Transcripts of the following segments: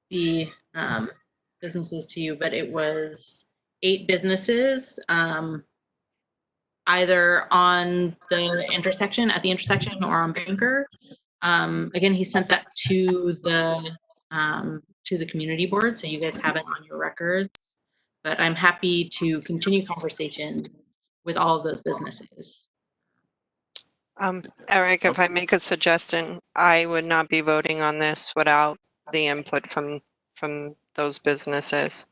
the businesses to you, but it was 8 businesses, either on the intersection, at the intersection, or on Banker. Again, he sent that to the community board, so you guys have it on your records. But I'm happy to continue conversations with all of those businesses. Eric, if I make a suggestion, I would not be voting on this without the input from those businesses.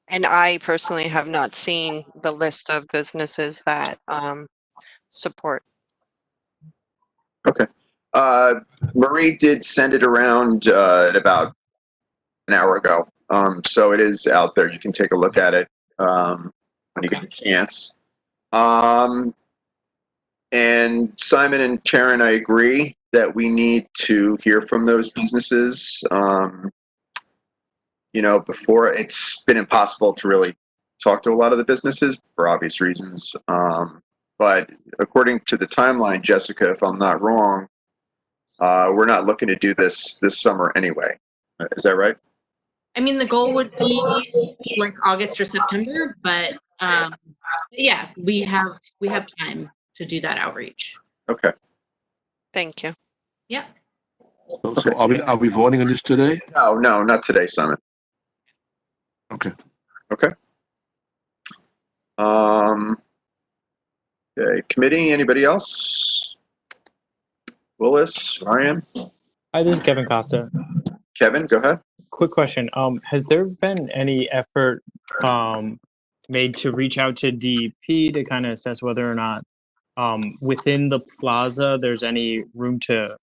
And I personally have not seen the list of businesses that support. Okay. Marie did send it around about an hour ago. So it is out there. You can take a look at it when you get a chance. And Simon and Karen, I agree that we need to hear from those businesses. Before, it's been impossible to really talk to a lot of the businesses for obvious reasons. But according to the timeline, Jessica, if I'm not wrong, we're not looking to do this summer anyway. Is that right? I mean, the goal would be like August or September, but yeah, we have time to do that outreach. Okay. Thank you. Yeah. So are we voting on this today? No, not today, Simon. Okay. Okay. Okay. Committee, anybody else? Willis, Ryan? Hi, this is Kevin Costa. Kevin, go ahead. Quick question. Has there been any effort made to reach out to DEP to kind of assess whether or not within the plaza there's any room to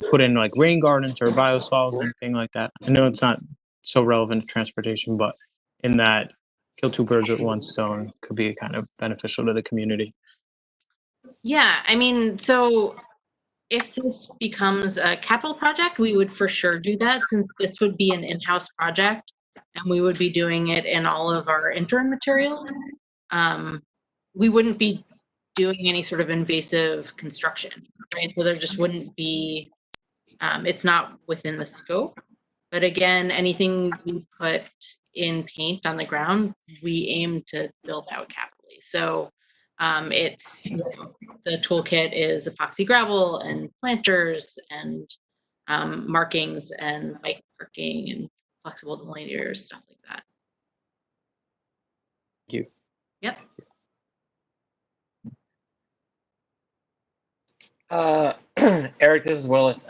put in like rain gardens or bioswales, anything like that? I know it's not so relevant to transportation, but in that kill two birds with one stone could be kind of beneficial to the community. Yeah, I mean, so if this becomes a capital project, we would for sure do that, since this would be an in-house project and we would be doing it in all of our interim materials. We wouldn't be doing any sort of invasive construction, right? So there just wouldn't be, it's not within the scope. But again, anything we put in paint on the ground, we aim to build out capitally. So it's, the toolkit is epoxy gravel and planters and markings and bike parking and flexible delineators, stuff like that. Thank you. Yep. Eric, this is Willis.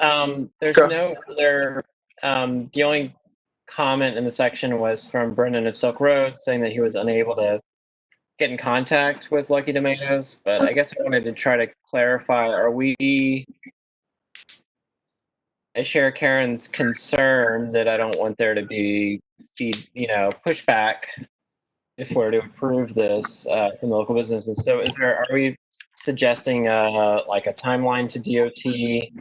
There's Sure. no other, the only comment in the section was from Brendan of Silk Road saying that he was unable to get in contact with Lucky Tomatoes, but I guess I wanted to try to clarify, I share Karen's concern that I don't want there to be pushback if we're to approve this from the local businesses. So are we suggesting like a timeline to DOT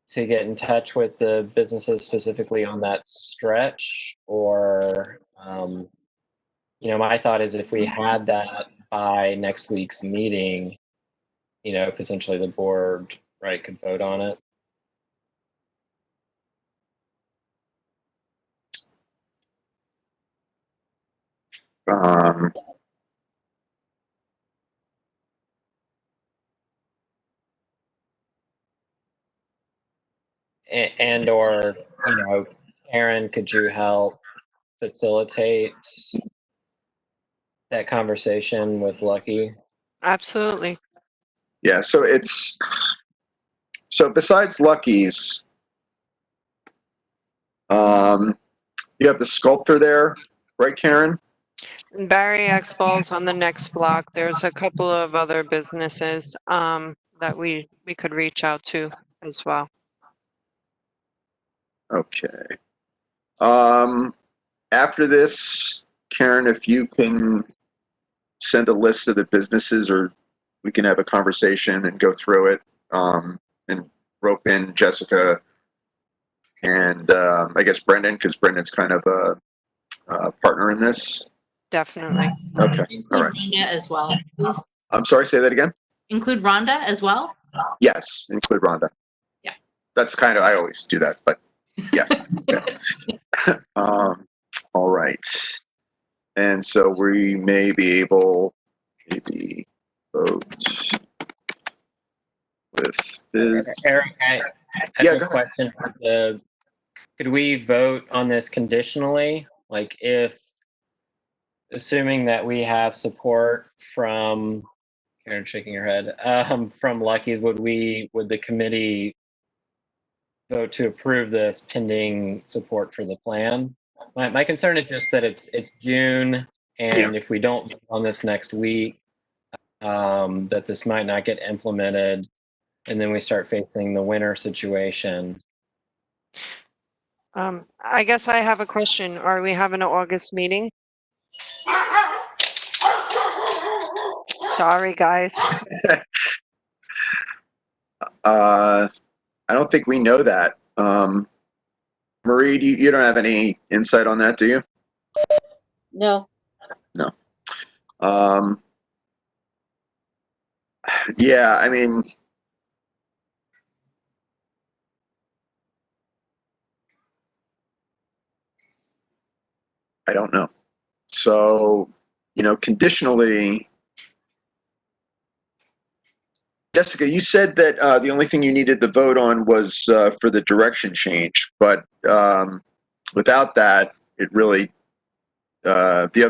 to get in touch with the businesses specifically on that stretch? Or, my thought is if we had that by next week's meeting, potentially the board, right, could vote on it. Or Aaron, could you help facilitate that conversation with Lucky? Absolutely. Yeah, so besides Lucky's, you have the sculptor there, right, Karen? Barry Expo's on the next block. There's a couple of other businesses that we could reach out to as well. Okay. After this, Karen, if you can send a list of the businesses, or we can have a conversation and go through it, and rope in Jessica and I guess Brendan, because Brendan's kind of a partner in this. Definitely. Okay. Include All right. Rhonda as well, please. I'm sorry, say that again? Include Rhonda as well? Yes, include Rhonda. Yeah. That's kind of, I always do that, but yes. And so we may be able, maybe vote with this. Eric, I Yeah, have go a ahead. question. Could we vote on this conditionally? Like if, assuming that we have support from, Karen shaking her head, from Lucky's, would the committee vote to approve this pending support for the plan? My concern is just that it's June, and if we don't vote on this next week, that this might not get implemented, and then we start facing the winter situation. I guess I have a question. Are we having an August meeting? Sorry, guys. I don't think we know that. Marie, you don't have any insight on that, do you? No. Yeah, I mean, I don't know. So, conditionally, Jessica, you said that the only thing you needed the vote on was for the direction change, but without that, it really the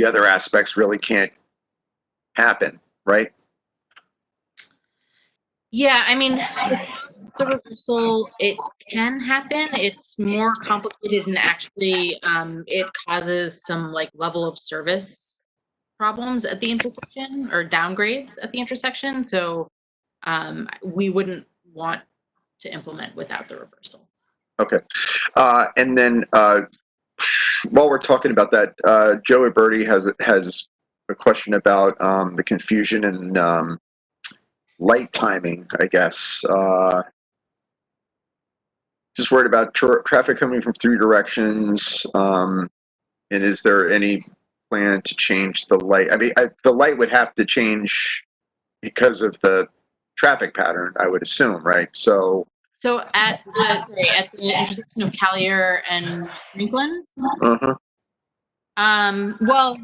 other aspects really can't happen, right? Yeah, I mean, the reversal, it can happen. It's more complicated and actually it causes some like level of service problems at the intersection or downgrades at the intersection. So we wouldn't want to implement without the reversal. Okay. And then while we're talking about that, Joe Alberti has a question about the confusion and light timing, I guess. Just worried about traffic coming from 3 directions. And is there any plan to change the light? I mean, the light would have to change because of the traffic pattern, I would assume, right? So at the intersection of Callier and Franklin. uh-huh. Well,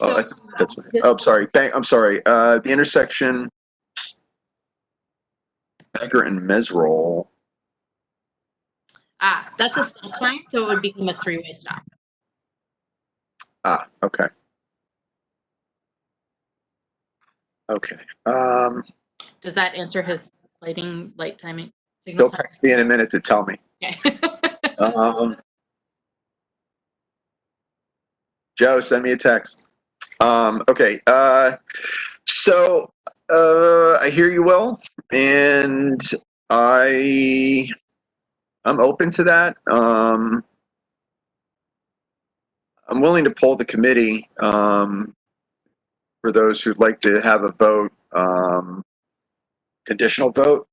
so That's I'm sorry. I'm sorry. The intersection Becker and Mesrol. that's a stop sign, so it would become a 3-way stop. Okay. Okay. Does that answer his light timing He'll signal? text me in a minute to tell me. Okay. Joe, send me a text. Okay. So I hear you well, and I'm open to that. I'm willing to poll the committee for those who'd like to have a vote, conditional vote.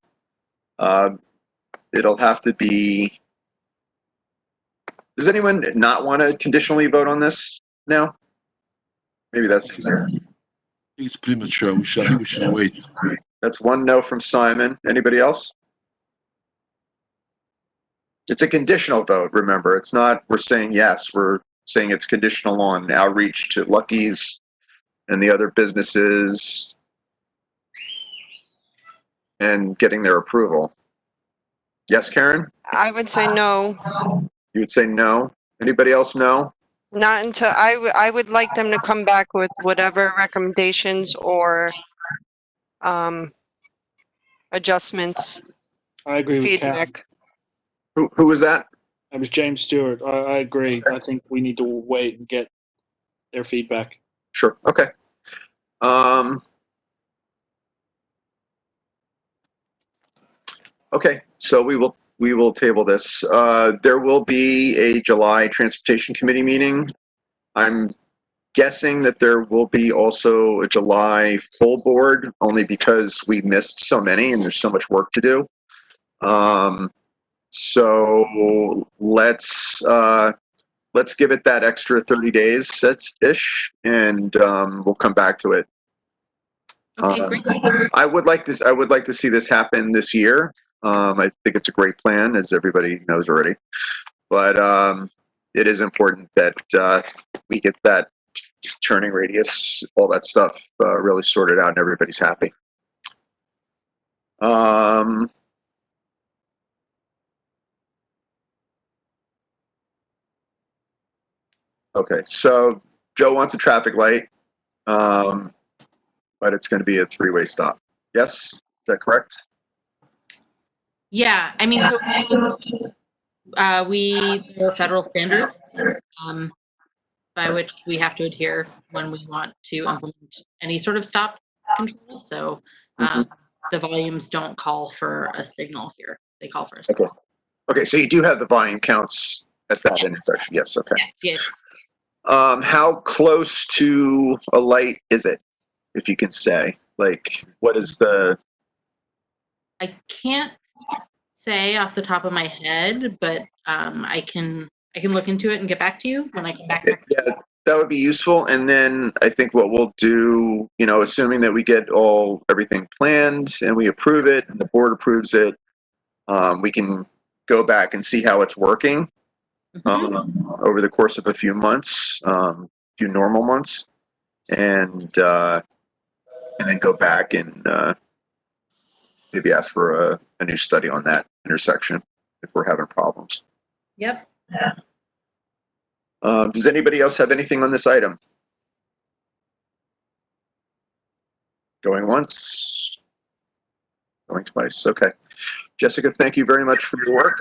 It'll have to be. Does anyone not want to conditionally vote on this now? Maybe that's easier. I think it's premature. I think we should wait. That's 1 no from Simon. Anybody else? It's a conditional vote, remember. It's not, we're saying yes. We're saying it's conditional on outreach to Lucky's and the other businesses and getting their approval. Yes, Karen? I would say no. You would say no. Anybody else no? Not until I would like them to come back with whatever recommendations or adjustments, I agree with Karen. feedback. Who was that? That was James Stewart. I agree. I think we need to wait and get their feedback. Sure. Okay. Okay. So we will table this. There will be a July Transportation Committee meeting. I'm guessing that there will be also a July full board, only because we missed so many and there's so much work to do. So let's give it that extra 30 days, ish, and we'll come back to it. Okay, great. I would like to see this happen this year. I think it's a great plan, as everybody knows already. but it is important that we get that turning radius, all that stuff really sorted out and everybody's happy. Okay, so Joe wants a traffic light, but it's going to be a three-way stop. Yes, is that correct? Yeah, I mean, so there are federal standards by which we have to adhere when we want to implement any sort of stop control. So the volumes don't call for a signal here; they call for a stop. Okay. Okay, so you do have the volume counts at that Yes. intersection. Yes. Okay. Yes, yes. How close to a light is it, if you can say? Like, what is the? I can't say off the top of my head, but I can look into it and get back to you when I come back. Yeah, that would be useful. And then I think what we'll do, you know, assuming that we get everything planned and we approve it and the board approves it, we can go back and see how it's working over the course of a few months, few normal months, and then go back and maybe ask for a new study on that intersection if we're having problems. Yep. Does anybody else have anything on this item? Going once, going twice. Okay. Jessica, thank you very much for your work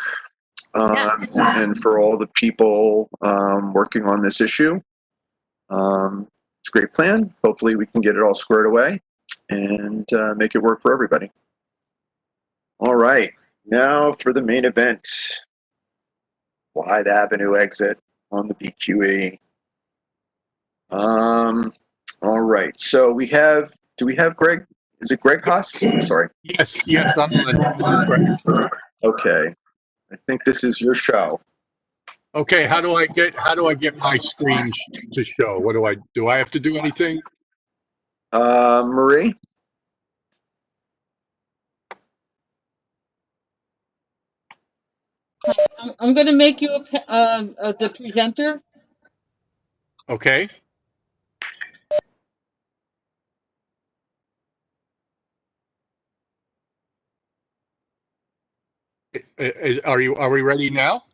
and for all the people working on this issue. It's a great plan. Hopefully we can get it all squared away and make it work for everybody. All right, now for the main event. Wide Avenue exit on the BQE. All right, so do we have Greg? Is it Greg Haas? Sorry. Yes, I'm on. This is Greg. Okay, I think this is your show. Okay, how do I get my screen to show? What do I have to do anything? Marie? I'm going to make you the presenter. Okay. Are we ready now?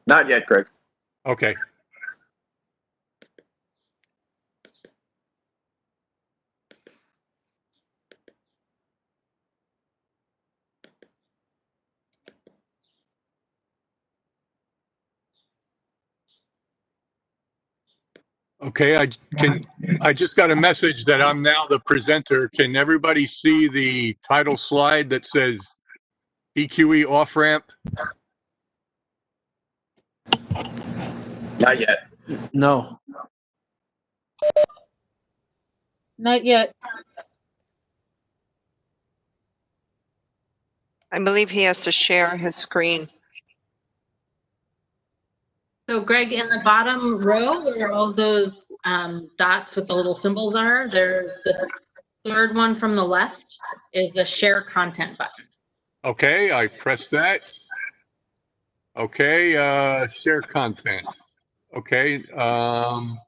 Not yet, Greg. Okay. Okay, I just got a message that I'm now the presenter. Can everybody see the title slide that says BQE off ramp? Not yet. No. Not yet. I believe he has to share his screen. So Greg, in the bottom row where all those dots with the little symbols are, there's the third one from the left is a share content button. Okay, I press that. Okay, share content. Okay, now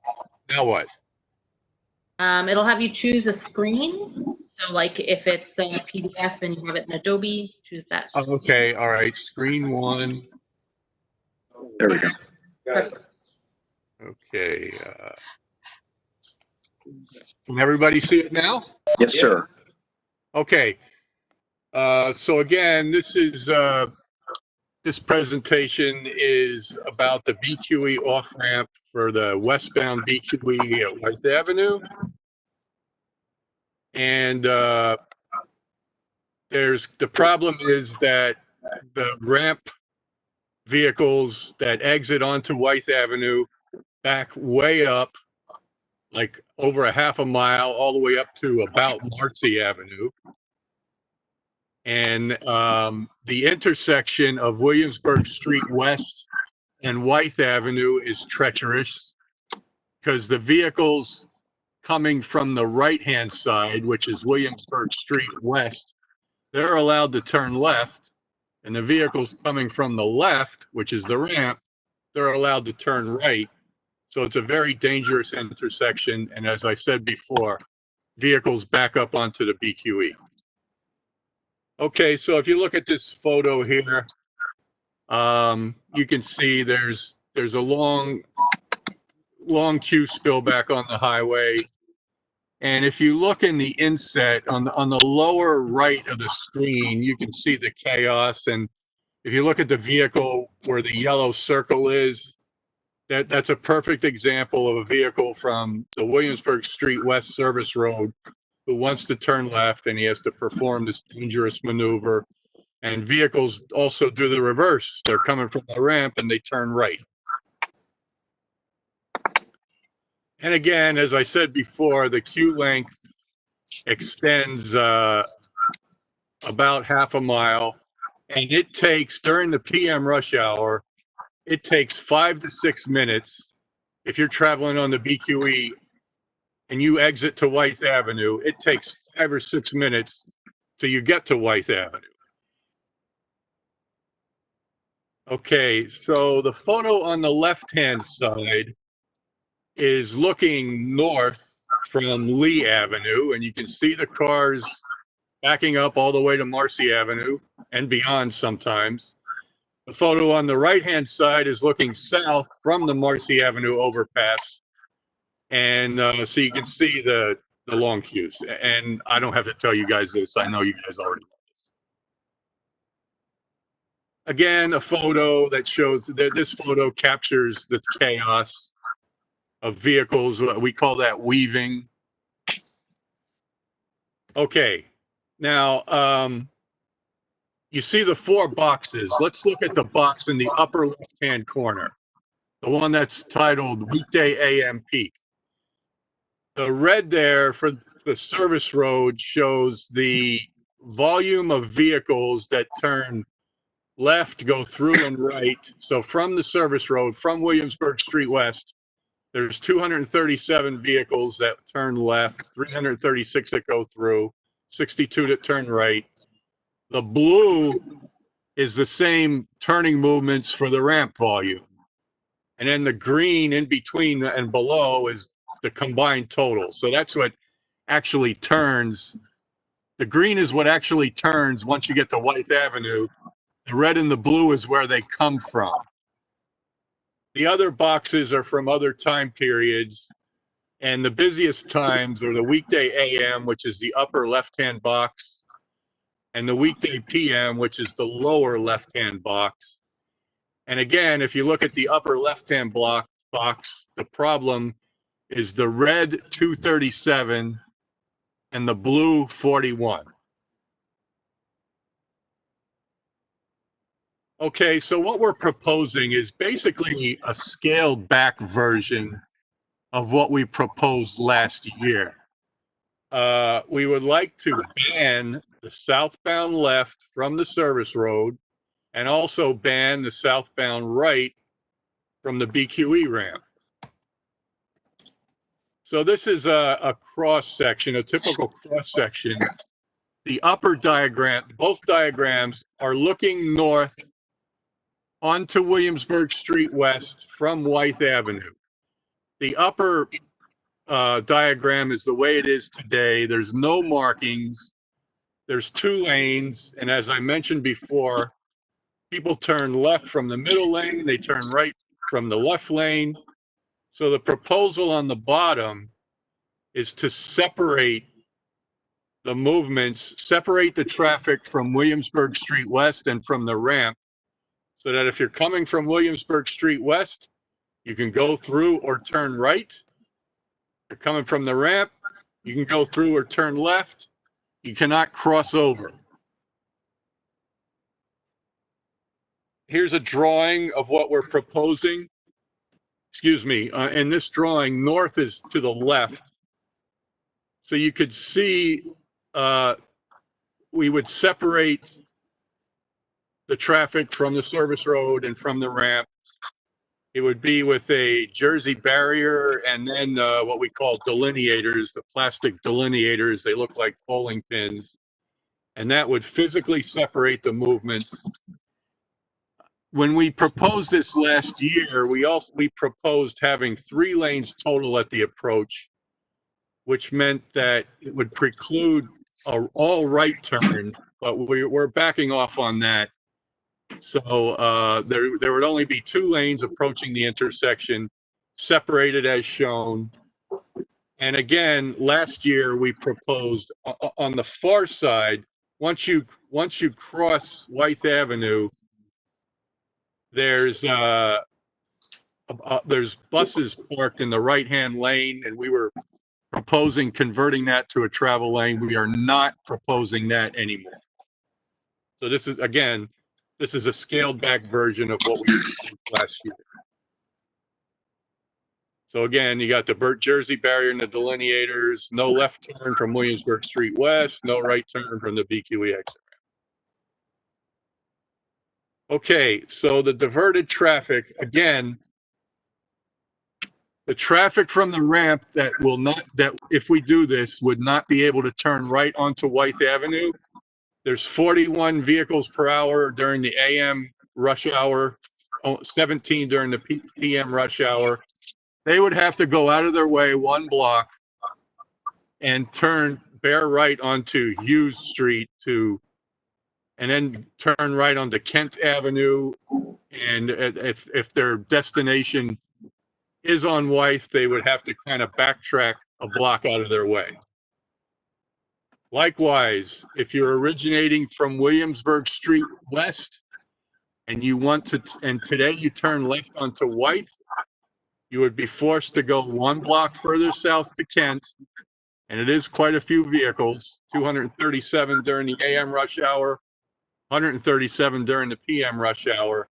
what? It'll have you choose a screen. So like if it's a PDF and you have it in Adobe, choose that. Okay, all right, screen one. There we go. Perfect. Okay. Can everybody see it now? Yes, sir. Okay. So again, this presentation is about the BQE off-ramp for the westbound BQE at Wythe Avenue. And the problem is that the ramp vehicles that exit onto Wythe Avenue back way up, like over a half a mile, all the way up to about Marcy Avenue. And the intersection of Williamsburg Street West and Wythe Avenue is treacherous because the vehicles coming from the right-hand side, which is Williamsburg Street West, they're allowed to turn left. and the vehicles coming from the left, which is the ramp, they're allowed to turn right. So it's a very dangerous intersection. And as I said before, vehicles back up onto the BQE. Okay, so if you look at this photo here, you can see there's a long queue spillback on the highway. And if you look in the inset on the lower right of the screen, you can see the chaos. And if you look at the vehicle where the yellow circle is, that's a perfect example of a vehicle from the Williamsburg Street West Service Road who wants to turn left, and he has to perform this dangerous maneuver. And vehicles also do the reverse. They're coming from the ramp and they turn right. And again, as I said before, the queue length extends about half a mile, and it takes, during the PM rush hour, it takes 5 to 6 minutes. If you're traveling on the BQE and you exit to Wythe Avenue, it takes 5 or 6 minutes till you get to Wythe Avenue. Okay, so the photo on the left-hand side is looking north from Lee Avenue, and you can see the cars backing up all the way to Marcy Avenue and beyond sometimes. The photo on the right-hand side is looking south from the Marcy Avenue overpass. And so you can see the long queues. And I don't have to tell you guys this. I know you guys already know this. Again, a photo that shows that this photo captures the chaos of vehicles. We call that weaving. Okay. Now, you see the 4 boxes. Let's look at the box in the upper left-hand corner, the one that's titled Weekday AM Peak. The red there for the service road shows the volume of vehicles that turn left, go through, and right. So from the service road, from Williamsburg Street West, there's 237 vehicles that turn left, 336 that go through, 62 that turn right. The blue is the same turning movements for the ramp volume. And then the green in between and below is the combined total. So that's what actually turns. The green is what actually turns once you get to Wythe Avenue. The red and the blue is where they come from. The other boxes are from other time periods. And the busiest times are the weekday AM, which is the upper left-hand box, and the weekday PM, which is the lower left-hand box. And again, if you look at the upper left-hand box, the problem is the red 237 and the blue 41. Okay, so what we're proposing is basically a scaled back version of what we proposed last year. We would like to ban the southbound left from the service road and also ban the southbound right from the BQE ramp. So this is a cross section, a typical cross section. The upper diagram, both diagrams are looking north onto Williamsburg Street West from Wythe Avenue. The upper diagram is the way it is today. There's no markings. There's 2 lanes. And as I mentioned before, people turn left from the middle lane. They turn right from the left lane. So the proposal on the bottom is to separate the movements, separate the traffic from Williamsburg Street West and from the ramp, so that if you're coming from Williamsburg Street West, you can go through or turn right. If you're coming from the ramp, you can go through or turn left. You cannot cross over. Here's a drawing of what we're proposing. Excuse me, in this drawing, north is to the left. So you could see we would separate the traffic from the service road and from the ramp. It would be with a Jersey barrier and then what we call delineators, the plastic delineators. They look like bowling pins. And that would physically separate the movements. when we proposed this last year, we proposed having 3 lanes total at the approach, which meant that it would preclude all right turn, but we're backing off on that. So there would only be 2 lanes approaching the intersection, separated as shown. And again, last year we proposed on the far side, once you cross Wythe Avenue, there's buses parked in the right-hand lane, and we were proposing converting that to a travel lane. We are not proposing that anymore. So this is, again, this is a scaled back version of what we proposed last year. So again, you got the Burt Jersey barrier and the delineators, no left turn from Williamsburg Street West, no right turn from the BQE exit. Okay, so the diverted traffic, again, the traffic from the ramp that if we do this, would not be able to turn right onto Wythe Avenue. There's 41 vehicles per hour during the AM rush hour, 17 during the PM rush hour. They would have to go out of their way 1 block and bear right onto Hughes Street and then turn right onto Kent Avenue. And if their destination is on Wythe, they would have to kind of backtrack a block out of their way. Likewise, if you're originating from Williamsburg Street West and today you turn left onto Wythe, you would be forced to go 1 block further south to Kent, and it is quite a few vehicles, 237 during the AM rush hour, 137 during the PM rush hour,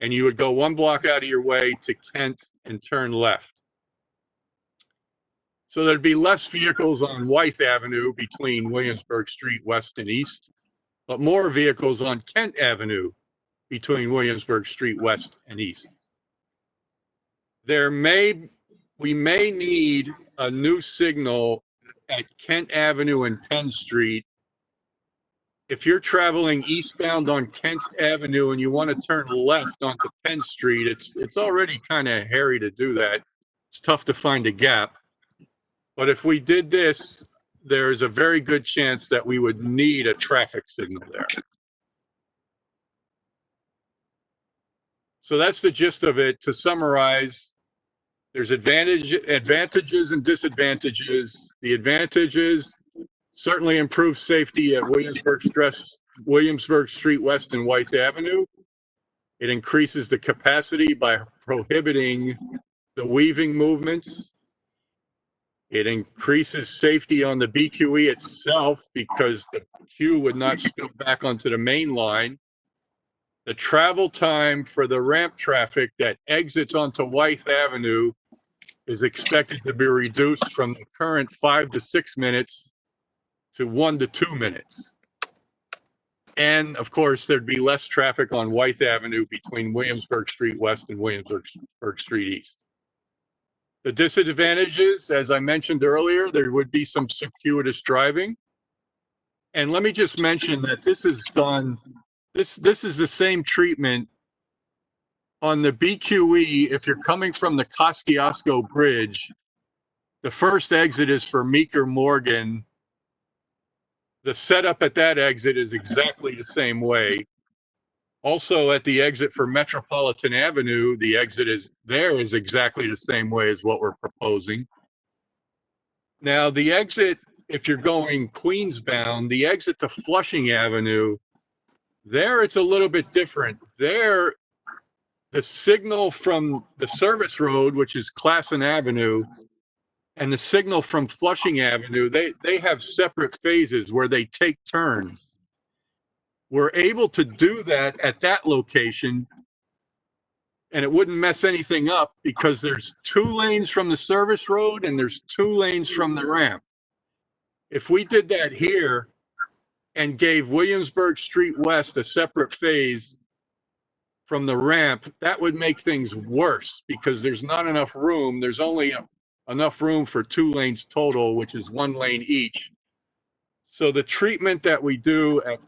and you would go 1 block out of your way to Kent and turn left. So there'd be less vehicles on Wythe Avenue between Williamsburg Street West and East, but more vehicles on Kent Avenue between Williamsburg Street West and East. We may need a new signal at Kent Avenue and Penn Street. If you're traveling eastbound on Kent Avenue and you want to turn left onto Penn Street, it's already kind of hairy to do that. It's tough to find a gap. But if we did this, there's a very good chance that we would need a traffic signal there. So that's the gist of it. To summarize, there's advantages and disadvantages. The advantages certainly improve safety at Williamsburg Street West and Wythe Avenue. It increases the capacity by prohibiting the weaving movements. It increases safety on the BQE itself because the queue would not spill back onto the main line. The travel time for the ramp traffic that exits onto Wythe Avenue is expected to be reduced from the current 5 to 6 minutes to 1 to 2 minutes. And of course, there'd be less traffic on Wythe Avenue between Williamsburg Street West and Williamsburg Street East. The disadvantages, as I mentioned earlier, there would be some circuitous driving. And let me just mention that this is the same treatment on the BQE. If you're coming from the Kosciuszko Bridge, the first exit is for Meeker Morgan. The setup at that exit is exactly the same way. Also, at the exit for Metropolitan Avenue, the exit is exactly the same way as what we're proposing. Now, the exit, if you're going Queensbound, the exit to Flushing Avenue, there it's a little bit different. There, the signal from the service road, which is Classen Avenue, and the signal from Flushing Avenue, they have separate phases where they take turns. We're able to do that at that location, and it wouldn't mess anything up because there's 2 lanes from the service road and there's 2 lanes from the ramp. If we did that here and gave Williamsburg Street West a separate phase from the ramp, that would make things worse because there's not enough room. There's only enough room for 2 lanes total, which is 1 lane each. So the treatment that we do at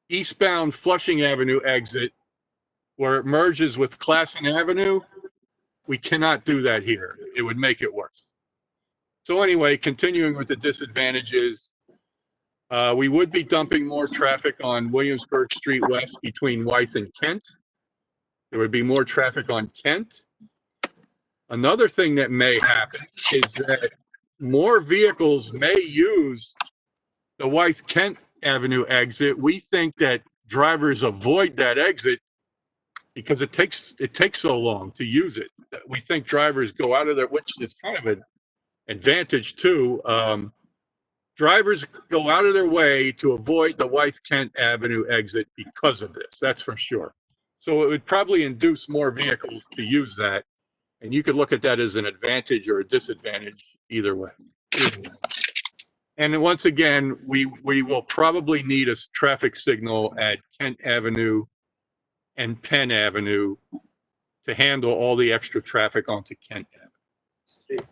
eastbound Flushing Avenue exit where it merges with Classen Avenue, we cannot do that here. It would make it worse. So anyway, continuing with the disadvantages, we would be dumping more traffic on Williamsburg Street West between Wythe and Kent. There would be more traffic on Kent. Another thing that may happen is that more vehicles may use the Wythe-Kent Avenue exit. We think that drivers avoid that exit because it takes so long to use it. We think drivers go out of there, which is kind of an advantage too. Drivers go out of their way to avoid the Wythe-Kent Avenue exit because of this, that's for sure. So it would probably induce more vehicles to use that. And you could look at that as an advantage or a disadvantage either way. And once again, we will probably need a traffic signal at Kent Avenue and Penn Avenue to handle all the extra traffic onto Kent Avenue.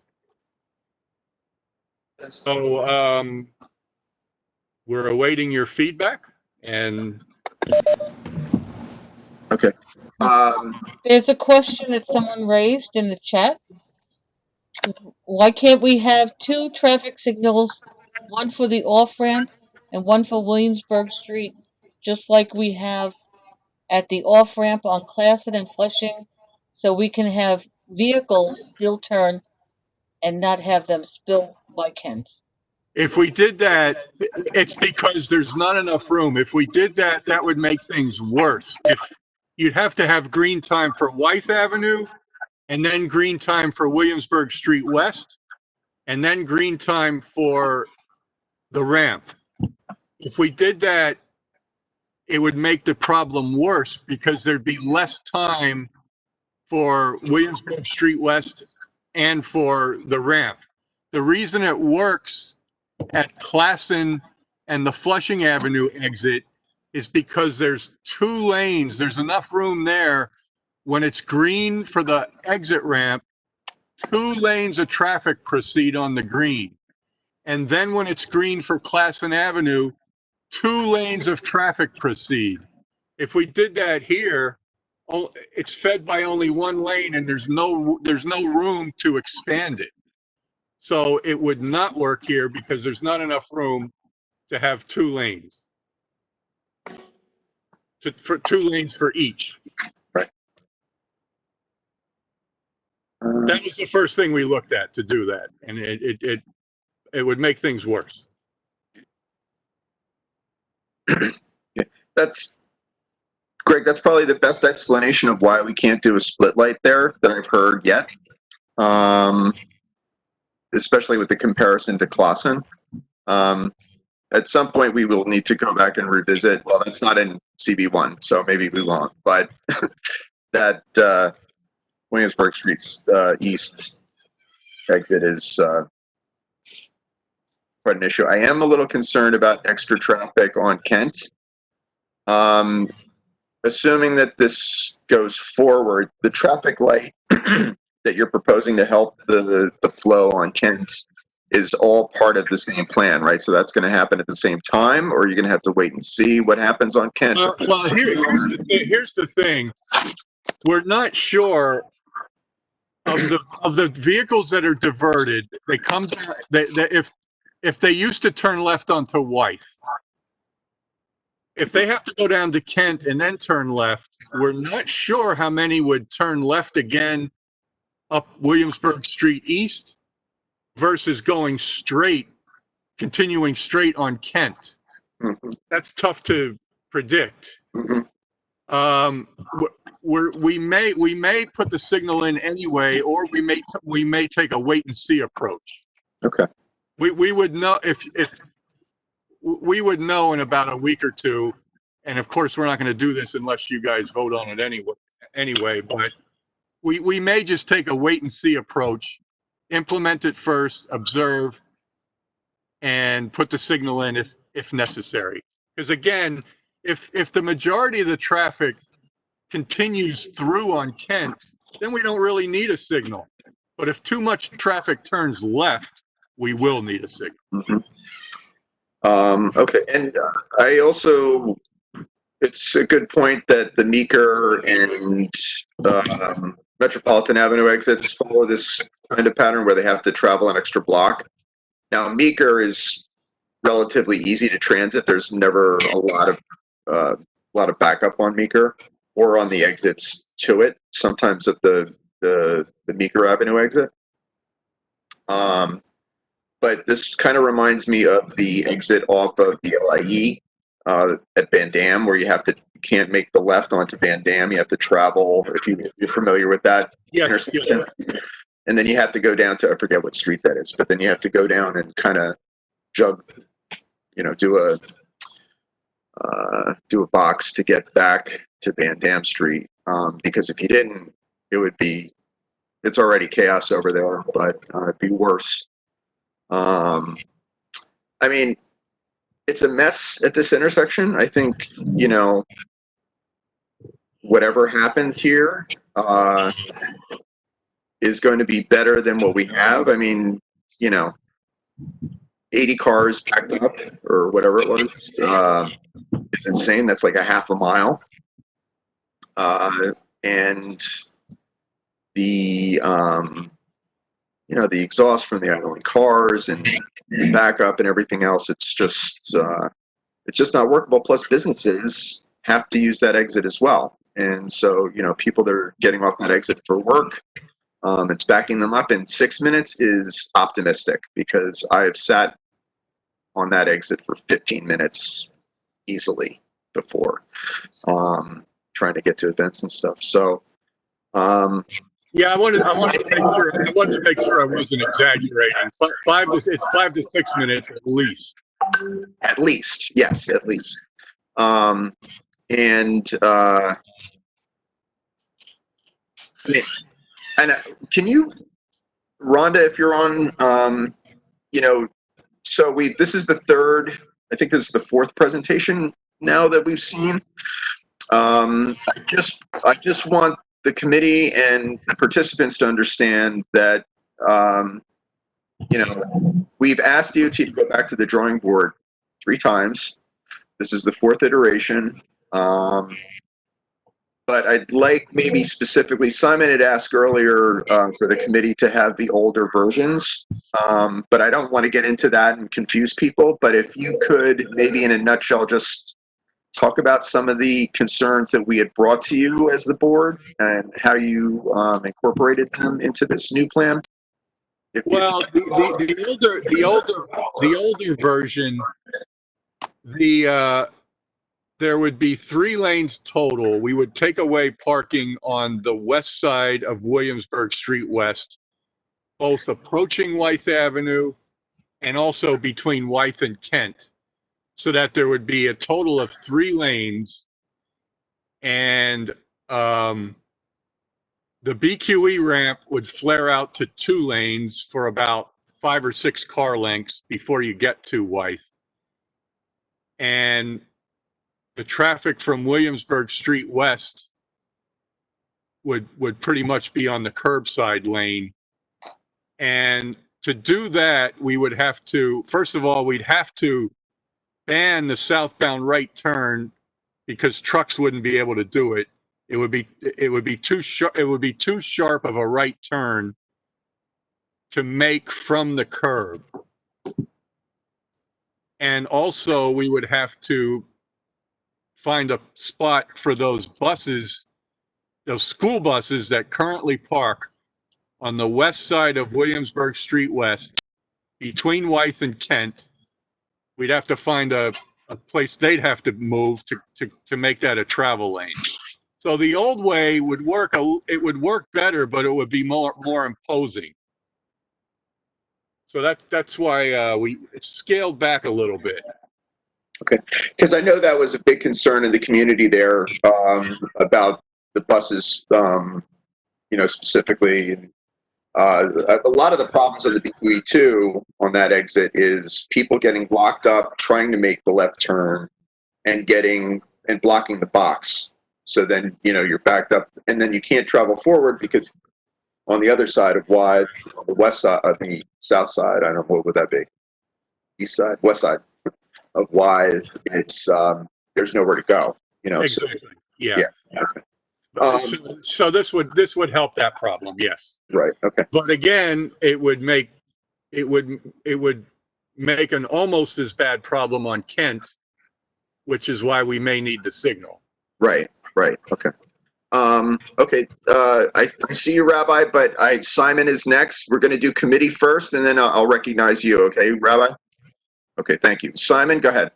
So we're awaiting your feedback and Okay. There's a question that someone raised in the chat. Why can't we have 2 traffic signals, one for the off-ramp and one for Williamsburg Street, just like we have at the off-ramp on Classen and Flushing, so we can have vehicles still turn and not have them spill by Kent? if we did that, it's because there's not enough room. If we did that, that would make things worse. If you'd have to have green time for Wythe Avenue and then green time for Williamsburg Street West and then green time for the ramp. If we did that, it would make the problem worse because there'd be less time for Williamsburg Street West and for the ramp. The reason it works at Classen and the Flushing Avenue exit is because there's 2 lanes. There's enough room there when it's green for the exit ramp, 2 lanes of traffic proceed on the green. And then when it's green for Classen Avenue, 2 lanes of traffic proceed. If we did that here, it's fed by only 1 lane and there's no room to expand it. So it would not work here because there's not enough room to have 2 lanes. For 2 lanes for each. Right. That was the first thing we looked at to do that, and it would make things worse. That's Greg. That's probably the best explanation of why we can't do a split light there that I've heard yet. Especially with the comparison to Classen. At some point, we will need to go back and revisit. Well, that's not in CB1, so maybe we won't. But that Williamsburg Street's east exit is quite an issue. I am a little concerned about extra traffic on Kent. Assuming that this goes forward, the traffic light that you're proposing to help the flow on Kent is all part of the same plan, right? So that's going to happen at the same time, or you're going to have to wait and see what happens on Kent? Well, here's the thing. We're not sure of the vehicles that are diverted. They come down. If they used to turn left onto Wythe, if they have to go down to Kent and then turn left, we're not sure how many would turn left again up Williamsburg Street East versus going straight, continuing straight on Kent. Mm-hmm. That's tough to predict. Mm-hmm. We may put the signal in anyway, or we may take a wait and see approach. Okay. We would know if we would know in about a week or 2, and of course we're not going to do this unless you guys vote on it anyway. But we may just take a wait and see approach, implement it first, observe, and put the signal in if necessary. Because again, if the majority of the traffic continues through on Kent, then we don't really need a signal. But if too much traffic turns left, we will need a signal. Mm-hmm. Okay, and I also it's a good point that the Meeker and Metropolitan Avenue exits follow this kind of pattern where they have to travel an extra block. Now, Meeker is relatively easy to transit. There's never a lot of backup on Meeker or on the exits to it. Sometimes at the Meeker Avenue exit. But this kind of reminds me of the exit off of the LIE at Van Dam, where you can't make the left onto Van Dam. You have to travel, if you're familiar with that Yes, intersection. And then you have to go down to, I forget what street that is, but then you have to go down and kind of do a box to get back to Van Dam Street. Because if you didn't, it's already chaos over there, but it'd be worse. I mean, it's a mess at this intersection. I think, whatever happens here is going to be better than what we have. I mean, 80 cars backed up or whatever it was is insane. That's like a half a mile. And the the exhaust from the idling cars and the backup and everything else, it's just not workable. Plus, businesses have to use that exit as well, and so people that are getting off that exit for work, it's backing them up in 6 minutes is optimistic, because I have sat on that exit for 15 minutes easily before, trying to get to events and stuff. So. Yeah, I wanted to make sure I wasn't exaggerating. It's 5 to 6 minutes at least. At least, yes, at least. And can you, Rhonda, if you're on, so this is the third, I think this is the fourth presentation now that we've seen. I just want the committee and the participants to understand that, we've asked DOT to go back to the drawing board 3 times. This is the 4th iteration. But I'd like maybe specifically, Simon had asked earlier for the committee to have the older versions, but I don't want to get into that and confuse people. But if you could maybe in a nutshell just talk about some of the concerns that we had brought to you as the board and how you incorporated them into this new plan. Well, the older version, there would be 3 lanes total. We would take away parking on the west side of Williamsburg Street West, both approaching Wythe Avenue and also between Wythe and Kent, so that there would be a total of 3 lanes. And the BQE ramp would flare out to 2 lanes for about 5 or 6 car lengths before you get to Wythe. And the traffic from Williamsburg Street West would pretty much be on the curbside lane. And to do that, we would have to, first of all, we'd have to ban the southbound right turn, because trucks wouldn't be able to do it. It would be too sharp of a right turn to make from the curb. And also we would have to find a spot for those buses, those school buses that currently park on the west side of Williamsburg Street West between Wythe and Kent. We'd have to find a place they'd have to move to make that a travel lane. So the old way would work. It would work better, but it would be more imposing. So that's why it's scaled back a little bit. Okay, because I know that was a big concern in the community there about the buses, specifically. A lot of the problems of the BQE2 on that exit is people getting blocked up, trying to make the left turn, and blocking the box. So then, you're backed up, and then you can't travel forward because on the other side of Wythe, on the west side, I think south side, I don't know, what would that be? East side, west side of Wythe, it's, there's nowhere to go. you know. So, Exactly. Yeah. yeah. Okay. Um, So this would help that problem. Yes. right. Okay. But again, it would make an almost as bad problem on Kent, which is why we may need the signal. Right. Right. Okay. Okay. I see you, Rabbi, but Simon is next. We're going to do committee first, and then I'll recognize you. Okay, Rabbi? Okay, thank you. Simon, go ahead.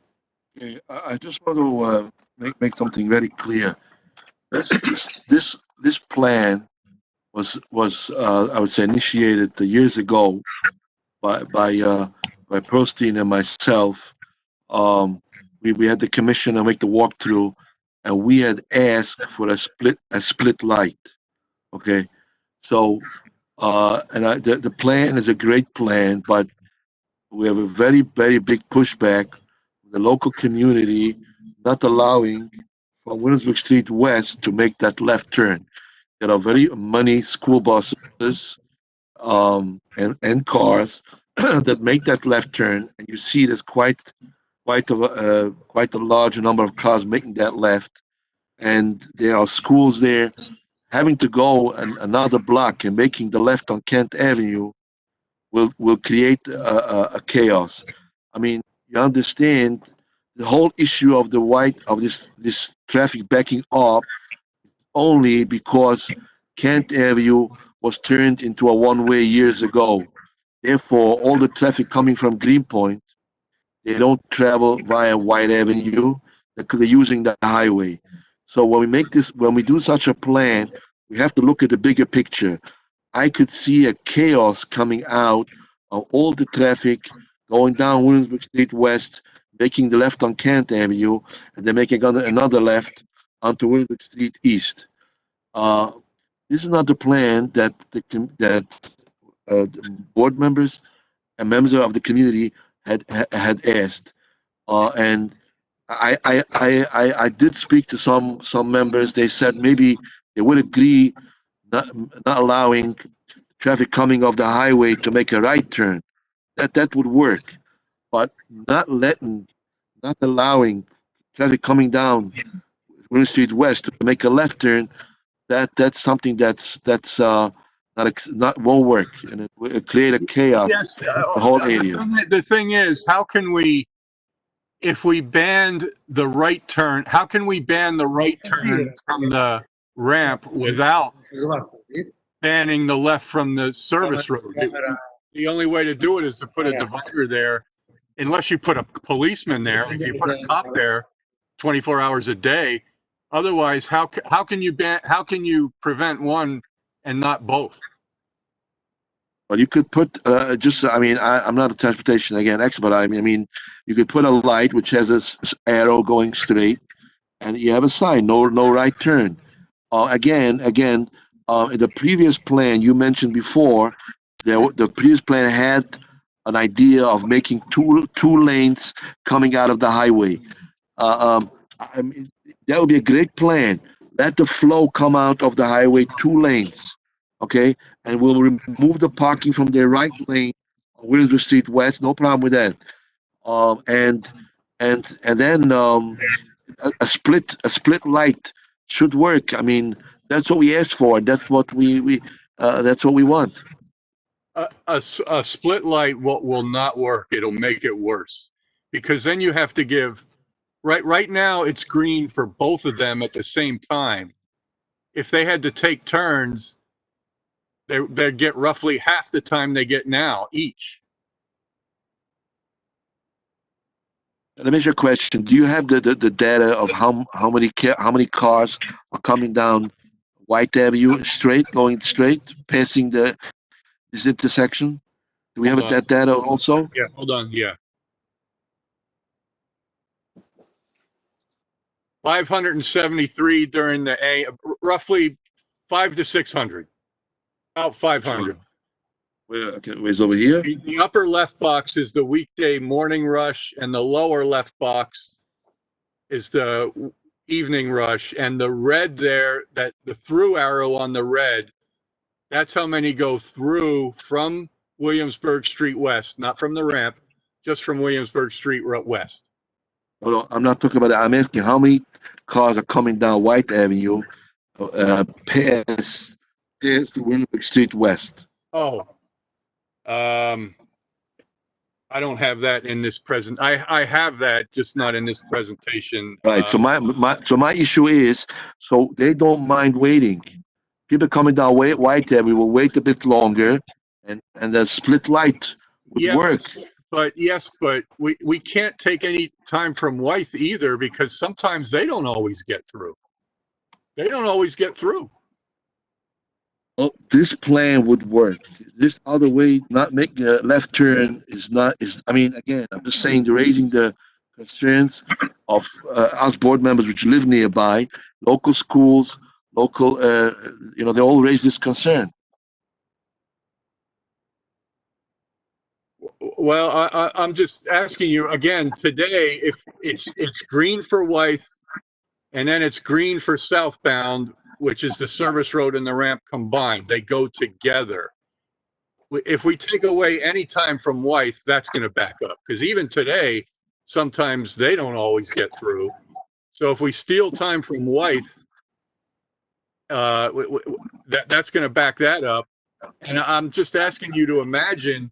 Okay, I just want to make something very clear. This plan was I would say initiated years ago by Pearlstein and myself. We had the commissioner make the walkthrough, and we had asked for a split light. Okay, so the plan is a great plan, but we have a very big pushback from the local community not allowing from Williamsburg Street West to make that left turn. There are very many school buses and cars that make that left turn, and you see there's quite a large number of cars making that left, and there are schools there having to go another block and making the left on Kent Avenue will create a chaos. I mean, you understand the whole issue of this traffic backing up only because Kent Avenue was turned into a one-way years ago. Therefore, all the traffic coming from Greenpoint, they don't travel via White Avenue because they're using the highway. So when we do such a plan, we have to look at the bigger picture. I could see a chaos coming out of all the traffic going down Williamsburg Street West, making the left on Kent Avenue, and then making another left onto Williamsburg Street East. This is not the plan that board members and members of the community had asked. And I did speak to some members. They said maybe they would agree not allowing traffic coming off the highway to make a right turn. That would work, but not allowing traffic coming down William Street West to make a left turn. That's something that's not won't work, and it will create a chaos Yes. the whole area. The thing is, how can we, if we banned the right turn, how can we ban the right turn from the ramp without banning the left from the service road? The only way to do it is to put a divider there, unless you put a policeman there. If you put a cop there 24 hours a day, otherwise, how can you prevent one and not both? Well, you could put I'm not a transportation expert. I mean, you could put a light which has a arrow going straight, and you have a sign, no right turn. Again, the previous plan you mentioned before, the previous plan had an idea of making two lanes coming out of the highway. I mean, that would be a great plan. Let the flow come out of the highway 2 lanes, okay? And we'll remove the parking from the right lane on Williamsburg Street West. No problem with that. And then a split light should work. I mean, that's what we asked for. That's what that's what we want. A split light will not work. It'll make it worse, because then you have to give, right now it's green for both of them at the same time. If they had to take turns, they'd get roughly half the time they get now each. Let me ask you a question. Do you have the data of how many cars are coming down White Avenue going straight, passing this intersection? Do we have Hold on. that data also? Yeah, hold on. Yeah. 573 during the roughly 500 to 600. About 500. Where's over here? The upper left box is the weekday morning rush, and the lower left box is the evening rush. And the red there, that the through arrow on the red, that's how many go through from Williamsburg Street West, not from the ramp, just from Williamsburg Street West. Hold on, I'm not talking about that. I'm asking how many cars are coming down White Avenue, past Winnick Street West. Oh, I don't have that in this present. I have that, just not in this presentation. Right. So my issue is, so they don't mind waiting. People coming down White Avenue will wait a bit longer, and the split light would Yeah, work. but we can't take any time from Wythe either, because sometimes they don't always get through. They don't always get through. Well, this plan would work. This other way, not making a left turn, is. I mean, again, I'm just saying, they're raising the concerns of us board members which live nearby, local schools, local. They all raise this concern. Well, I'm just asking you again today, if it's green for Wythe, and then it's green for southbound, which is the service road and the ramp combined. They go together. If we take away any time from Wythe, that's going to back up, because even today, sometimes they don't always get through. So if we steal time from Wythe, that's going to back that up. And I'm just asking you to imagine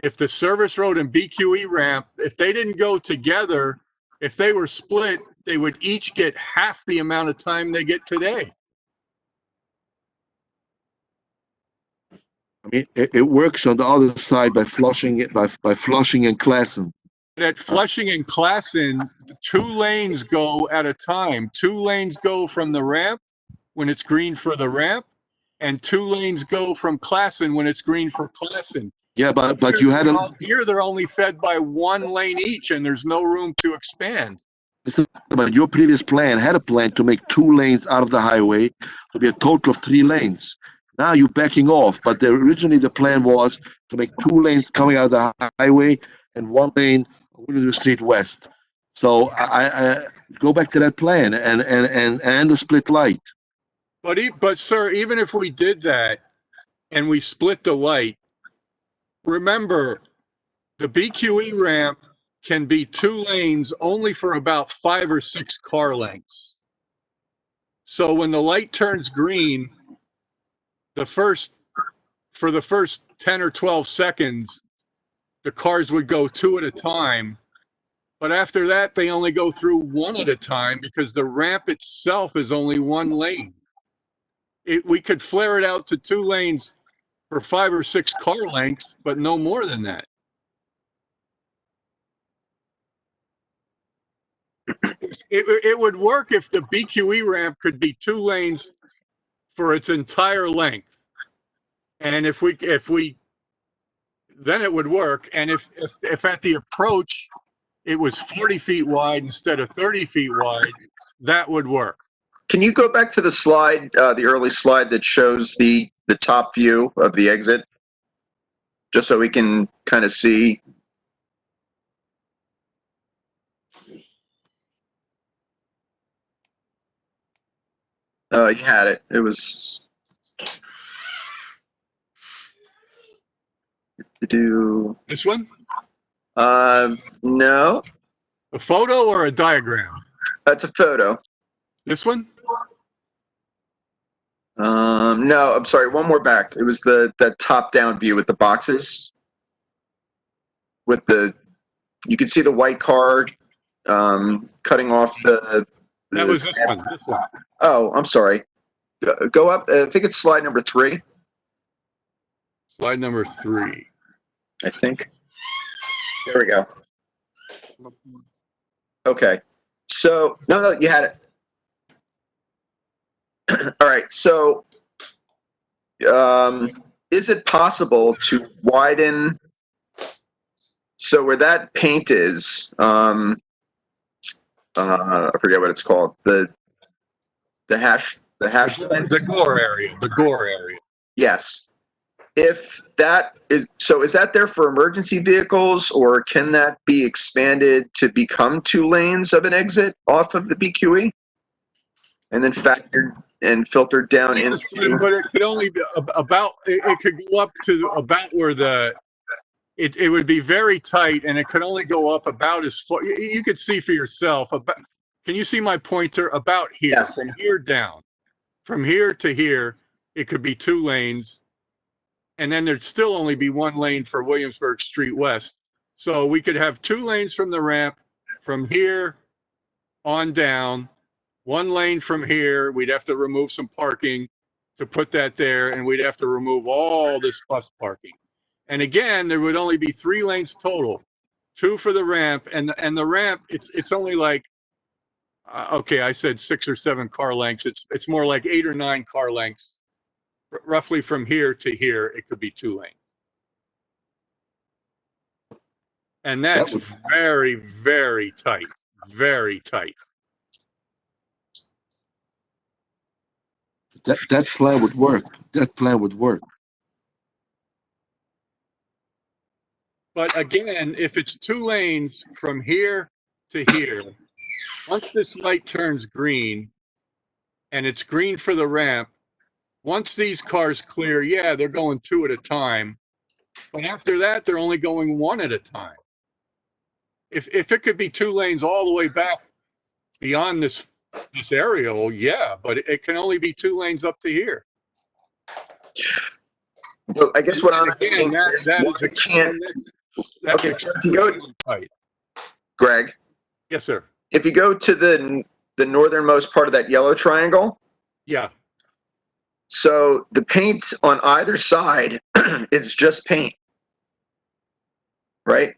if the service road and BQE ramp, if they didn't go together, if they were split, they would each get half the amount of time they get today. I mean, it works on the other side by Flushing and Classen. At Flushing and Classen, 2 lanes go at a time. 2 lanes go from the ramp when it's green for the ramp, and 2 lanes go from Classen when it's green for Classen. Yeah, but you had Here they're only fed by 1 lane each, and there's no room to expand. But your previous plan had a plan to make 2 lanes out of the highway to be a total of 3 lanes. Now you're backing off, but originally the plan was to make 2 lanes coming out of the highway and 1 lane Winnick Street West. So I go back to that plan and the split light. But sir, even if we did that and we split the light, remember the BQE ramp can be 2 lanes only for about 5 or 6 car lengths. So when the light turns green, for the first 10 or 12 seconds, the cars would go 2 at a time. But after that, they only go through 1 at a time, because the ramp itself is only 1 lane. We could flare it out to 2 lanes for 5 or 6 car lengths, but no more than that. It would work if the BQE ramp could be 2 lanes for its entire length. And if we then it would work. And if at the approach it was 40 feet wide instead of 30 feet wide, that would work. Can you go back to the slide, the early slide that shows the top view of the exit? Just so we can kind of see. You had it. It was. This one? No. A photo or a diagram? That's a photo. This one? No, I'm sorry. One more back. It was that top-down view with the boxes. With you could see the white car cutting off the. That was this one. This one. Oh, I'm sorry. Go up. I think it's slide number 3. Slide number 3. I think. There we go. Okay. So no, you had it. All right. So, is it possible to widen? So where that paint is, I forget what it's called. The hash. The gore area. The gore area. Yes. If that is so, is that there for emergency vehicles, or can that be expanded to become 2 lanes of an exit off of the BQE, and then factored and filtered down into? But it could only be about. It could go up to about where it would be very tight, and it could only go up about as far. You could see for yourself. can you see my pointer about here? Yes. From here down. From here to here, it could be 2 lanes. And then there'd still only be 1 lane for Williamsburg Street West. So we could have 2 lanes from the ramp from here on down, 1 lane from here. We'd have to remove some parking to put that there, and we'd have to remove all this bus parking. And again, there would only be 3 lanes total, 2 for the ramp, and the ramp, it's only like, okay, I said 6 or 7 car lengths. It's more like 8 or 9 car lengths. Roughly from here to here, it could be 2 lanes. And that's would- very, very tight, very tight. That plan would work. That plan would work. But again, if it's 2 lanes from here to here, once this light turns green and it's green for the ramp, once these cars clear, yeah, they're going 2 at a time. But after that, they're only going 1 at a time. If it could be 2 lanes all the way back beyond this aerial, yeah, but it can only be 2 lanes up to here. Well, I guess what I'm Again, saying that is, is we can't, that's okay, so if you go, extremely tight. Greg, Yes, sir. if you go to the northernmost part of that yellow triangle, Yeah. so the paint on either side is just paint, right?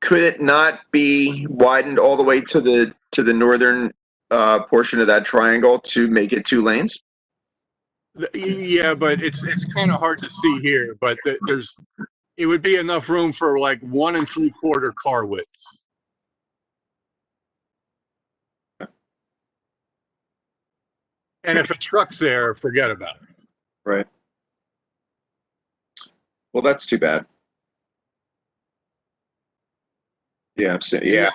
Could it not be widened all the way to the northern portion of that triangle to make it 2 lanes? Yeah, but it's kind of hard to see here, but it would be enough room for like 1 3/4 car widths. And if a truck's there, forget about it. Right. Well, that's too bad. Yeah, I'm saying, yeah.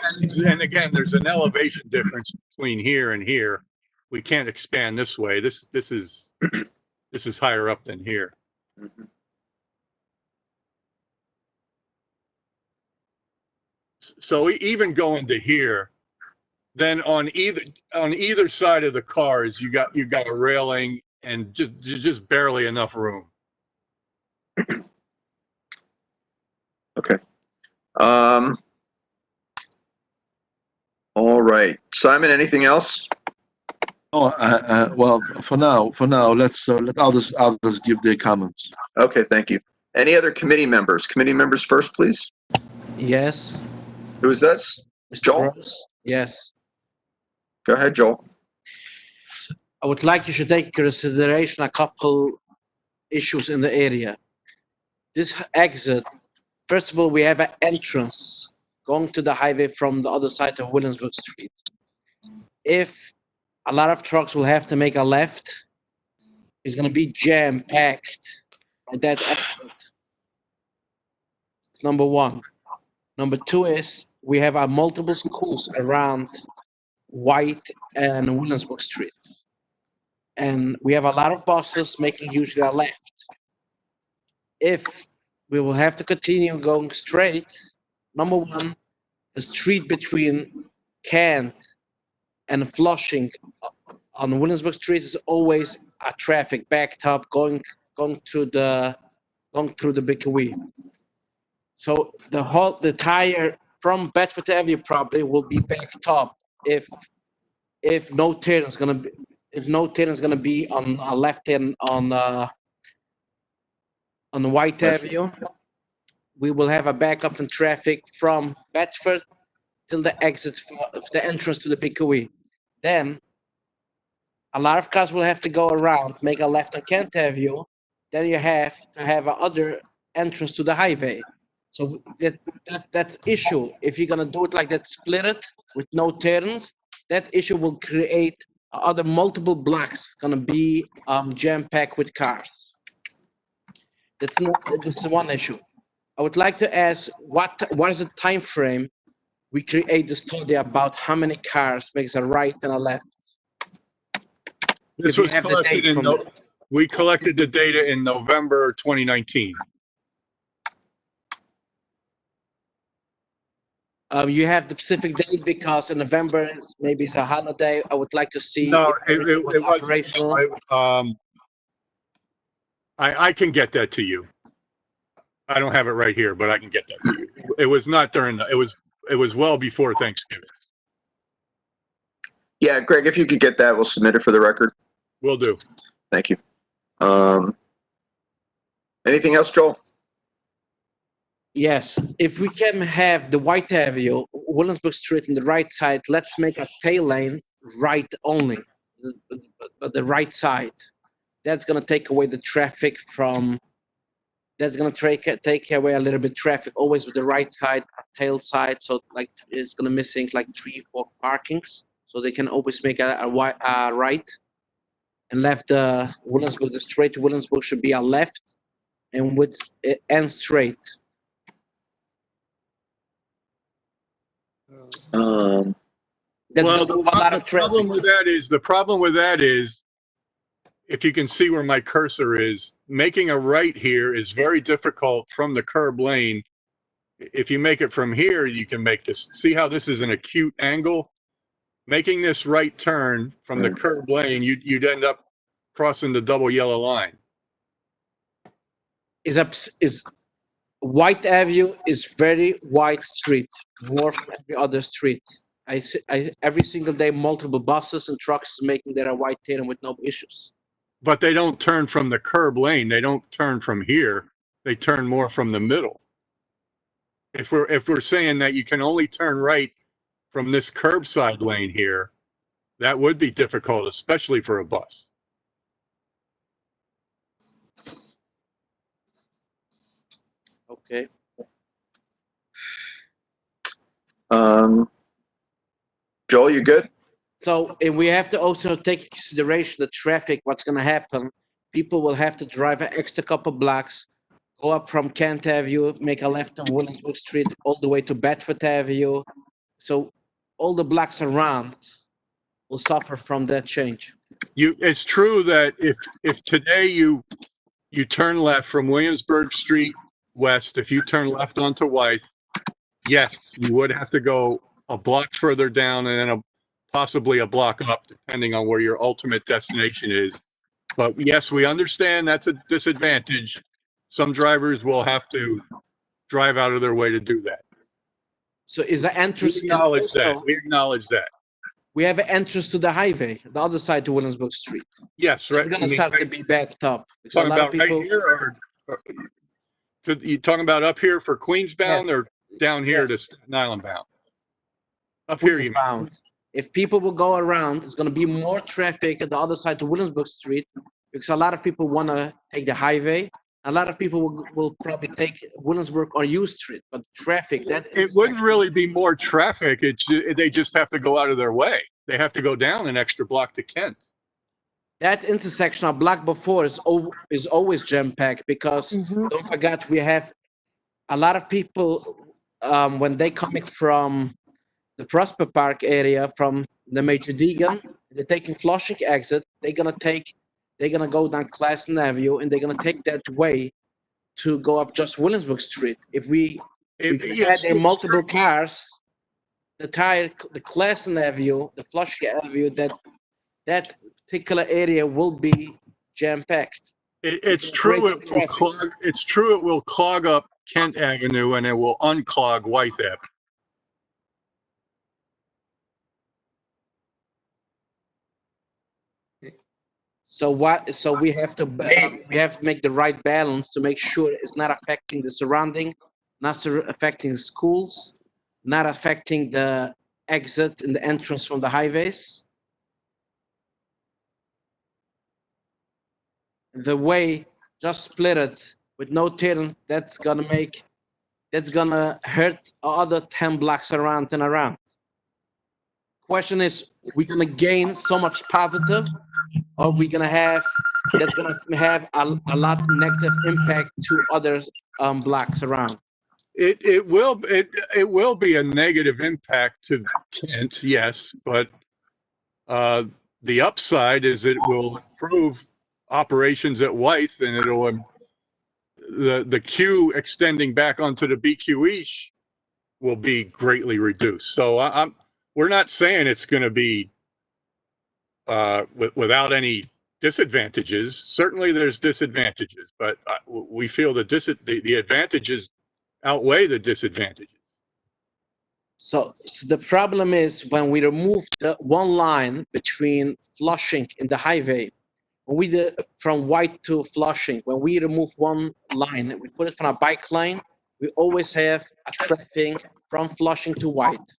And again, there's an elevation difference between here and here. We can't expand this way. This is higher up than here. Mhm. So even going to here, then on either side of the cars, you got a railing and just barely enough room. Okay. All right. Simon, anything else? Oh, well, for now, I'll just give their comments. Okay, thank you. Any other committee members? Committee members first, please. Yes, Who is this? Mr. Joel? Gross. Yes. Go ahead, Joel. I would like you to take into consideration a couple issues in the area. This exit, first of all, we have an entrance going to the highway from the other side of Williamsburg Street. If a lot of trucks will have to make a left, it's going to be jam-packed at that exit. It's number one. Number two is we have our multiple schools around White and Williamsburg Street. And we have a lot of buses making usually a left. If we will have to continue going straight, number one, the street between Kent and Flushing on Williamsburg Street is always a traffic backed up going through the Big Wheel. So the tire from Bedford Avenue probably will be backed up if no turn is gonna be on a left hand on the White Avenue. We will have a backup in traffic from Bedford till the exit, the entrance to the Big Wheel. Then a lot of cars will have to go around, make a left on Kent Avenue. Then you have to have another entrance to the highway. So that's issue. If you're gonna do it like that, split it with no turns, that issue will create other multiple blocks gonna be jam-packed with cars. This is one issue. I would like to ask what is the time frame we create the study about how many cars makes a right and a left? This If you was have the collected date from we collected the data in November 2019. You have the specific date because in November maybe it's a holiday. I would like to see No, if everything was it was, operational. I can get that to you. I don't have it right here, but I can get that to you. It was not during, it was well before Thanksgiving. Yeah, Greg, if you could get that, we'll submit it for the record. Will do. Thank you. Anything else, Joel? Yes, if we can have the White Avenue, Williamsburg Street on the right side, let's make a tail lane right only, but the right side. That's gonna take away the traffic from. That's gonna take away a little bit traffic. Always with the right side, tail side. So like it's gonna missing like 3-4 parkings. So they can always make a right, and left the Williamsburg. The straight to Williamsburg should be a left, and with and straight. Um, That's Well, gonna move a lot of traffic. the problem with that is, if you can see where my cursor is, making a right here is very difficult from the curb lane. If you make it from here, you can make this, see how this is an acute angle? Making this right turn from the curb lane, you'd end up crossing the double yellow line. Is White Avenue is very wide street, more from every other street. I every single day multiple buses and trucks making their white turn with no issues. But they don't turn from the curb lane. They don't turn from here. They turn more from the middle. If we're saying that you can only turn right from this curbside lane here, that would be difficult, especially for a bus. Okay. Joel, you good? So, and we have to also take into consideration the traffic, what's gonna happen. People will have to drive an extra couple blocks, go up from Kent Avenue, make a left on Williamsburg Street, all the way to Bedford Avenue. So all the blocks around will suffer from that change. It's true that if today you turn left from Williamsburg Street west, if you turn left onto Wythe, yes, you would have to go a block further down and then possibly a block up, depending on where your ultimate destination is. But yes, we understand that's a disadvantage. Some drivers will have to drive out of their way to do that. So is the entrance? We acknowledge that. also- We acknowledge that. We have an entrance to the highway, the other side to Williamsburg Street. Yes, right. We're gonna start to be backed up. Because a Talking lot of about right people, here, or you talking about up here for Queens bound, Yes. or down here to Yes. Staten Island bound? Up here, you mean? bound. If people will go around, it's gonna be more traffic at the other side to Williamsburg Street because a lot of people wanna take the highway. A lot of people will probably take Williamsburg or U Street, but traffic that It wouldn't really be more traffic. They just have to go out of their way. They have to go down an extra block to Kent. that intersection a block before is always jam packed because don't forget we have a lot of people when they coming from the Prosper Park area from the Major Deegan, they're taking Flushing exit. They're gonna go down Classen Avenue and they're gonna take that way to go up just Williamsburg Street. If we can Yes, add in it's multiple cars, the Classen Avenue, the Flushing Avenue, that particular area will be jam packed. It's true. It will clog. It's true. It will clog up Kent Avenue, and it will unclog Wythe Avenue. So we have to make the right balance to make sure it's not affecting the surrounding, not affecting the schools, not affecting the exit and the entrance from the highways. The way just split it with no turn, that's gonna hurt other 10 blocks around and around. Question is, we're gonna gain so much positive, or we're gonna have that's gonna have a lot of negative impact to other blocks around. It will be a negative impact to Kent, yes, but the upside is it will improve operations at Wythe, and it'll the queue extending back onto the BQE will be greatly reduced. So we're not saying it's going to be without any disadvantages. Certainly there's disadvantages, but we feel the advantages outweigh the disadvantages. So the problem is when we remove the one line between Flushing and the highway, when we from White to Flushing, when we remove one line, we put it from a bike lane, we always have a traffic from Flushing to White.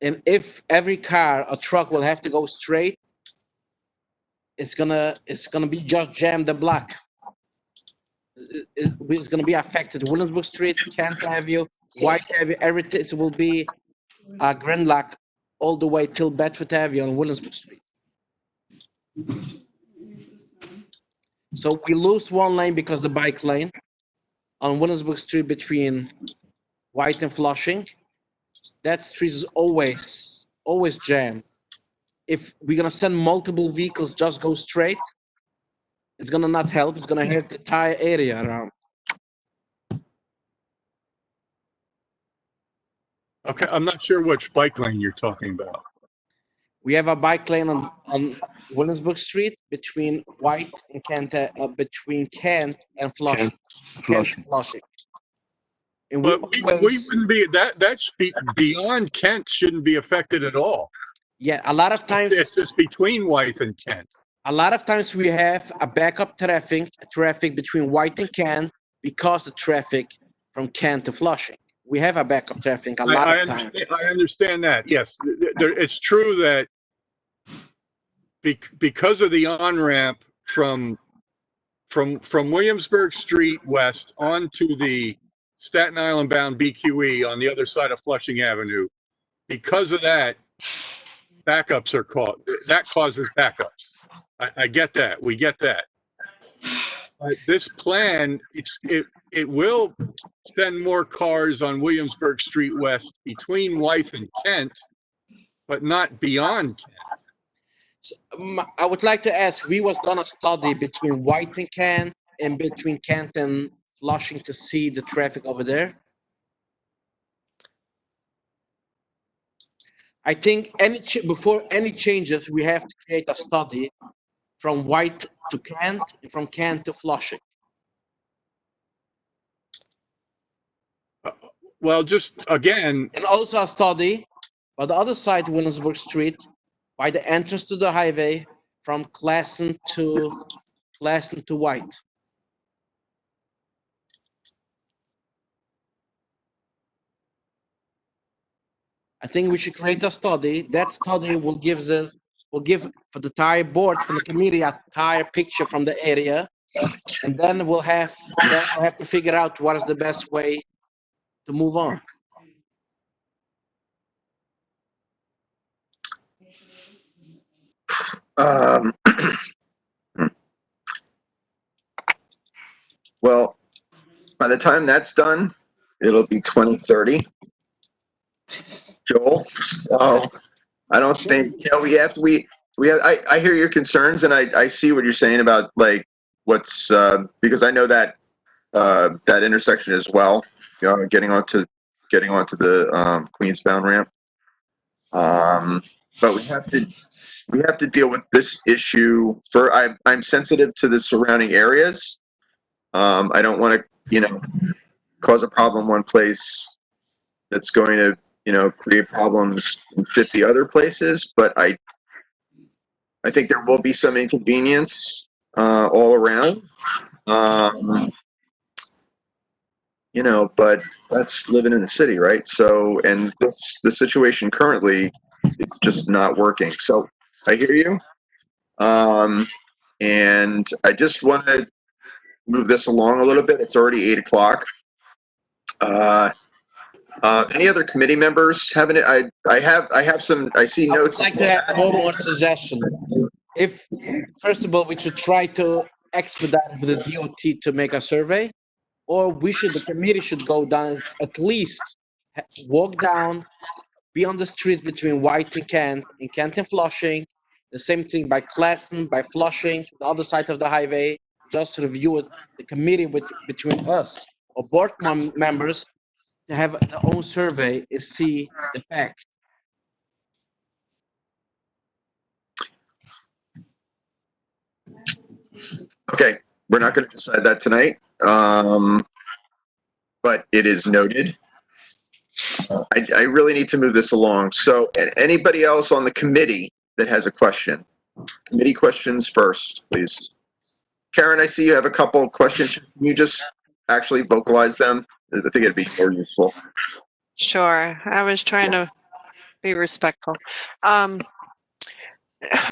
And if every car or truck will have to go straight, it's gonna be just jammed the block. It's gonna be affected. Williamsburg Street, Kent Avenue, White Avenue, everything will be Grand Lock all the way till Bedford Avenue on Williamsburg Street. So we lose one lane because the bike lane on Williamsburg Street between White and Flushing. That street is always jammed. If we're gonna send multiple vehicles just go straight, it's gonna not help. It's gonna hurt the entire area around. Okay, I'm not sure which bike lane you're talking about. We have a bike lane on Williamsburg Street between White and Kent, between Kent and Flushing. Flushing. And But we wouldn't be that beyond Kent shouldn't be affected at all. Yeah, a lot of times It's just between White and Kent. A lot of times we have a backup traffic between White and Kent because the traffic from Kent to Flushing. We have a backup traffic a lot of times. I understand that. Yes, it's true that because of the on-ramp from Williamsburg Street west onto the Staten Island bound BQE on the other side of Flushing Avenue, because of that, backups are caught. That causes backups. I get that. We get that. But this plan, it will send more cars on Williamsburg Street West between Wythe and Kent, but not beyond Kent. So, I would like to ask, we was done a study between White and Kent and between Kent and Flushing to see the traffic over there. I think before any changes, we have to create a study from White to Kent and from Kent to Flushing. Well, just again, And also a study by the other side of Williamsburg Street, by the entrance to the highway from Classen to White. I think we should create a study. That study will give for the entire board, for the committee, a entire picture from the area, and then we'll have to figure out what is the best way to move on. Well, by the time that's done, it'll be 2030. Joel, so I don't think, we have, I hear your concerns, and I see what you're saying about like what's, because I know that, that intersection as well, getting onto the Queensbound ramp. But we have to deal with this issue I'm sensitive to the surrounding areas. I don't want to, cause a problem one place that's going to, create problems in 50 other places, but I think there will be some inconvenience, all around. But that's living in the city, right? So, and the situation currently is just not working. So I hear you. And I just want to move this along a little bit. It's already 8 o'clock. Any other committee members having it? I have some, I see I would notes. like to have one more suggestion. If, first of all, we should try to expedite with the DOT to make a survey, or the committee should go down, at least walk down, be on the streets between White and Kent and Flushing, the same thing by Classen, by Flushing, the other side of the highway, just to review it, the committee between us, or board members, to have their own survey and see the fact. Okay, we're not going to decide that tonight, but it is noted. I really need to move this along. So anybody else on the committee that has a question? Committee questions first, please. Karen, I see you have a couple of questions. Can you just actually vocalize them? I think it'd be more useful. Sure. I was trying to be respectful.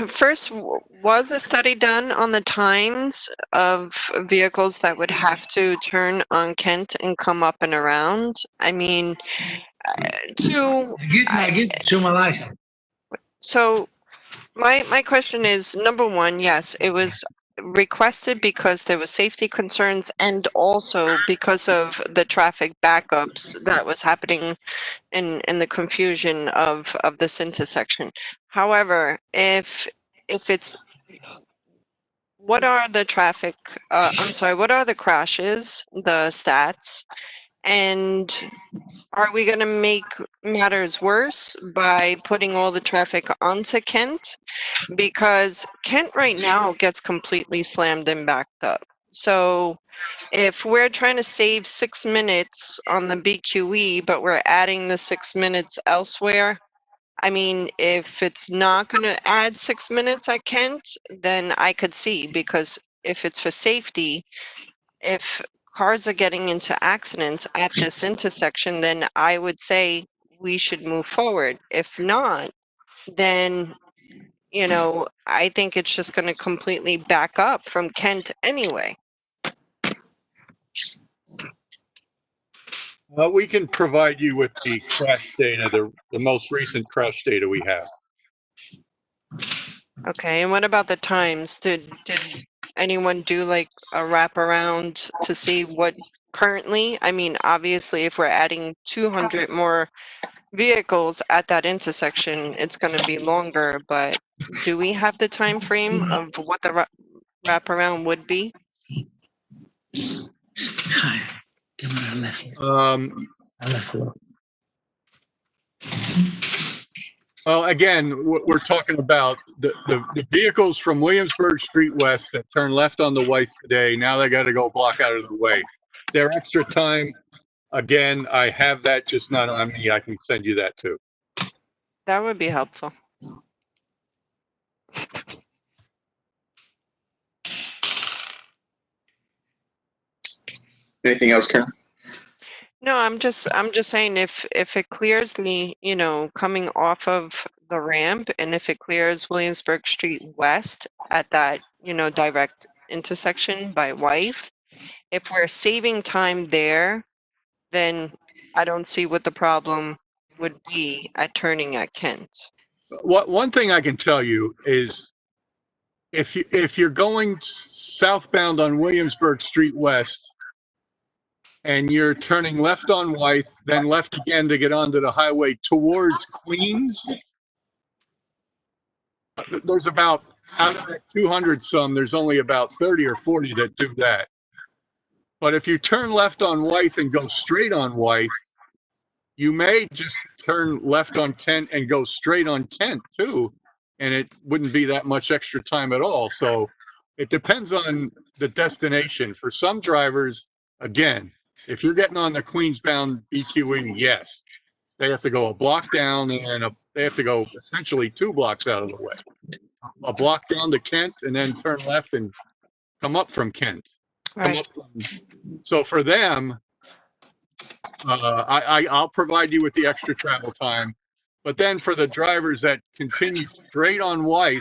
First, was a study done on the times of vehicles that would have to turn on Kent and come up and around? I mean, so my question is, number one, yes, it was requested because there was safety concerns and also because of the traffic backups that was happening in the confusion of this intersection. However, if it's, what are the traffic, I'm sorry, what are the crashes, the stats, and are we going to make matters worse by putting all the traffic onto Kent? Because Kent right now gets completely slammed and backed up. So if we're trying to save 6 minutes on the BQE, but we're adding the 6 minutes elsewhere, I mean, if it's not going to add 6 minutes at Kent, then I could see, because if it's for safety, if cars are getting into accidents at this intersection, then I would say we should move forward. If not, then, you know, I think it's just going to completely back up from Kent anyway. We can provide you with the crash data, the most recent crash data we have. Okay, and what about the times? Did anyone do like a wraparound to see what currently? I mean, obviously, if we're adding 200 more vehicles at that intersection, it's going to be longer, but do we have the time frame of what the wraparound would be? Well, again, we're talking about the vehicles from Williamsburg Street West that turn left on the Wythe today. Now they got to go block out of the way. Their extra time, again, I have that, just not on me. I can send you that too. That would be helpful. Anything else, Karen? No, I'm just saying, if it clears the, you know, coming off of the ramp, and if it clears Williamsburg Street West at that, you know, direct intersection by Wythe, if we're saving time there, then I don't see what the problem would be at turning at Kent. One thing I can tell you is, if you're going southbound on Williamsburg Street West and you're turning left on Wythe, then left again to get onto the highway towards Queens, there's about, out of that 200 some, there's only about 30 or 40 that do that. But if you turn left on Wythe and go straight on Wythe, you may just turn left on Kent and go straight on Kent too, and it wouldn't be that much extra time at all. So it depends on the destination. For some drivers, again, if you're getting on the Queens-bound BQE, yes, they have to go a block down, and they have to go essentially 2 blocks out of the way. A block down to Kent and then turn left and come up from Kent. Right. So for them, I'll provide you with the extra travel time. But then for the drivers that continue straight on Wythe,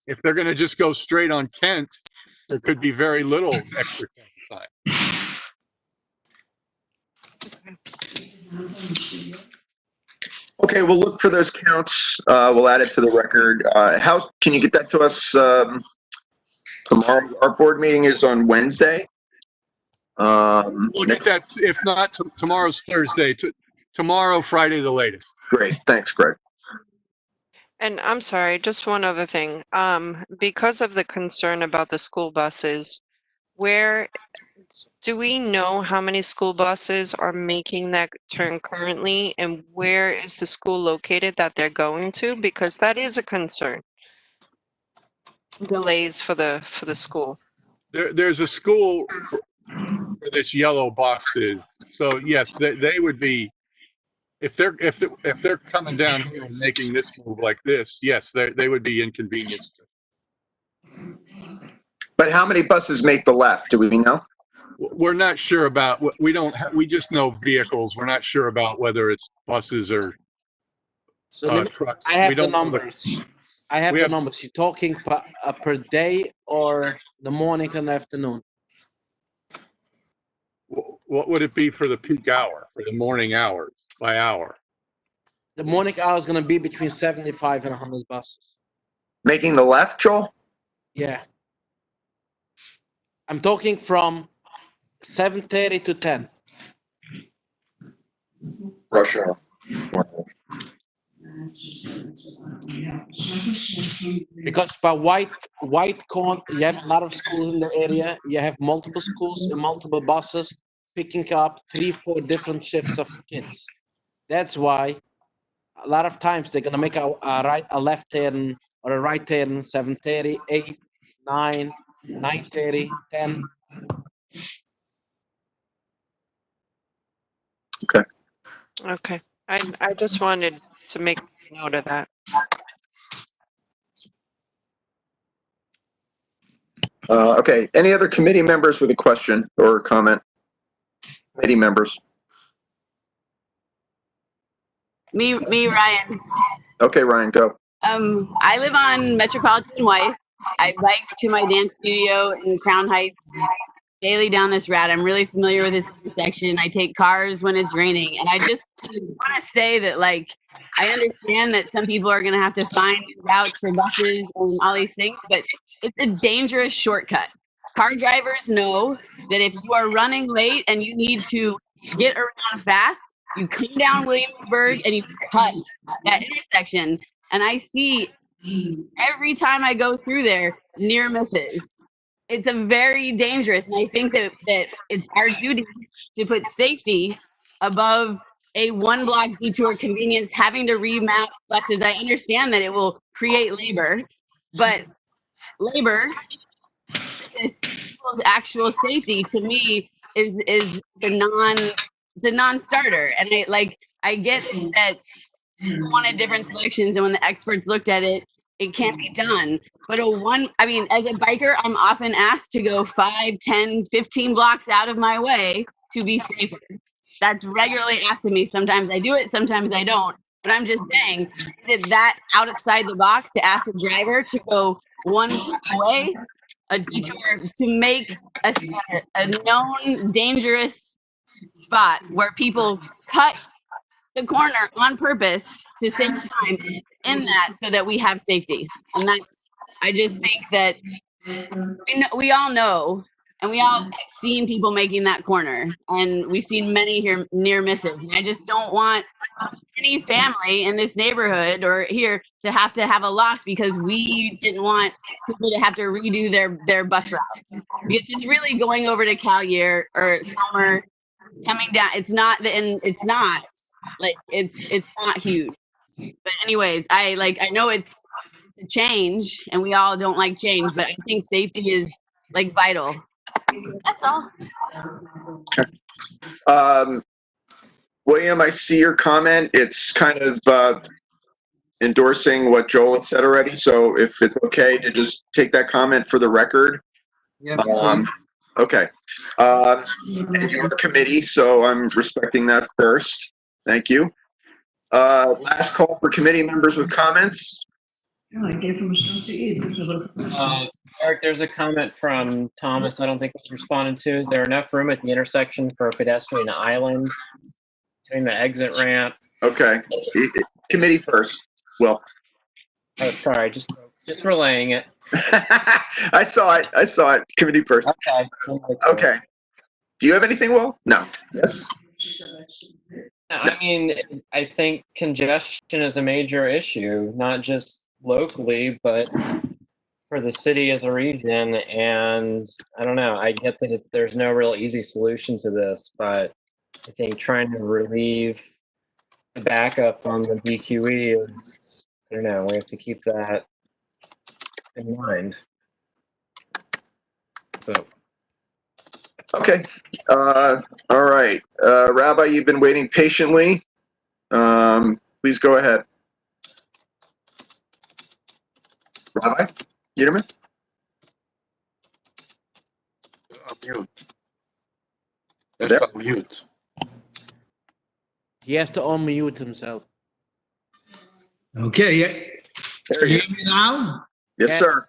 if they're going to just go straight on Kent, there could be very little extra travel time. Okay, we'll look for those counts. We'll add it to the record. How can you get that to us tomorrow? Our board meeting is on Wednesday. We'll get that, if not, tomorrow's Thursday. Tomorrow, Friday, the latest. Great, thanks, Greg. And I'm sorry, just one other thing. Because of the concern about the school buses, where Do we know how many school buses are making that turn currently, and where is the school located that they're going to? Because that is a concern. Delays for the school. There's a school where this yellow box is. So yes, they would be, if they're coming down here and making this move like this, yes, they would be inconvenienced. But how many buses make the left? Do we know? We're not sure about, we just know vehicles. We're not sure about whether it's buses or So let me, trucks. I have We the don't know numbers. I have we the have- numbers. You're talking per day or the morning and afternoon? What would it be for the peak hour, for the morning hours, by hour? The morning hour is going to be between 75 and 100 buses. Making the left, Joel? Yeah. I'm talking from 7:30 to 10. Rush hour. Because by white corn, you have a lot of schools in the area. You have multiple schools and multiple buses picking up 3-4 different shifts of kids. That's why a lot of times they're gonna make a left turn or a right turn 7:30, 8, 9, 9:30, 10. Okay. I just wanted to make note of that. Okay, any other committee members with a question or comment? Committee members. Me, Ryan. Okay, Ryan, go. I live on Metropolitan Wife. I bike to my dance studio in Crown Heights daily down this route. I'm really familiar with this intersection. I take cars when it's raining, and I just want to say that, like, I understand that some people are going to have to find routes for buses and all these things, but it's a dangerous shortcut. Car drivers know that if you are running late and you need to get around fast, you come down Williamsburg and you cut that intersection. And I see every time I go through there near misses. It's a very dangerous, and I think that it's our duty to put safety above a one block detour convenience, having to remap buses. I understand that it will create labor, but labor, this people's actual safety, to me is it's a non-starter. And I get that you wanted different selections, and when the experts looked at it, it can't be done. But as a biker, I'm often asked to go 5, 10, 15 blocks out of my way to be safer. That's regularly asked of me. Sometimes I do it, sometimes I don't. But I'm just saying, is it that outside the box to ask a driver to go one way, a detour, to make a known dangerous spot where people cut the corner on purpose to save time in that, so that we have safety? And I just think that we all know, and we all have seen people making that corner, and we've seen many here near misses. And I just don't want any family in this neighborhood or here to have a loss because we didn't want people to have to redo their bus routes. Because it's really going over to Callier or Calmer, coming down. It's not huge. But anyways, I know it's a change, and we all don't like change, but I think safety is vital. That's all. William, I see your comment. It's kind of endorsing what Joel had said already. So if it's okay to just take that comment for the record. Yes, Okay. And you're the committee, so I'm respecting that first. Thank you. Last call for committee members with comments. Eric, there's a comment from Thomas I don't think was responded to. There enough room at the intersection for a pedestrian island between the exit ramp? Okay. Committee first. Well. Oh, sorry, just relaying it. I saw it. Committee first. Okay. Okay. Do you have anything, Will? No. Yes. I mean, I think congestion is a major issue, not just locally, but for the city as a region, and I don't know. I get that there's no real easy solution to this, but I think trying to relieve the backup on the DQE is, I don't know. We have to keep that in mind. So. Okay. All right. Rabbi, you've been waiting patiently. Please go ahead. Rabbi Peterman? Mute. There. That's on mute. He has to unmute himself. Okay, yeah. There Can he you hear is. me now? Yes, Yeah. sir.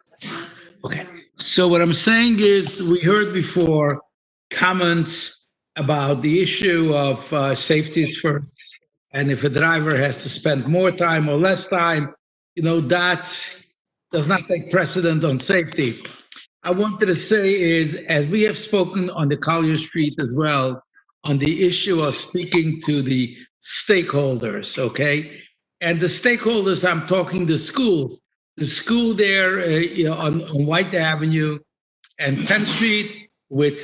Okay. So what I'm saying is, we heard before comments about the issue of safety is first, and if a driver has to spend more time or less time, that does not take precedent on safety. I wanted to say is, as we have spoken on the Collier Street as well, on the issue of speaking to the stakeholders, okay? And the stakeholders, I'm talking the schools. The school there on White Avenue and 10th Street with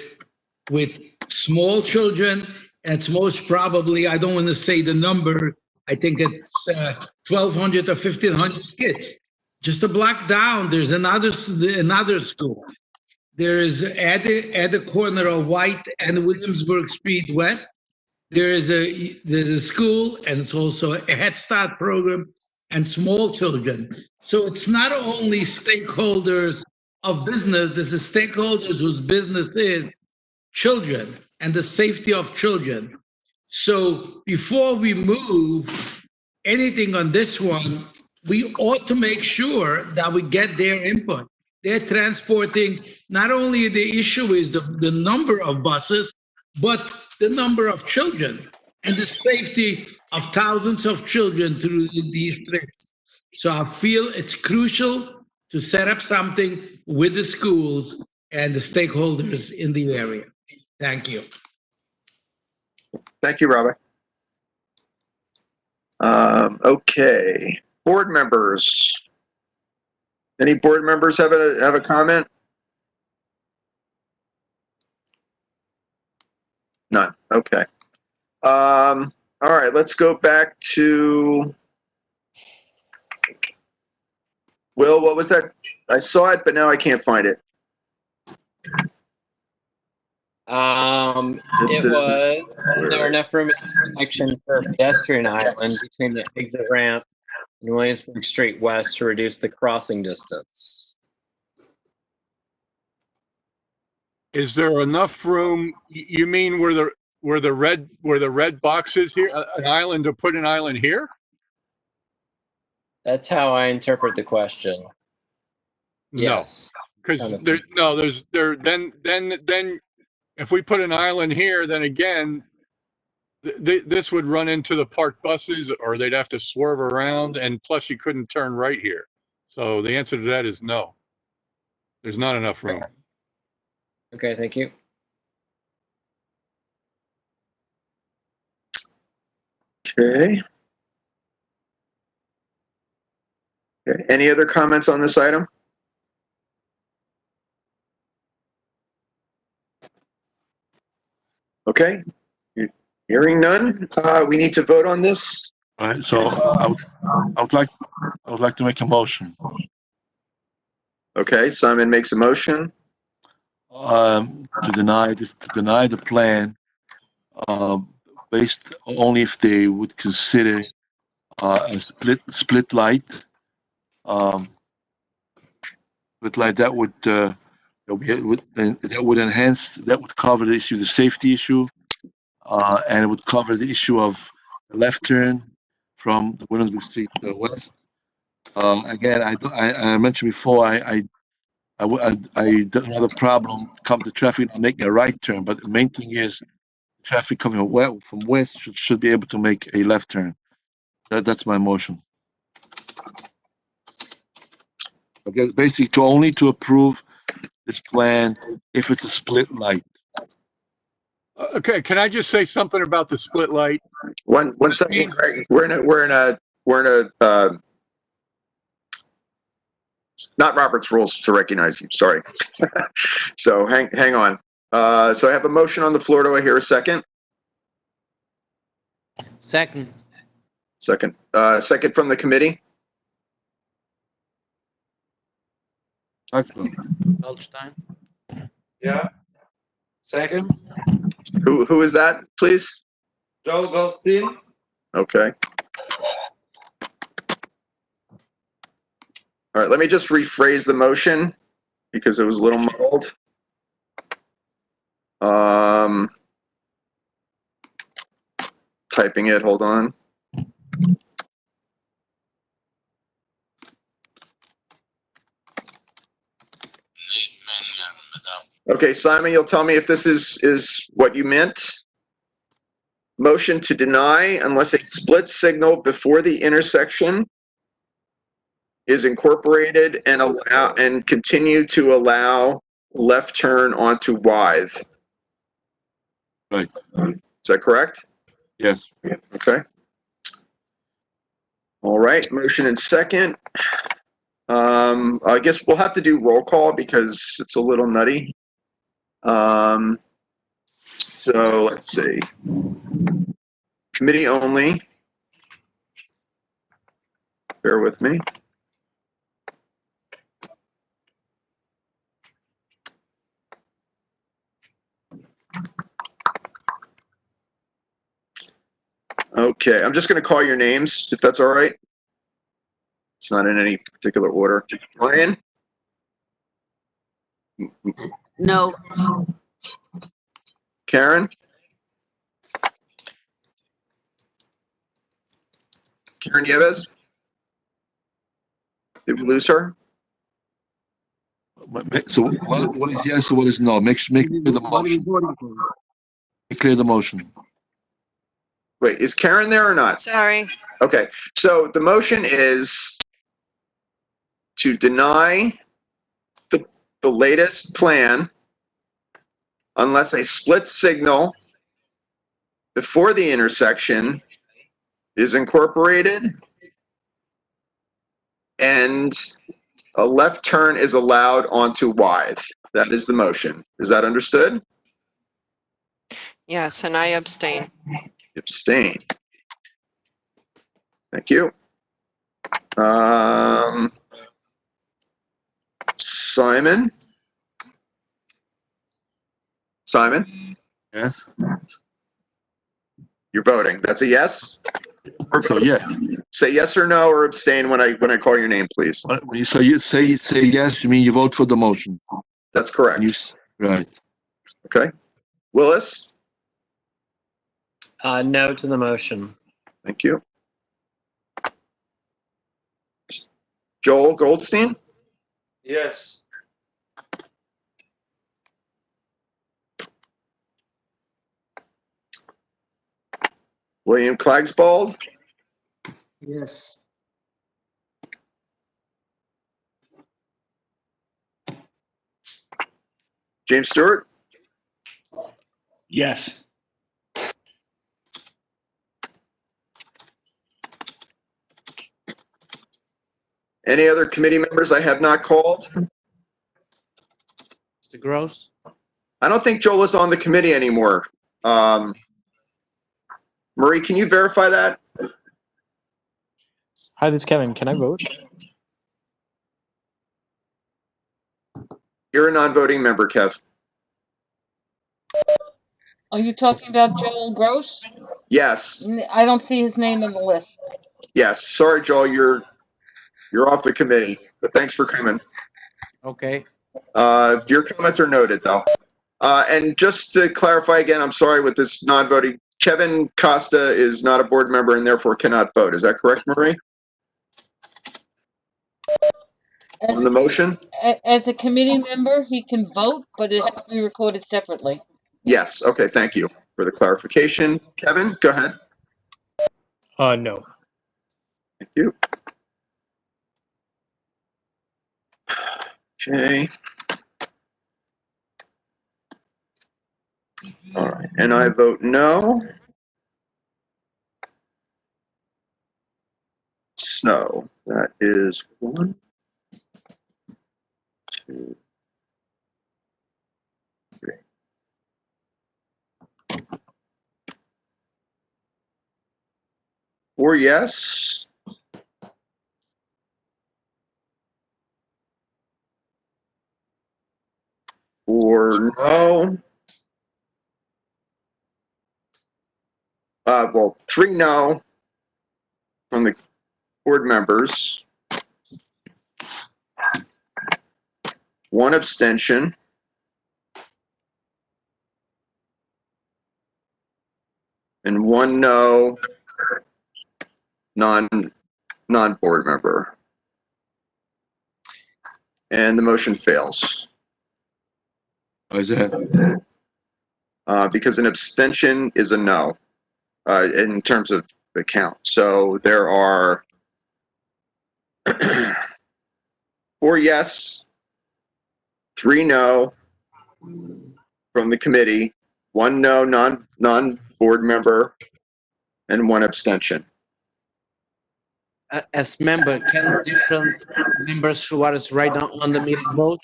small children, and it's most probably, I don't want to say the number, I think it's 1,200 or 1,500 kids. Just a block down, there's another school. There is at the corner of White and Williamsburg Street West. There's a school, and it's also a Head Start program and small children. So it's not only stakeholders of business, this is stakeholders whose business is children and the safety of children. So before we move anything on this one, we ought to make sure that we get their input. They're transporting, not only the issue is the number of buses, but the number of children and the safety of thousands of children through these trips. So I feel it's crucial to set up something with the schools and the stakeholders in the area. Thank you. Thank you, Rabbi. Okay. Board members. Any board members have a comment? None. Okay. All right. Let's go back to Will. What was that? I saw it, but now I can't find it. It was, is there enough room at the intersection for a pedestrian island between the exit ramp and Williamsburg Street West to reduce the crossing distance? Is there enough room? You mean where the red box is here, an island, to put an island here? That's how I interpret the question. No, Yes. because then if we put an island here, then again, this would run into the parked buses, or they'd have to swerve around, and plus you couldn't turn right here. So the answer to that is no. There's not enough room. Okay, thank you. Okay. Okay. Any other comments on this item? Okay. Hearing none, we need to vote on this. All right, so I would like to make a motion. Okay, Simon makes a motion. To deny the plan, based only if they would consider a split light. Split light that would enhance, that would cover the issue, the safety issue, and it would cover the issue of the left turn from the Williamsburg Street West. Again, I mentioned before, I don't have a problem come to traffic and making a right turn, but the main thing is traffic coming from west should be able to make a left turn. That's my motion. Okay, basically only to approve this plan if it's a split light. Okay, can I just say something about the split light? One second. We're in a not Robert's rules to recognize you, sorry. So hang on. So I have a motion on the floor. Do I hear a second? Second. Second. Second from the committee? Excellent. Goldstein. Yeah. Second. Who is that, please? Joe Goldstein. Okay. All right, let me just rephrase the motion because it was a little muddled. Typing it, hold on. Okay, Simon, you'll tell me if this is what you meant. Motion to deny unless a split signal before the intersection is incorporated and continue to allow left turn onto Wythe. Right. Is that correct? Yes. Okay. All right, motion and second. I guess we'll have to do roll call because it's a little nutty. So let's see. Committee only. Bear with me. Okay, I'm just going to call your names, if that's all right. It's not in any particular order. Ryan? No. Karen? Karen Nieves? Did we lose her? So what is yes or what is no? Make clear the motion. Make clear the motion. Wait, is Karen there or not? Sorry. Okay, so the motion is to deny the latest plan unless a split signal before the intersection is incorporated and a left turn is allowed onto Wythe. That is the motion. Is that understood? Yes, and I abstain. Abstain. Thank you. Simon? Simon? Yes. You're voting. That's a yes? So yeah. Say yes or no or abstain when I call your name, please. When you say yes, you mean you vote for the motion. That's correct. Right. Okay. Willis? No to the motion. Thank you. Joel Goldstein? Yes. William Klagsbald? Yes. James Stewart? Yes. Any other committee members I have not called? Mr. Gross. I don't think Joel is on the committee anymore. Marie, can you verify that? Hi, this is Kevin. Can I vote? You're a non-voting member, Kev. Are you talking about Joel Gross? Yes. I don't see his name on the list. Yes. Sorry, Joel, you're off the committee, but thanks for coming. Okay. Your comments are noted, though. And just to clarify again, I'm sorry with this non-voting. Kevin Costa is not a board member and therefore cannot vote. Is that correct, Marie? On the motion? As a committee member, he can vote, but it has to be recorded separately. Yes. Okay. Thank you for the clarification. Kevin, go ahead. No. Thank you. Okay. All right. And I vote no. So that is 1, 2, 3. Four yes. Four no. Well, 3 no from the board members. 1 abstention. And 1 no non-board member. And the motion fails. Why is that? Because an abstention is a no in terms of the count. So there are 4 yes, 3 no from the committee, 1 no non-board member, and 1 abstention. As member, can different members who are right now on the meeting vote?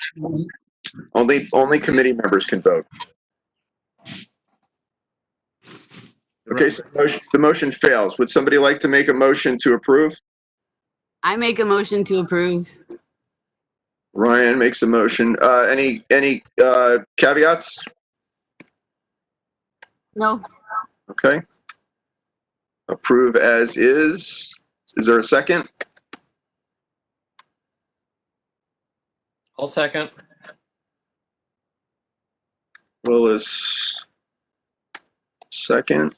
Only committee members can vote. Okay, so the motion fails. Would somebody like to make a motion to approve? I make a motion to approve. Ryan makes a motion. Any caveats? No. Okay. Approve as is. Is there a second? I'll second. Willis, second.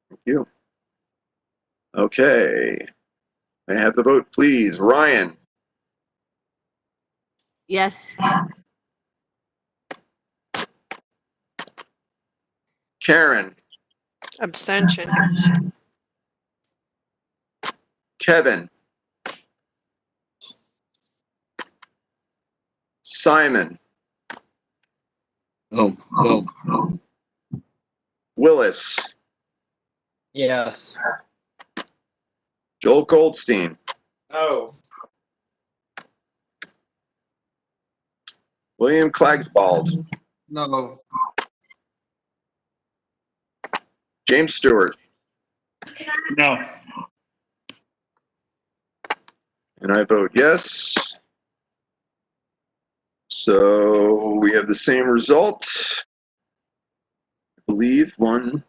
Thank you. Okay. May I have the vote, please? Ryan, Yes. Karen, Abstention. Kevin, Simon, No, no. Willis, Yes. Joel Goldstein, Oh. William Klagsbald, No. James Stewart, No. and I vote yes. So we have the same result. I believe 1,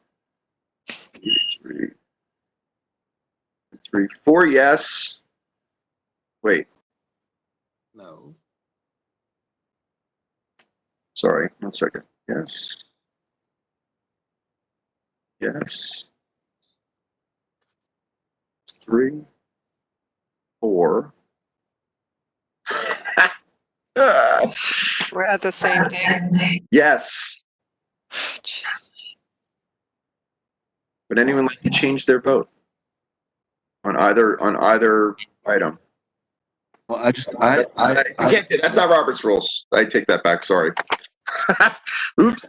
2, 3, 4 yes. Wait, No. sorry, 1 second. Yes. Yes. 3, 4. We're at the same thing. Yes. Jeez. Would anyone like to change their vote on either item? Well, I can't do. That's not Robert's rules. I take that back. Sorry. Oops.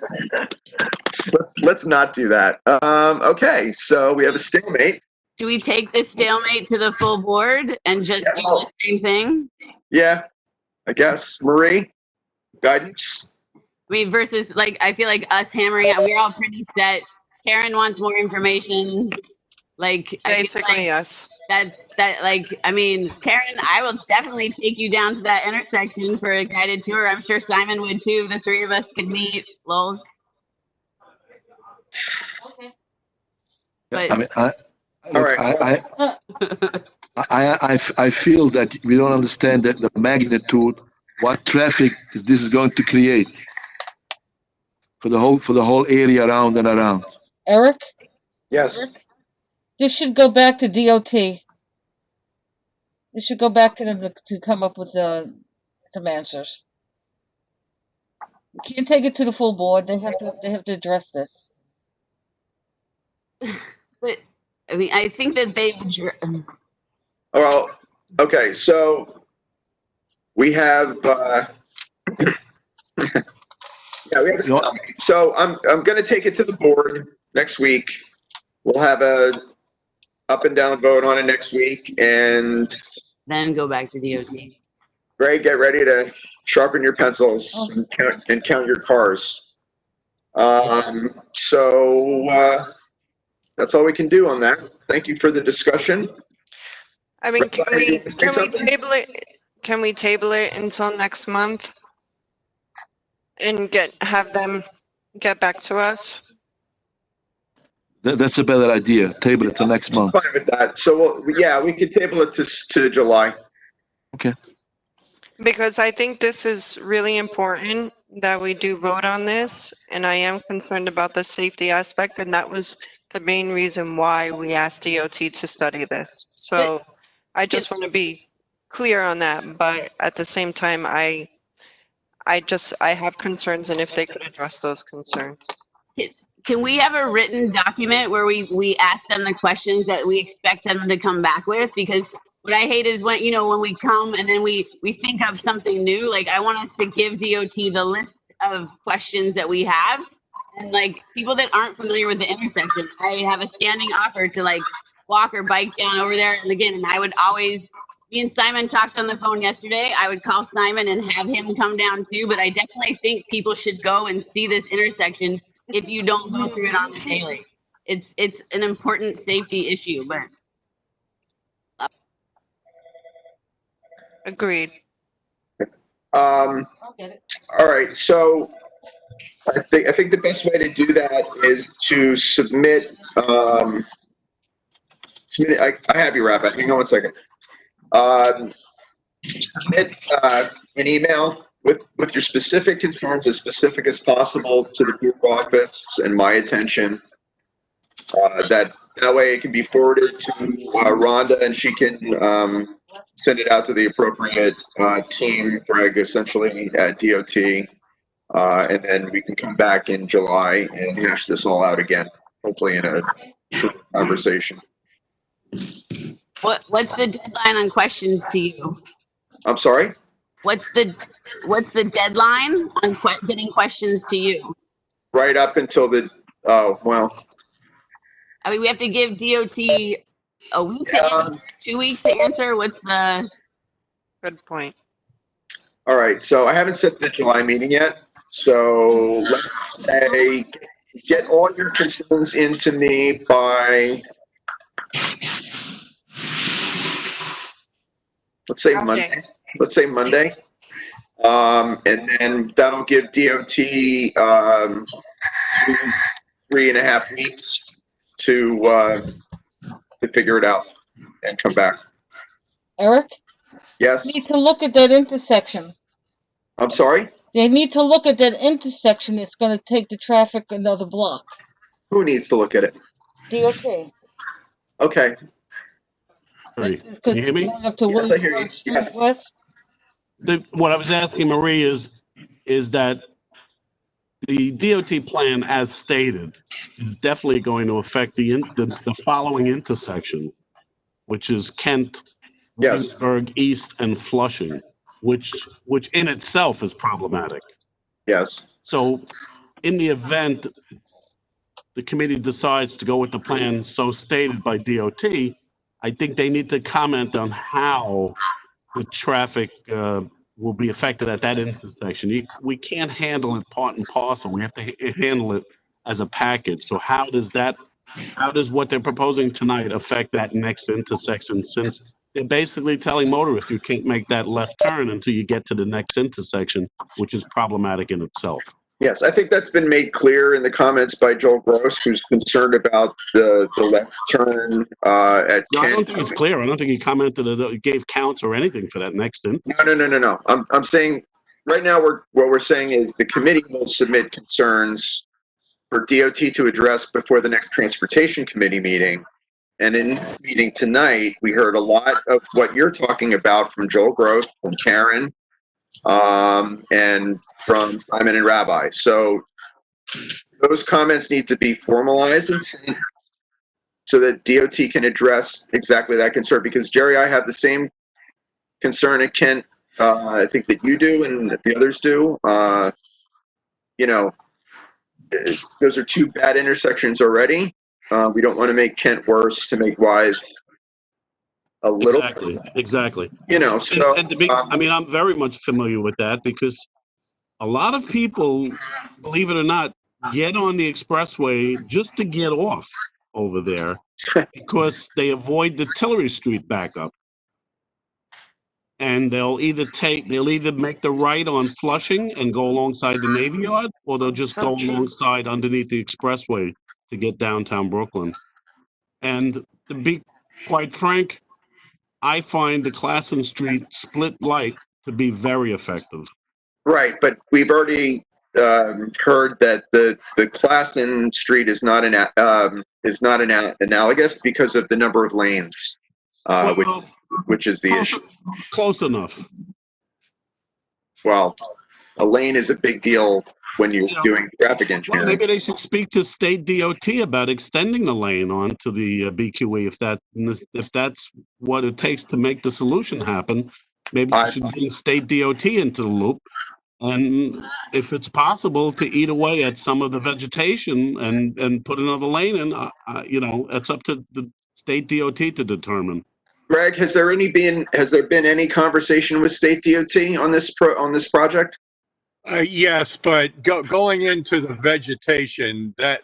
Let's not do that. Okay, so we have a stalemate. Do we take this stalemate to the full board and just do the same thing? Yeah, I guess. Marie, guidance. I mean, versus like, I feel like us hammering out, we're all pretty set. Karen wants more information. Like, I feel Basically, like yes. I mean, Karen, I will definitely take you down to that intersection for a guided tour. I'm sure Simon would too. The 3 of us could meet. Lols. Okay. But I mean, All right. I feel that we don't understand that the magnitude, what traffic this is going to create for the whole area around and around. Eric, Yes. this should go back to DOT. This should go back to them to come up with some answers. We can't take it to the full board. They have to address this. but I mean, I think that they would. Well, okay, so we have yeah, we have so I'm going to take it to the board next week. We'll have a up and down vote on it next week, and Then go back to DOT. Greg, get ready to sharpen your pencils and count your cars. So that's all we can do on that. Thank you for the discussion. I mean, can Rabbi, you we, wanna say can we something? table it? Can we table it until next month? And have them get back to us? That's a better idea. Table it till next month. Fine with that. So, yeah, we could table it to July. Because I think this is really important that we do vote on this, and I am concerned about the safety aspect, and that was the main reason why we asked DOT to study this. So I just want to be clear on that, but at the same time, I have concerns, and if they could address those concerns. Can we have a written document where we ask them the questions that we expect them to come back with? Because what I hate is when, when we come and then we think of something new. Like, I want us to give DOT the list of questions that we have. And like, people that aren't familiar with the intersection, I have a standing offer to like walk or bike down over there. And again, and I would always, me and Simon talked on the phone yesterday. I would call Simon and have him come down too. But I definitely think people should go and see this intersection if you don't go through it on the daily. It's an important safety issue, but. Agreed. All right, so I think the best way to do that is to submit, I have you, Rabbi. Hang on 1 second. Submit an email with your specific concerns, as specific as possible, to the group office and my attention. That way it can be forwarded to Rhonda, and she can send it out to the appropriate team, Greg, essentially at DOT. And then we can come back in July and hash this all out again, hopefully in a short conversation. What's the deadline on questions to you? I'm sorry? What's the deadline on getting questions to you? Right up until well. I mean, we have to give DOT a week to answer, 2 weeks to answer. What's the? Good point. All right, so I haven't set the July meeting yet. So let's say, get all your concerns into me by, let's say Monday. Let's say Monday. And then that'll give DOT 3.5 weeks to figure it out and come back. Eric? Yes? Need to look at that intersection. I'm sorry? They need to look at that intersection. It's going to take the traffic another block. Who needs to look at it? DOT. Okay. Sorry, can you hear me? Yes, I hear you. Yes. What I was asking Marie is that the DOT plan, as stated, is definitely going to affect the following intersection, which is Kent, Williamsburg East, and Flushing, which in itself is problematic. Yes. So, in the event the committee decides to go with the plan so stated by DOT, I think they need to comment on how the traffic will be affected at that intersection. We can't handle it part and parcel. We have to handle it as a package. So how does what they're proposing tonight affect that next intersection, since they're basically telling motorists you can't make that left turn until you get to the next intersection, which is problematic in itself. Yes, I think that's been made clear in the comments by Joel Gross, who's concerned about the left turn at No, I don't Kent. think it's clear. I don't think he commented or gave counts or anything for that next intersection. No. I'm saying right now what we're saying is the committee will submit concerns for DOT to address before the next transportation committee meeting. And in this meeting tonight, we heard a lot of what you're talking about from Joel Gross, from Karen, and from Simon and Rabbi. So those comments need to be formalized and sent so that DOT can address exactly that concern. Because Jerry, I have the same concern at Kent. I think that you do and that the others do. Those are two bad intersections already. We don't want to make Kent worse to make Wise a little, Exactly. you know, so, And to be, I mean, I'm very much familiar with that because a lot of people, believe it or not, get on the expressway just to get off over there because they avoid the Tillery Street backup. And they'll either make the right on Flushing and go alongside the Navy Yard, or they'll just go alongside underneath the expressway to get downtown Brooklyn. And to be quite frank, I find the Classen Street split light to be very effective. right, but we've already heard that the Classen Street is not analogous because of the number of lanes, which is the issue. Close enough. Well, a lane is a big deal when you're doing traffic Well, engineering. maybe they should speak to state DOT about extending the lane onto the BQE if that's what it takes to make the solution happen. Maybe you should bring state DOT into the loop, and if it's possible to eat away at some of the vegetation and put another lane in, it's up to the state DOT to determine. Greg, has there been any conversation with state DOT on this project? Yes, but going into the vegetation, that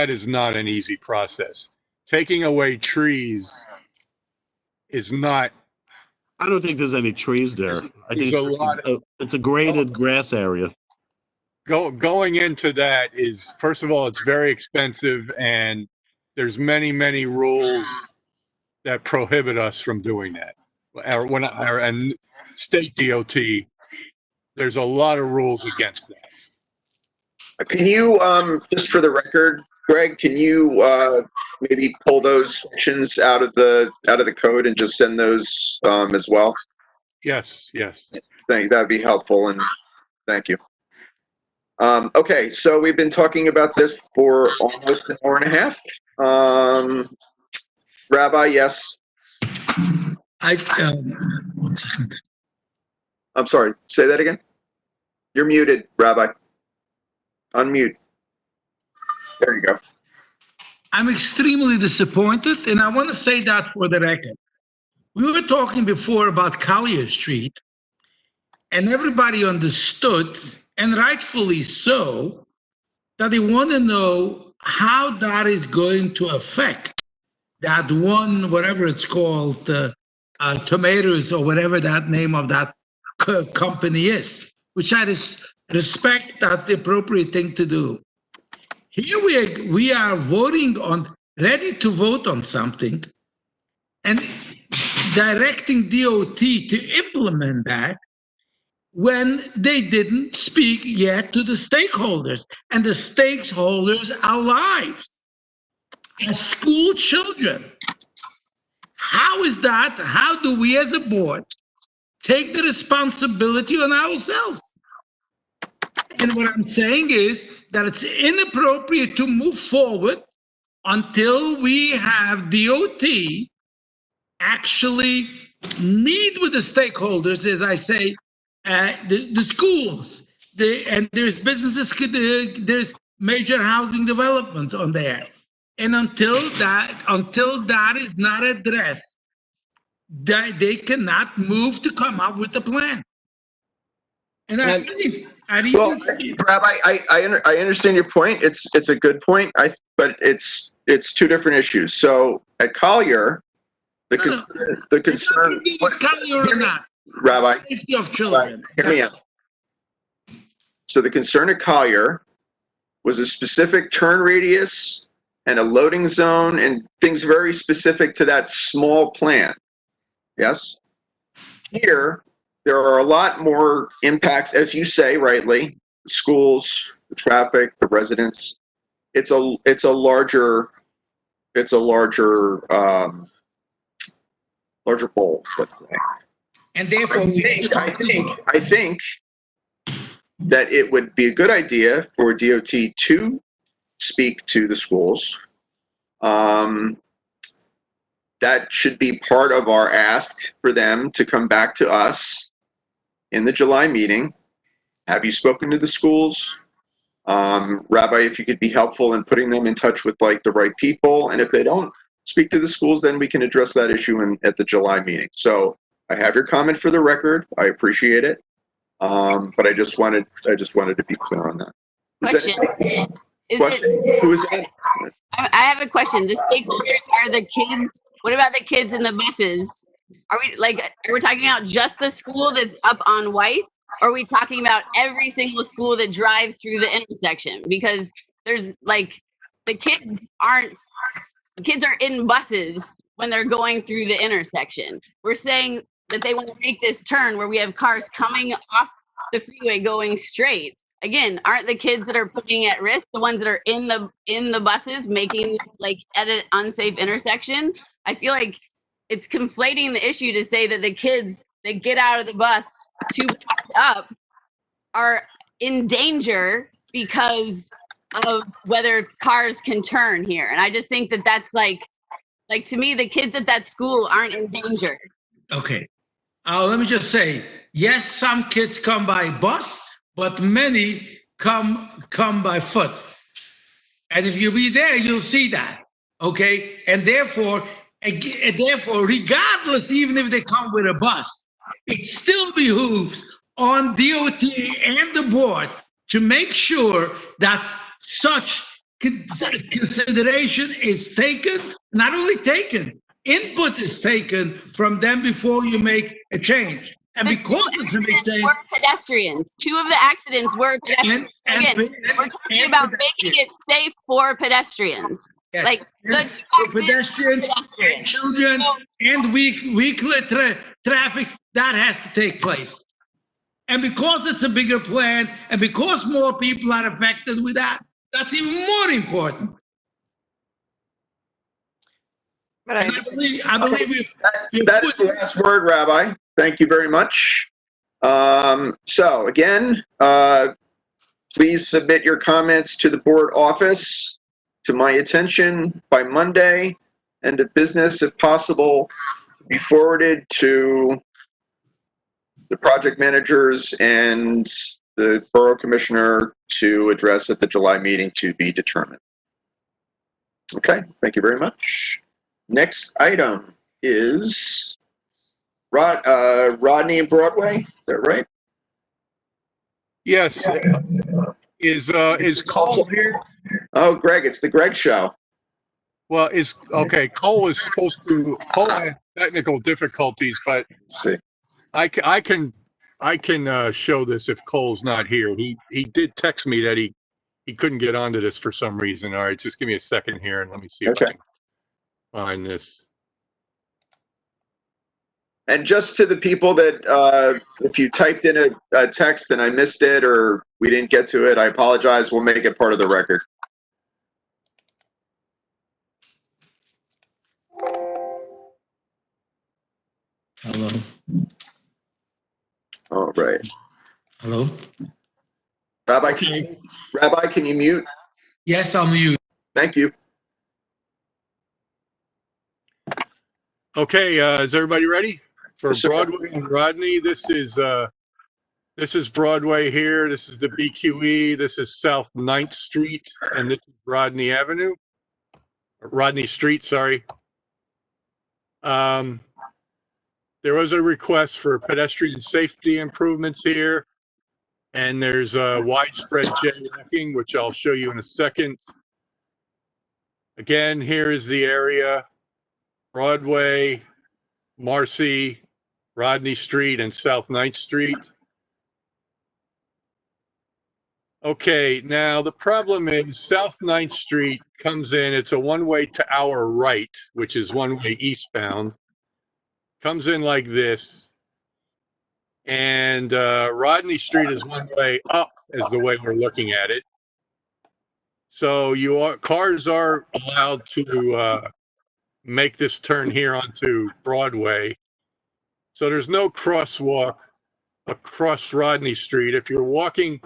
is not an easy process. Taking away trees is not. I don't think there's any trees there. I think it's a graded grass area. Going into that is, first of all, it's very expensive, and there's many rules that prohibit us from doing that. And state DOT, there's a lot of rules against that. Can you, just for the record, Greg, can you maybe pull those sections out of the code and just send those as well? Yes. That'd be helpful, and thank you. Okay, so we've been talking about this for almost an hour and a half. Rabbi, yes. One second. I'm sorry. Say that again. You're muted, Rabbi. Unmute. There you go. I'm extremely disappointed, and I want to say that for the record. We were talking before about Collier Street, and everybody understood, and rightfully so, that they want to know how that is going to affect that one, whatever it's called, Tomatoes or whatever that name of that company is, which I respect, that's the appropriate thing to do. Here we are voting on, ready to vote on something, and directing DOT to implement that when they didn't speak yet to the stakeholders. And the stakeholders are lives as school children. How is that? How do we as a board take the responsibility on ourselves? And what I'm saying is that it's inappropriate to move forward until we have DOT actually meet with the stakeholders, as I say, the schools, and there's businesses, there's major housing development on there. And until that is not addressed, they cannot move to come up with a plan. And Well, Rabbi, I understand your point. It's a good point. But it's two different issues. So at Collier, the concern. Collier or not, Rabbi, safety of children. Hear me out. So the concern at Collier was a specific turn radius and a loading zone and things very specific to that small plan. Yes? Here, there are a lot more impacts, as you say, rightly, the schools, the traffic, the residents. It's a larger bowl, let's say. And therefore, I think that it would be a good idea for DOT to speak to the schools. That should be part of our ask for them to come back to us in the July meeting. Have you spoken to the schools? Rabbi, if you could be helpful in putting them in touch with like the right people, and if they don't speak to the schools, then we can address that issue at the July meeting. So I have your comment for the record. I appreciate it. But I just wanted to be clear on that. Question. Who is that? I have a question. The stakeholders are the kids. What about the kids in the buses? Are we talking about just the school that's up on White? Or are we talking about every single school that drives through the intersection? Because there's the kids are in buses when they're going through the intersection. We're saying that they want to make this turn where we have cars coming off the freeway going straight. Again, aren't the kids that are putting at risk the ones that are in the buses making at an unsafe intersection? I feel like it's conflating the issue to say that the kids that get out of the bus 2 blocks up are in danger because of whether cars can turn here. And I just think that that's to me, the kids at that school aren't in danger. Okay. Let me just say, yes, some kids come by bus, but many come by foot. And if you be there, you'll see that. Okay. And therefore, regardless, even if they come with a bus, it still behooves on DOT and the board to make sure that such consideration is taken, not only taken, input is taken from them before you make a change. And because it's a big change, were pedestrians. 2 of the accidents were pedestrians. We're talking about making it safe for pedestrians. Yes. For pedestrians and children and weekly traffic, that has to take place. And because it's a bigger plan, and because more people are affected with that, that's even more important. But I believe that is the last word, Rabbi. Thank you very much. So again, please submit your comments to the board office, to my attention by Monday, and the business, if possible, be forwarded to the project managers and the borough commissioner to address at the July meeting to be determined. Okay, thank you very much. Next item is Rodney and Broadway. Is that right? Yes. Is Cole here? Oh, Greg, it's the Greg show. Well, Cole is supposed to. Cole had technical difficulties, but let's see. I can show this if Cole's not here. He did text me that he couldn't get onto this for some reason. All right, just give me a second here and let me see if I can find this. And just to the people that, if you typed in a text and I missed it or we didn't get to it, I apologize. We'll make it part of the record. Hello. All right. Hello. Rabbi, can you mute? Yes, I'll mute. Thank you. Okay, is everybody ready for Yes, sir. Broadway and Rodney? This is Broadway here. This is the BQE. This is South 9th Street, and this is Rodney Avenue. Rodney Street, sorry. There was a request for pedestrian safety improvements here, and there's widespread jaywalking, which I'll show you in a second. Again, here is the area: Broadway, Marcy, Rodney Street, and South 9th Street. Okay, now the problem is South 9th Street comes in, it's a one-way to our right, which is one-way eastbound. Comes in like this. And Rodney Street is one way up, is the way we're looking at it. So cars are allowed to make this turn here onto Broadway. So there's no crosswalk across Rodney Street. If you're walking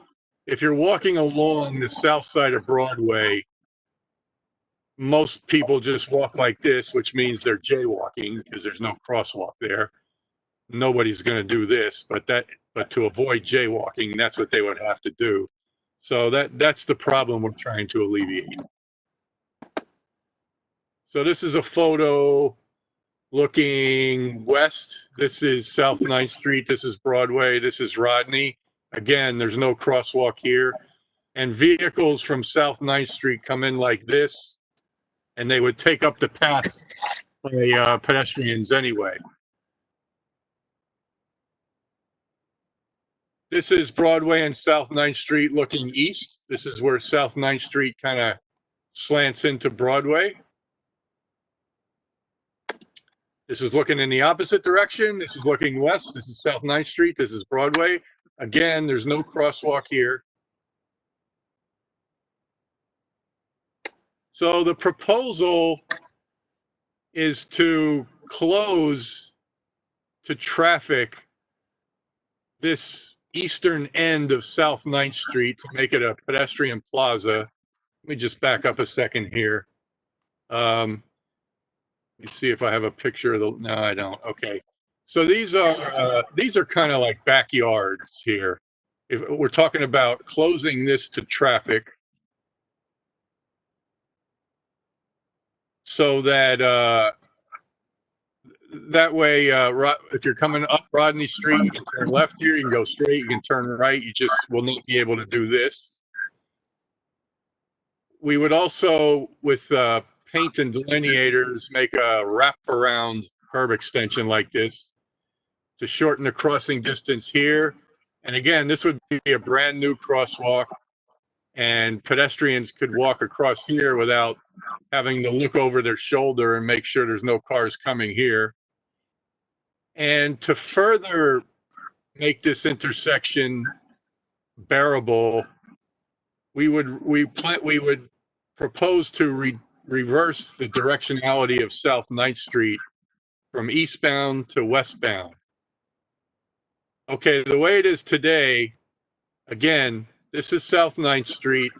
along the south side of Broadway, most people just walk like this, which means they're jaywalking because there's no crosswalk there. Nobody's going to do this, but to avoid jaywalking, that's what they would have to do. So that's the problem we're trying to alleviate. So this is a photo looking west. This is South 9th Street. This is Broadway. This is Rodney. Again, there's no crosswalk here. And vehicles from South 9th Street come in like this, and they would take up the path by pedestrians anyway. This is Broadway and South 9th Street looking east. This is where South 9th Street kind of slants into Broadway. This is looking in the opposite direction. This is looking west. This is South 9th Street. This is Broadway. Again, there's no crosswalk here. So the proposal is to close to traffic this eastern end of South 9th Street to make it a pedestrian plaza. Let me just back up a second here. Let me see if I have a picture of the, no, I don't. Okay. So these are kind of like backyards here. If we're talking about closing this to traffic so that that way, if you're coming up Rodney Street, you can turn left here, you can go straight, you can turn right, you just will not be able to do this. We would also, with paint and delineators, make a wraparound curb extension like this to shorten the crossing distance here. And again, this would be a brand new crosswalk, and pedestrians could walk across here without having to look over their shoulder and make sure there's no cars coming here. And to further make this intersection bearable, we would propose to reverse the directionality of South 9th Street from eastbound to westbound. Okay, the way it is today, again, this is South 9th Street.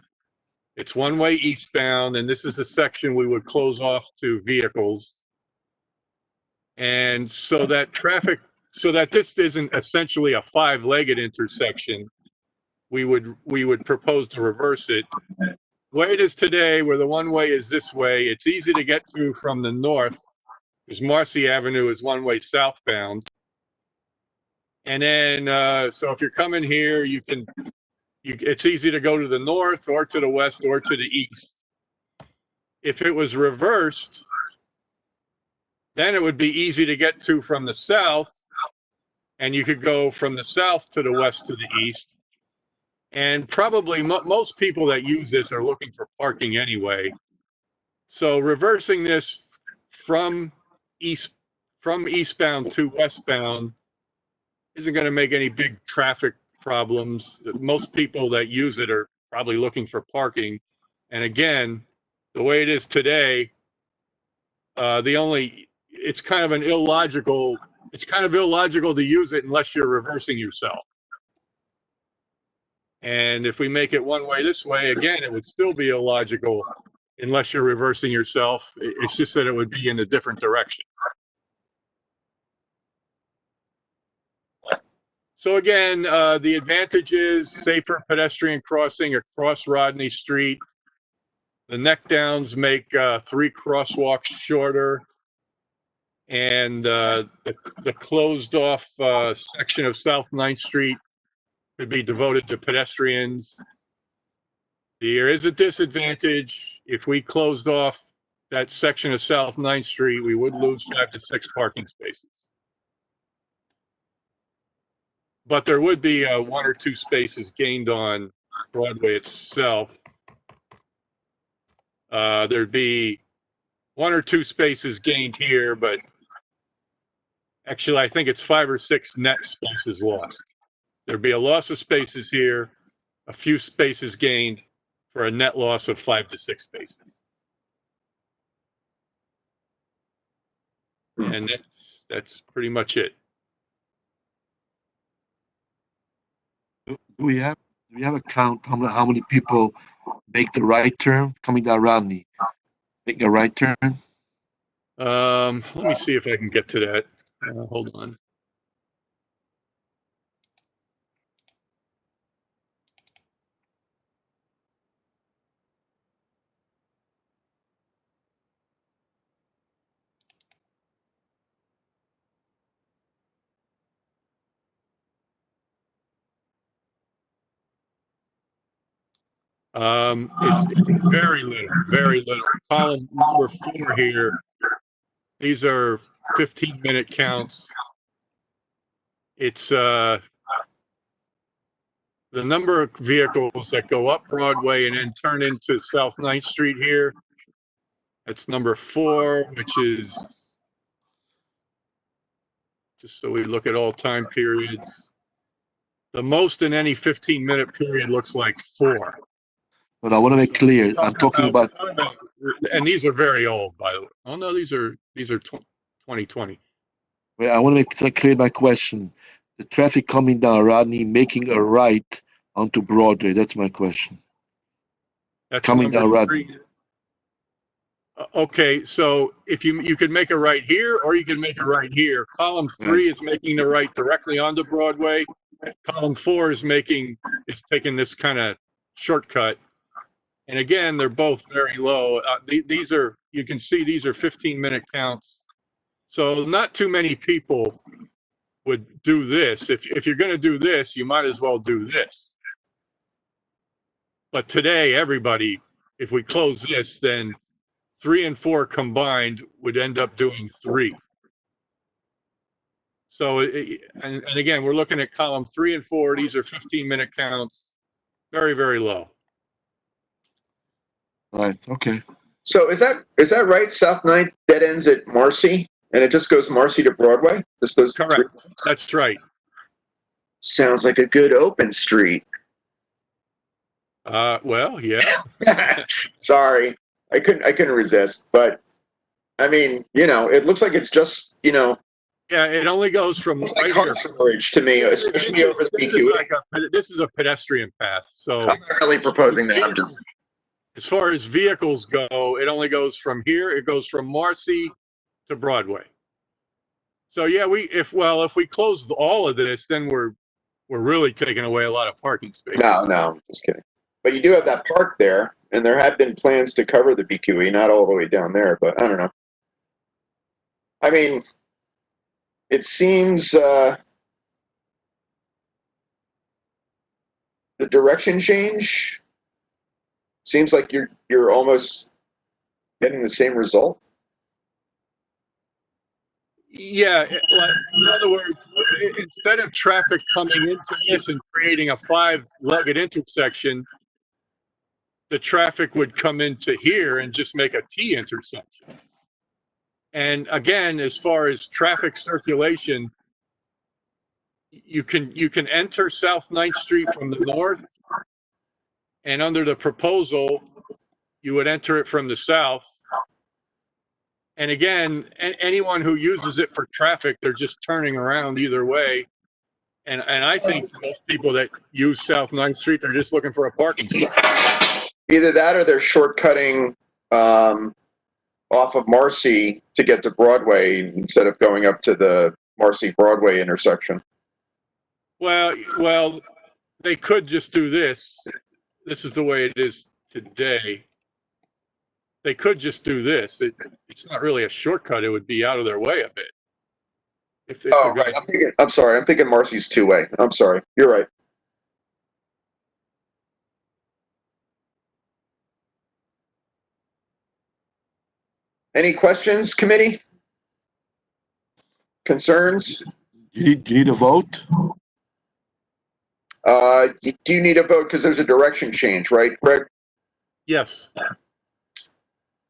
It's one-way eastbound, and this is the section we would close off to vehicles. And so that this isn't essentially a five-legged intersection, we would propose to reverse it. The way it is today, where the one-way is this way, it's easy to get to from the north, because Marcy Avenue is one-way southbound. And then, so if you're coming here, it's easy to go to the north or to the west or to the east. If it was reversed, then it would be easy to get to from the south, and you could go from the south to the west to the east. And probably most people that use this are looking for parking anyway. So reversing this from eastbound to westbound isn't going to make any big traffic problems. Most people that use it are probably looking for parking. And again, the way it is today, it's kind of illogical to use it unless you're reversing yourself. And if we make it one way this way, again, it would still be illogical unless you're reversing yourself. It's just that it would be in a different direction. So again, the advantage is safer pedestrian crossing across Rodney Street. The neck downs make 3 crosswalks shorter. And the closed off section of South 9th Street could be devoted to pedestrians. There is a disadvantage. If we closed off that section of South 9th Street, we would lose 5 to 6 parking spaces. But there would be 1 or 2 spaces gained on Broadway itself. There'd be 1 or 2 spaces gained here, but actually I think it's 5 or 6 net spaces lost. There'd be a loss of spaces here, a few spaces gained for a net loss of 5 to 6 spaces. And that's pretty much it. Do we have a count how many people make the right turn coming down Rodney? Make a right turn? Let me see if I can get to that. Hold on. It's very little, very little. Column number 4 here. These are 15-minute counts. It's the number of vehicles that go up Broadway and then turn into South 9th Street here. That's number 4, which is, just so we look at all time periods, the most in any 15-minute period looks like 4. But I want to make clear, I'm talking about, and these are very old, by the way. Oh no, these are 2020. I want to make clear my question. The traffic coming down Rodney, making a right onto Broadway. That's my question. That's Coming down number Rodney. 3. Okay, so if you could make a right here, or you can make a right here. Column 3 is making the right directly onto Broadway. Column 4 is taking this kind of shortcut. And again, they're both very low. These are, you can see these are 15-minute counts. So not too many people would do this. If you're going to do this, you might as well do this. But today, everybody, if we close this, then 3 and 4 combined would end up doing 3. So, and again, we're looking at column 3 and 4. These are 15-minute counts. Very, very low. Right, okay. So is that right? South 9th dead ends at Marcy, and it just goes Marcy to Broadway? Just those Correct. 3? That's right. Sounds like a good open street. Well, yeah. Sorry, I couldn't resist. But I mean, it looks like it's just, Yeah, it only goes from it's right like car here. storage to me, especially over the BQE. This is a pedestrian path. So I'm not really proposing that. I'm just. as far as vehicles go, it only goes from here. It goes from Marcy to Broadway. So yeah, if we close all of this, then we're really taking away a lot of parking space. No, I'm just kidding. But you do have that park there, and there have been plans to cover the BQE, not all the way down there, but I don't know. I mean, it seems the direction change seems like you're almost getting the same result. Yeah, in other words, instead of traffic coming into this and creating a 5-legged intersection, the traffic would come into here and just make a T intersection. And again, as far as traffic circulation, you can enter South 9th Street from the north, and under the proposal, you would enter it from the south. And again, anyone who uses it for traffic, they're just turning around either way. And I think most people that use South 9th Street, they're just looking for a parking spot. Either that or they're shortcutting off of Marcy to get to Broadway instead of going up to the Marcy Broadway intersection. Well, they could just do this. This is the way it is today. They could just do this. It's not really a shortcut. It would be out of their way a bit. If Oh, right. I'm sorry. I'm thinking Marcy's 2-way. I'm sorry. You're right. Any questions, committee? Concerns? Do you need a vote? You do need a vote because there's a direction change, right, Greg? Yes.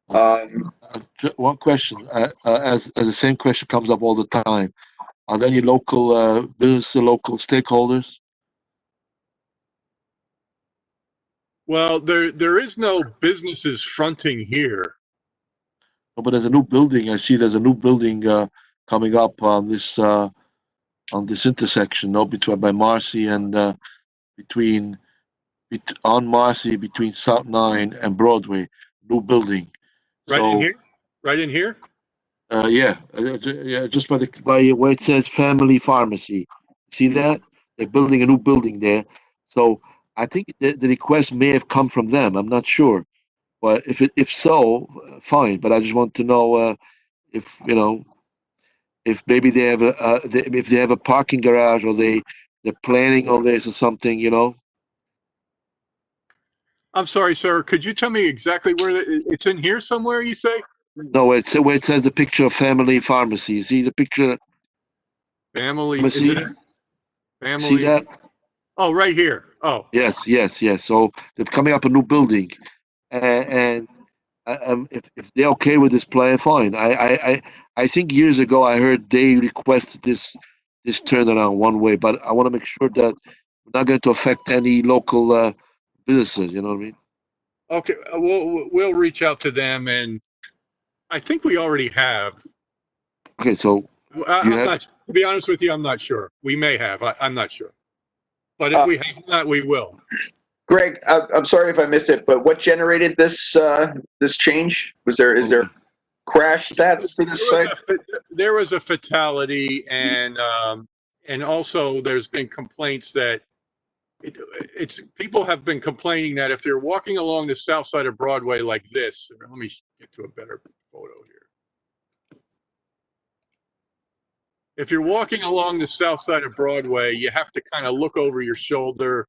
One question, as the same question comes up all the time. Are there any local business, local stakeholders? Well, there is no businesses fronting here. Oh, but there's a new building. I see there's a new building coming up on this intersection, between by Marcy and on Marcy between South 9 and Broadway. New building. Right in here. Right in here. Yeah, just by where it says Family Pharmacy. See that? They're building a new building there. So I think the request may have come from them. I'm not sure. But if so, fine. But I just want to know if maybe they have if they have a parking garage or they're planning on this or something. I'm sorry, sir. Could you tell me exactly where it's in here somewhere? You say No, it's where it says the picture of family pharmacy. You see the picture? family? Pharmacy? Isn't it family? See that? Oh, right here. Oh, Yes, yes, yes. So they're coming up a new building, and if they're okay with this plan, fine. I think years ago I heard they requested this turnaround one way, but I want to make sure that we're not going to affect any local businesses. You know what I mean? okay. We'll reach out to them, and I think we already have. Okay, so I'm have- not. To be honest with you, I'm not sure. We may have. I'm not sure. But if we have not, we will. Greg, I'm sorry if I missed it, but what generated this this change? Is there crash stats for this site? There was a fatality, and also there's been complaints that it's people have been complaining that if they're walking along the south side of Broadway like this, let me get to a better photo here. If you're walking along the south side of Broadway, you have to kind of look over your shoulder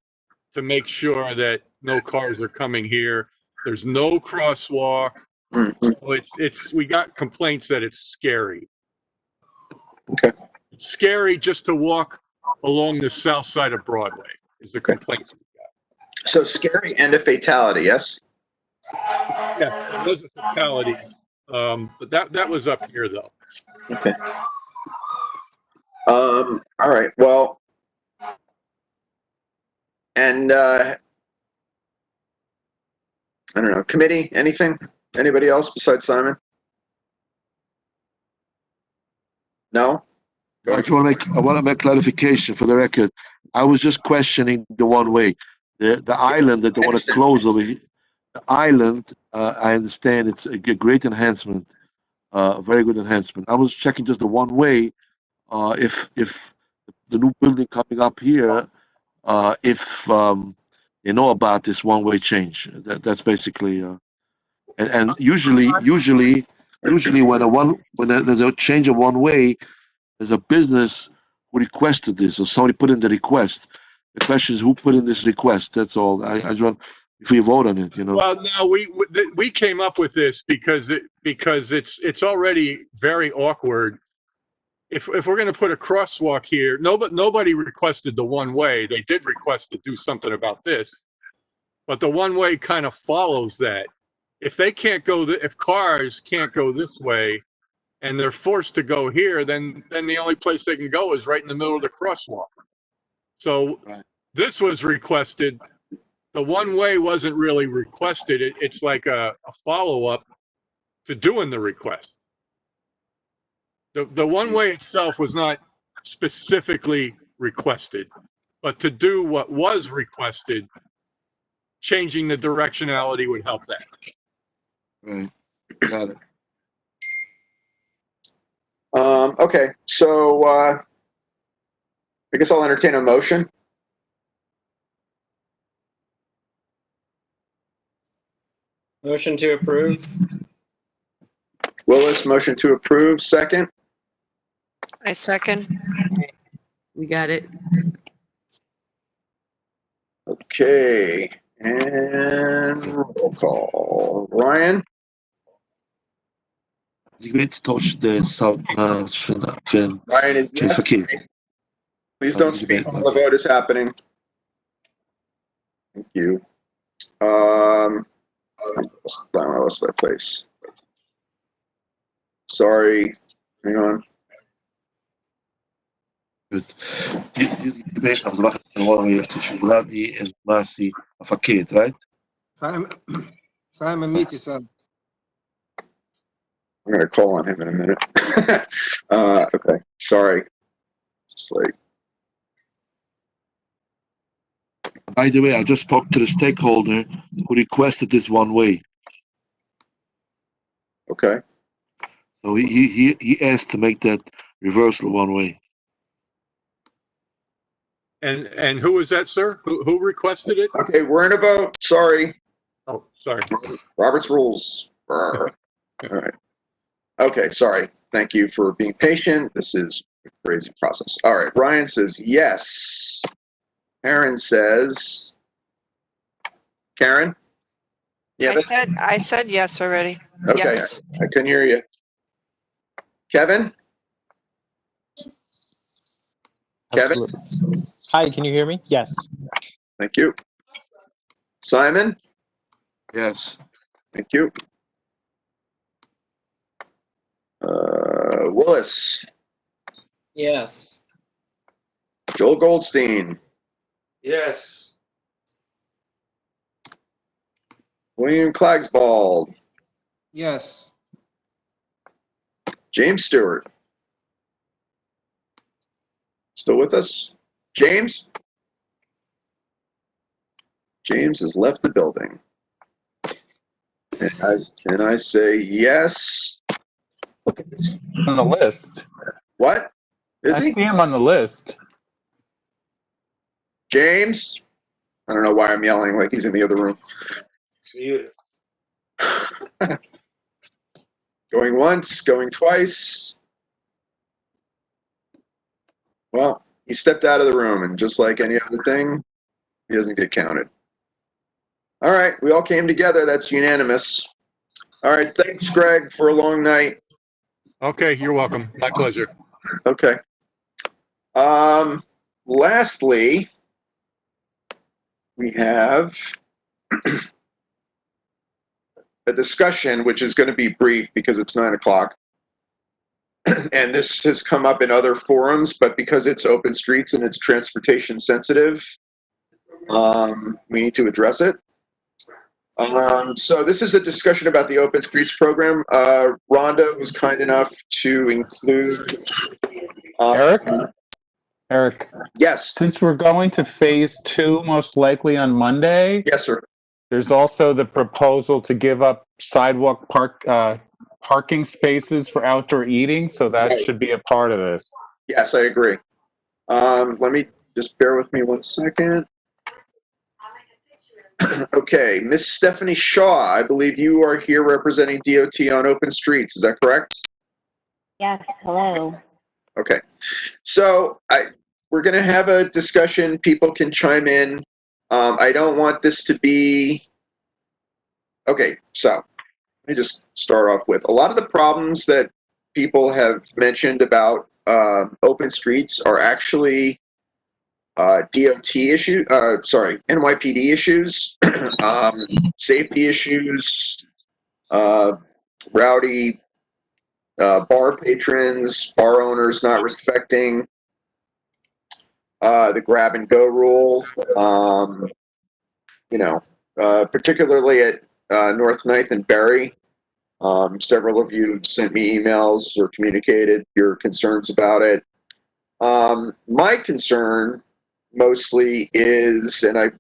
to make sure that no cars are coming here. There's no crosswalk. So we got complaints that it's scary. Okay. It's scary just to walk along the south side of Broadway is the complaints we got. So scary and a fatality, yes? Yeah, it was a fatality. But that was up here though. Okay. All right. Well, and I don't know, committee, anything? Anybody else besides Simon? No? I want to make clarification for the record. I was just questioning the one way, the island that they want to close over here. The island, I understand it's a great enhancement, a very good enhancement. I was checking just the one way. If the new building coming up here, if you know about this one way change, that's basically. And usually when there's a change of one way, there's a business who requested this, or somebody put in the request. The question is who put in this request. That's all. I just want if we vote on it, you know. Well, no, we came up with this because it's already very awkward. If we're going to put a crosswalk here, nobody requested the one way. They did request to do something about this, but the one way kind of follows that. If they can't go, if cars can't go this way, and they're forced to go here, then the only place they can go is right in the middle of the crosswalk. So this was requested. The one way wasn't really requested. It's like a follow-up to doing the request. The one way itself was not specifically requested, but to do what was requested, changing the directionality would help that. Right. Got it. Okay, so I guess I'll entertain a motion. Motion to approve. Willis, motion to approve, second. I second. We got it. Okay, and roll call. Ryan? Die weet toch de zout van Ryan is yes. verkeerd. Please don't speak while the vote is happening. Thank you. I lost my place. Sorry. Hang on. Goed. Die weet dat we gewoon weer tussen die informatie verkeerd, right? Simon Mitchison. I'm going to call on him in a minute. Okay, sorry. It's like, by the way, I just spoke to the stakeholder who requested this one way. okay. So he asked to make that reversal one way. And who was that, sir? Who requested it? Okay, we're in a vote. Sorry. Oh, sorry. Robert's rules. All right. Okay, sorry. Thank you for being patient. This is a crazy process. All right, Ryan says yes. Karen says, Karen? Yeah, but, I said yes already. okay, Yes. I couldn't hear you. Kevin? Kevin? Absolutely. Hi, can you hear me? Yes. Thank you. Simon? Yes. Thank you. Willis? Yes. Joel Goldstein? Yes. William Klagsbald? Yes. James Stewart? Still with us? James? James has left the building. And I say yes. Look at this. On the list. What? Is I he? see him on the list. James? I don't know why I'm yelling like he's in the other room. Going once, going twice. Well, he stepped out of the room, and just like any other thing, he doesn't get counted. All right, we all came together. That's unanimous. All right, thanks, Greg, for a long night. Okay, you're welcome. My pleasure. Okay. Lastly, we have a discussion, which is going to be brief because it's 9 o'clock. And this has come up in other forums, but because it's open streets and it's transportation sensitive, we need to address it. So this is a discussion about the open streets program. Rhonda was kind enough to include. Eric, Yes. since we're going to phase 2 most likely on Monday. Yes, sir. There's also the proposal to give up sidewalk parking spaces for outdoor eating, so that Right. should be a part of this. Yes, I agree. Let me just bear with me 1 second. Okay, Miss Stephanie Shaw, I believe you are here representing DOT on open streets. Is that correct? Yes, hello. Okay. So we're going to have a discussion. People can chime in. I don't want this to be. Okay, so let me just start off with a lot of the problems that people have mentioned about open streets are actually DOT issue, NYPD issues, safety issues, rowdy bar patrons, bar owners not respecting the grab and go rule. Particularly at North 9th and Berry. Several of you sent me emails or communicated your concerns about it. My concern mostly is, and I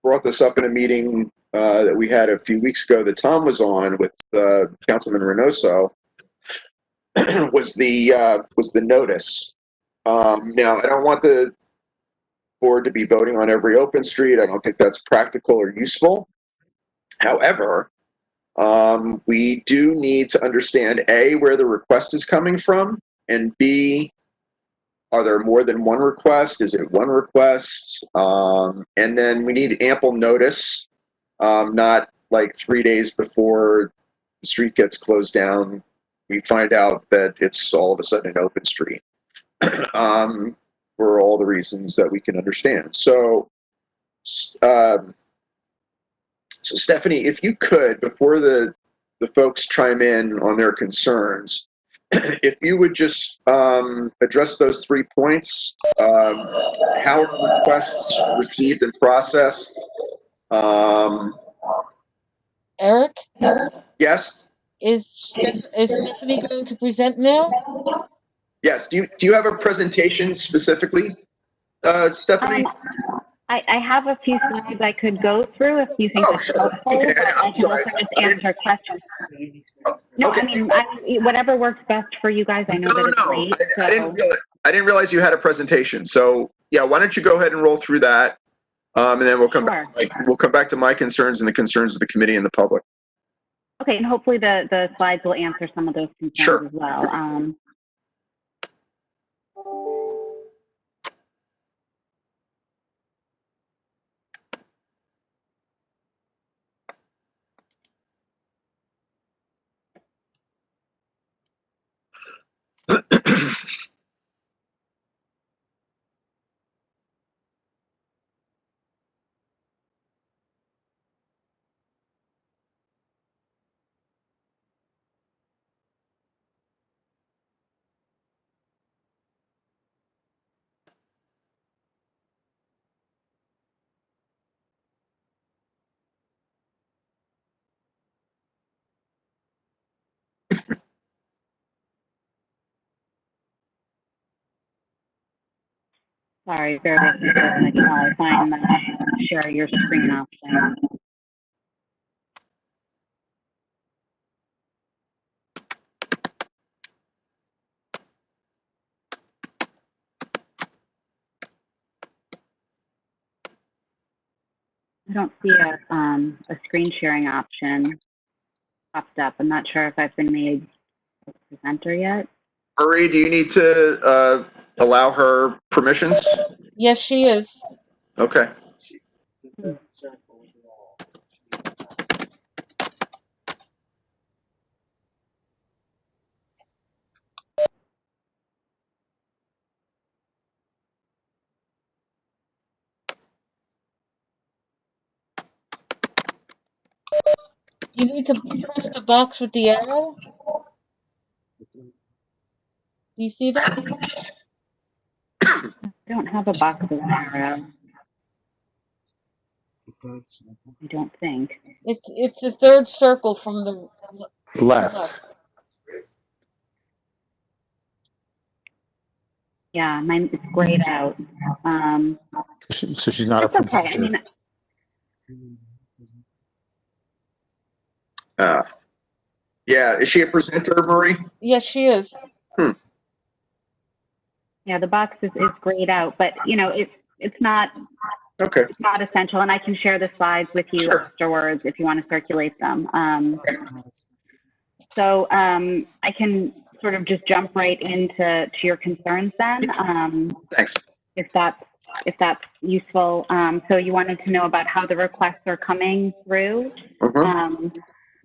brought this up in a meeting that we had a few weeks ago that Tom was on with Councilman Reynoso, was the notice. Now, I don't want the board to be voting on every open street. I don't think that's practical or useful. However, we do need to understand A, where the request is coming from, and B, are there more than one request? Is it one request? And then we need ample notice, not like 3 days before the street gets closed down, we find out that it's all of a sudden an open street. For all the reasons that we can understand. So Stephanie, if you could, before the folks chime in on their concerns, if you would just address those 3 points, how are requests received and processed? Eric, Yes? is Stephanie going to present now? Yes. Do you have a presentation specifically, Stephanie? I have a few slides I could go through if you think that's helpful, Okay, but I I'm can sorry. also just answer questions. No, Okay, I mean, whatever works best for you guys. I know that it's late. I didn't realize you had a presentation. So yeah, why don't you go ahead and roll through that, and then we'll come back to my concerns and the concerns of the committee and the public. Okay, and hopefully the slides will answer some of those concerns as well. Sorry, bear with me for a second while I find the share your screen option. I don't see a screen sharing option popped up. I'm not sure if I've been made a presenter yet. Marie, do you need to allow her permissions? Yes, she is. Okay. You need to press the box with the arrow. Do you see that? I don't have a box with an arrow. I don't think. It's the third circle from the Left. Yeah, mine is grayed out. So she's not a It's okay. I presenter. mean, Yeah, is she a presenter, Marie? Yes, she is. yeah, the box is grayed out, but you know, it's not Okay. it's not essential, and I can share the slides with you afterwards if you want to circulate them. So I can sort of just jump right into your concerns then. Thanks. If that's useful. So you wanted to know about how the requests are coming through.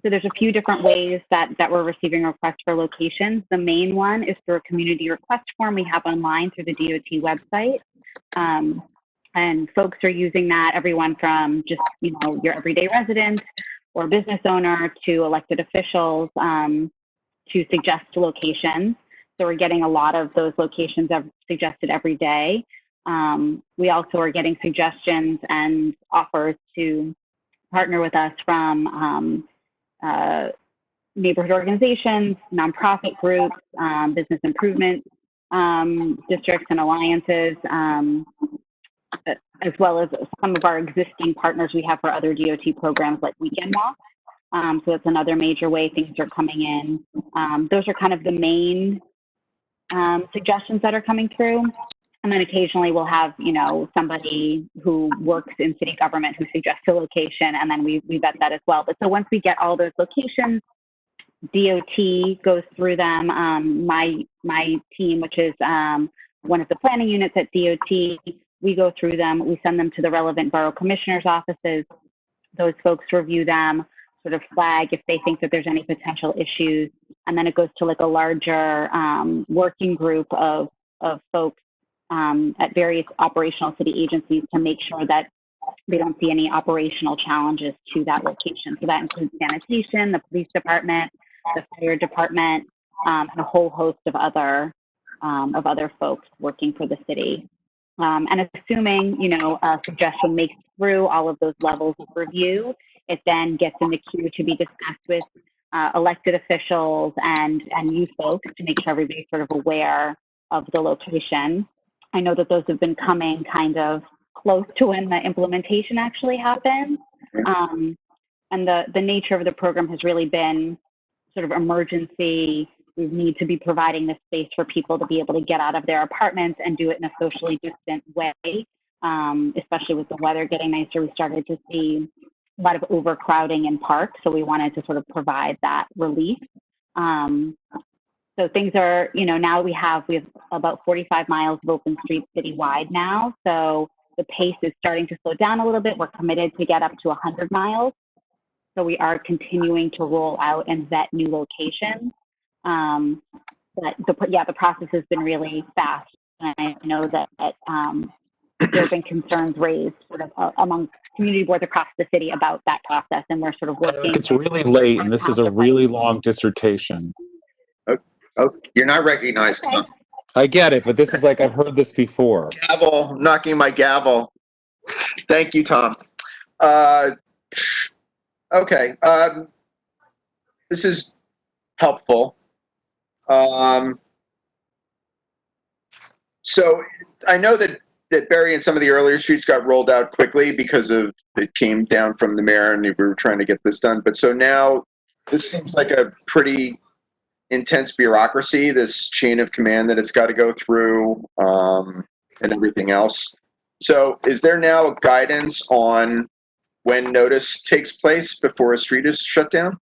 So there's a few different ways that we're receiving requests for locations. The main one is through a community request form we have online through the DOT website. And folks are using that, everyone from just, you know, your everyday resident or business owner to elected officials to suggest locations. So we're getting a lot of those locations suggested every day. We also are getting suggestions and offers to partner with us from neighborhood organizations, nonprofit groups, business improvement districts and alliances, as well as some of our existing partners we have for other DOT programs like Weekend Walk. So that's another major way things are coming in. Those are kind of the main suggestions that are coming through. And then occasionally we'll have, you know, somebody who works in city government who suggests a location, and then we vet that as well. But so once we get all those locations, DOT goes through them. My team, which is one of the planning units at DOT, we go through them. We send them to the relevant borough commissioners' offices. Those folks review them, sort of flag if they think that there's any potential issues, and then it goes to like a larger working group of folks at various operational city agencies to make sure that they don't see any operational challenges to that location. So that includes sanitation, the police department, the fire department, and a whole host of other folks working for the city. And assuming, you know, a suggestion makes it through all of those levels of review, it then gets in the queue to be discussed with elected officials and you folks to make sure everybody's sort of aware of the location. I know that those have been coming kind of close to when the implementation actually happens. And the nature of the program has really been sort of emergency. We need to be providing this space for people to be able to get out of their apartments and do it in a socially distant way, especially with the weather getting nicer. We started to see a lot of overcrowding in parks, so we wanted to sort of provide that relief. So things are, you know, now we have about 45 miles of open streets citywide now, so the pace is starting to slow down a little bit. We're committed to get up to 100 miles. So we are continuing to roll out and vet new locations. But the process has been really fast. And I know that there have been concerns raised sort of among community boards across the city about that process. And we're sort of working. It's really late, and this is a really long dissertation. Oh, you're not recognized, Tom. I get it, but this is like, I've heard this before. Gavel, knocking my gavel. Thank you, Tom. Okay, this is helpful. So I know that that Berry and some of the earlier streets got rolled out quickly because of it came down from the mayor and we were trying to get this done. But so now this seems like a pretty intense bureaucracy, this chain of command that it's got to go through, and everything else. So is there now guidance on when notice takes place before a street is shut down?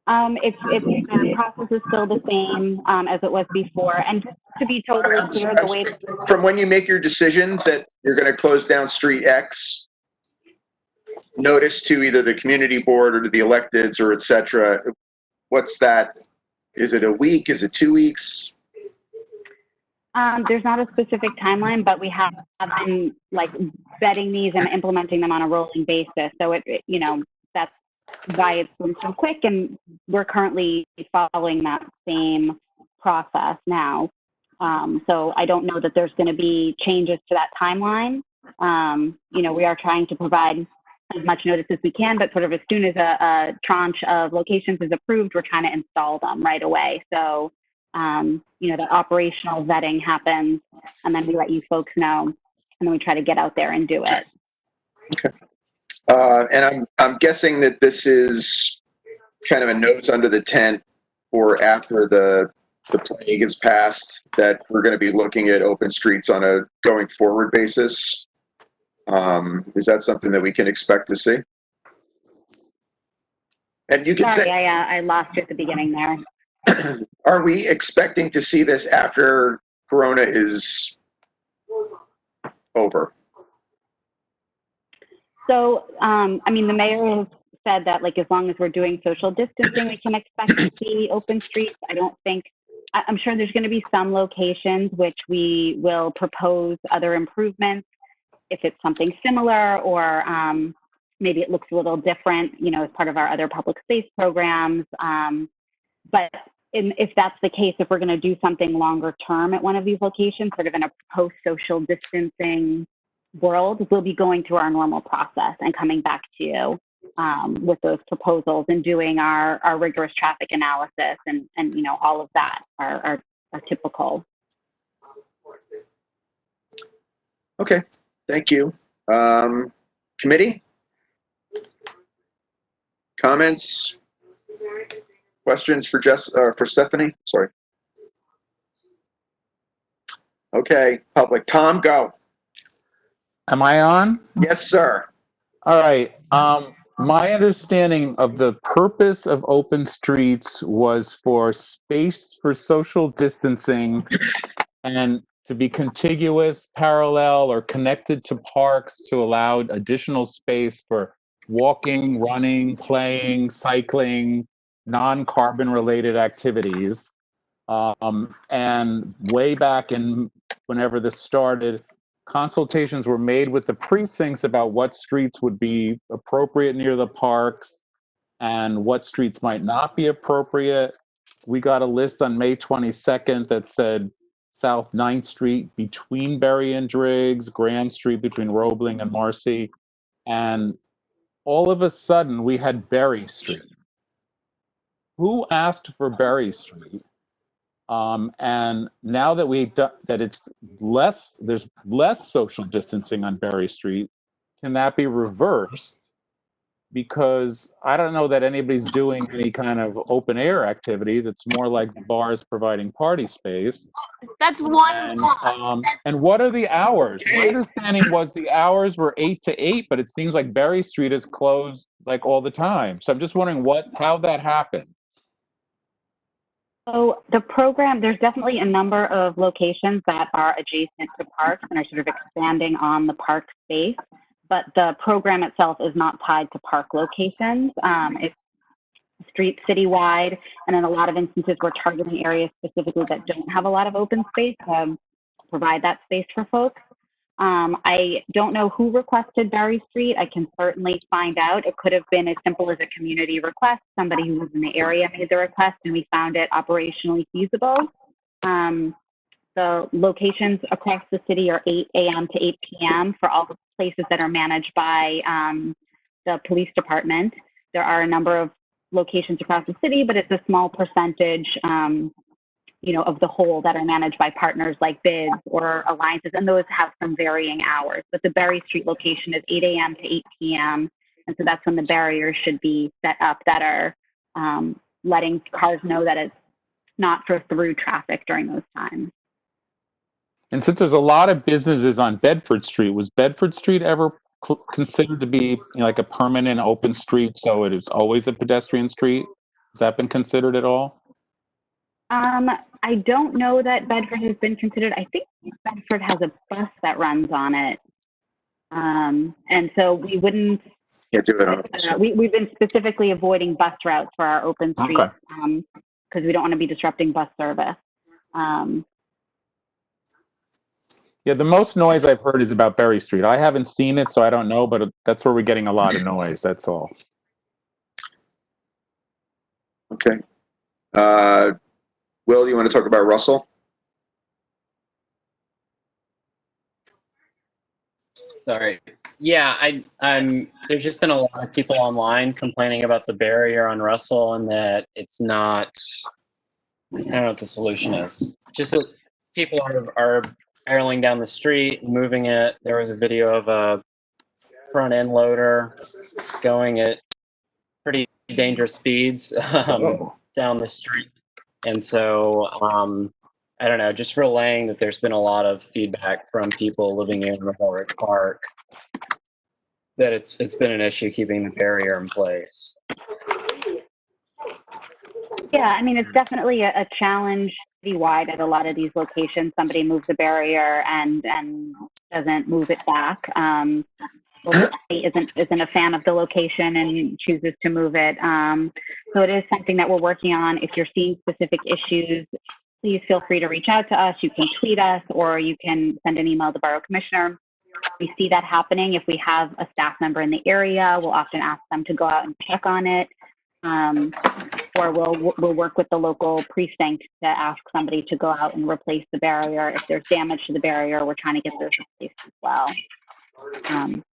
The process is still the same as it was before. And just to be totally clear, the way From when you make your decision that you're going to close down street X, notice to either the community board or to the electeds or et cetera, what's that? Is it a week? Is it 2 weeks? there's not a specific timeline, but we have been like vetting these and implementing them on a rolling basis. So that's why it's been so quick, and we're currently following that same process now. So I don't know that there's going to be changes to that timeline. We are trying to provide as much notice as we can, but sort of as soon as a tranche of locations is approved, we're trying to install them right away. So, the operational vetting happens, and then we let you folks know, and then we try to get out there and do it. Okay. And I'm guessing that this is kind of a nose under the tent for after the plague is passed, that we're going to be looking at open streets on a going forward basis. Is that something that we can expect to see? And you can Sorry, say, I lost you at the beginning there. are we expecting to see this after Corona is over? So, the mayor has said that, like, as long as we're doing social distancing, we can expect to see open streets. I'm sure there's going to be some locations which we will propose other improvements if it's something similar, or maybe it looks a little different, as part of our other public space programs. But if that's the case, if we're going to do something longer term at one of these locations, sort of in a post-social distancing world, we'll be going through our normal process and coming back to you with those proposals and doing our rigorous traffic analysis and all of that, our typical. Okay, thank you. Committee? Comments? Questions for for Stephanie? Sorry. Okay, public. Tom, go. Am I on? Yes, sir. All right. My understanding of the purpose of open streets was for space for social distancing and to be contiguous, parallel, or connected to parks to allow additional space for walking, running, playing, cycling, non-carbon related activities. And way back in whenever this started, consultations were made with the precincts about what streets would be appropriate near the parks and what streets might not be appropriate. We got a list on May 22nd that said South 9th Street between Berry and Driggs, Grand Street between Roebling and Marcy, and all of a sudden we had Berry Street. Who asked for Berry Street? And now that there's less social distancing on Berry Street, can that be reversed? Because I don't know that anybody's doing any kind of open air activities. It's more like the bars providing party space. That's one. And what are the hours? My understanding was the hours were 8 to 8, but it seems like Berry Street is closed like all the time. So I'm just wondering how that happened. So the program, there's definitely a number of locations that are adjacent to parks and are sort of expanding on the park space, but the program itself is not tied to park locations. It's street citywide, and in a lot of instances, we're targeting areas specifically that don't have a lot of open space to provide that space for folks. I don't know who requested Berry Street. I can certainly find out. It could have been as simple as a community request. Somebody who was in the area made the request and we found it operationally feasible. The locations across the city are 8 a.m. to 8 p.m. for all the places that are managed by the police department. There are a number of locations across the city, but it's a small percentage of the whole that are managed by partners like BIDS or alliances, and those have some varying hours. But the Berry Street location is 8 a.m. to 8 p.m. And so that's when the barriers should be set up that are letting cars know that it's not for through traffic during those times. And since there's a lot of businesses on Bedford Street, was Bedford Street ever considered to be like a permanent open street, so it is always a pedestrian street? Has that been considered at all? I don't know that Bedford has been considered. I think Bedford has a bus that runs on it. And so we wouldn't. Can't do it on We've been specifically avoiding bus routes for our open streets because we don't want to be disrupting bus service. Yeah, the most noise I've heard is about Berry Street. I haven't seen it, so I don't know, but that's where we're getting a lot of noise. That's all. Okay. Will, you want to talk about Russell? Sorry. Yeah, I'm. There's just been a lot of people online complaining about the barrier on Russell and that it's not. I don't know what the solution is. Just that people are barreling down the street, moving it. There was a video of a front end loader going at pretty dangerous speeds down the street, and so I don't know, just relaying that there's been a lot of feedback from people living in Warwick Park that it's been an issue keeping the barrier in place. Yeah, I mean, it's definitely a challenge citywide at a lot of these locations. Somebody moves the barrier and doesn't move it back. Or isn't a fan of the location and chooses to move it. So it is something that we're working on. If you're seeing specific issues, please feel free to reach out to us. You can tweet us or you can send an email to the Borough Commissioner. We see that happening. If we have a staff member in the area, we'll often ask them to go out and check on it. Or we'll work with the local precinct to ask somebody to go out and replace the barrier. If there's damage to the barrier, we're trying to get those replaced as well.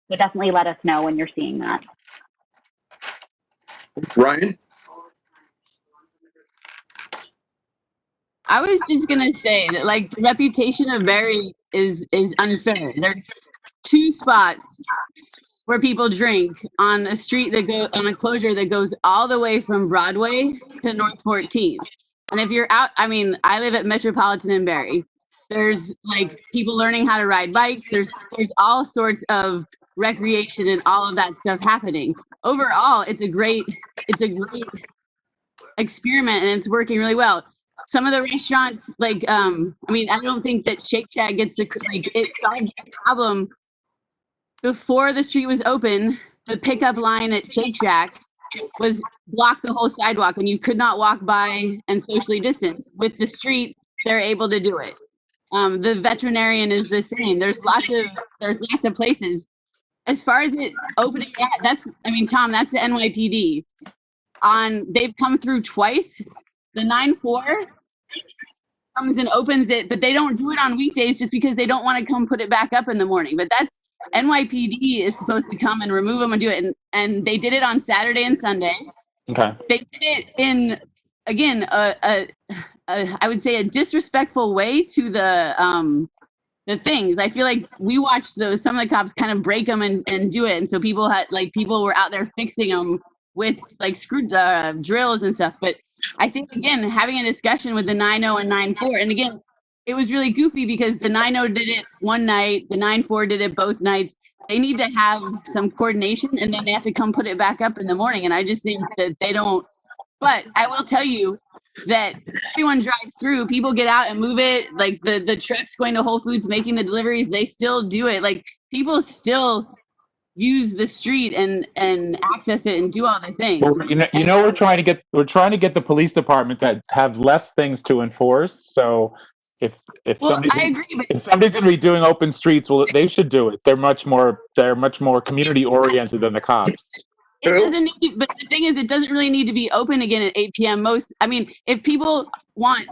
So definitely let us know when you're seeing that. Ryan? I was just gonna say that, like, the reputation of Berry is unfair. There's 2 spots where people drink on a street on a closure that goes all the way from Broadway to North 14th. And if you're out, I mean, I live at Metropolitan in Berry. There's like people learning how to ride bikes. There's all sorts of recreation and all of that stuff happening. Overall, it's a great experiment and it's working really well. Some of the restaurants, like, I mean, I don't think that Shake Shack gets it solved the problem. Before the street was open, the pickup line at Shake Shack was blocked the whole sidewalk and you could not walk by and socially distance. With the street, they're able to do it. The veterinarian is the same. There's lots of places. As far as it opening, Tom, that's the NYPD. They've come through twice. The 9-4 comes and opens it, but they don't do it on weekdays just because they don't want to come put it back up in the morning. But that's NYPD is supposed to come and remove them and do it, and they did it on Saturday and Sunday. Okay. They did it in, again, I would say a disrespectful way to the things. I feel like we watched some of the cops kind of break them and do it, and so people were out there fixing them with like screw drills and stuff. But I think, again, having a discussion with the 9-0 and 9-4, and again, it was really goofy because the 9-0 did it one night, the 9-4 did it both nights. They need to have some coordination, and then they have to come put it back up in the morning. And I just think that they don't. But I will tell you that everyone drives through, people get out and move it. Like the trucks going to Whole Foods making the deliveries, they still do it. Like people still use the street and access it and do all the things. Well, we're trying to get the police department to have less things to enforce. So if somebody's going to be doing open streets, well, they should do it. They're much more community oriented than the cops. It doesn't need to, but the thing is, it doesn't really need to be open again at 8 p.m. If people want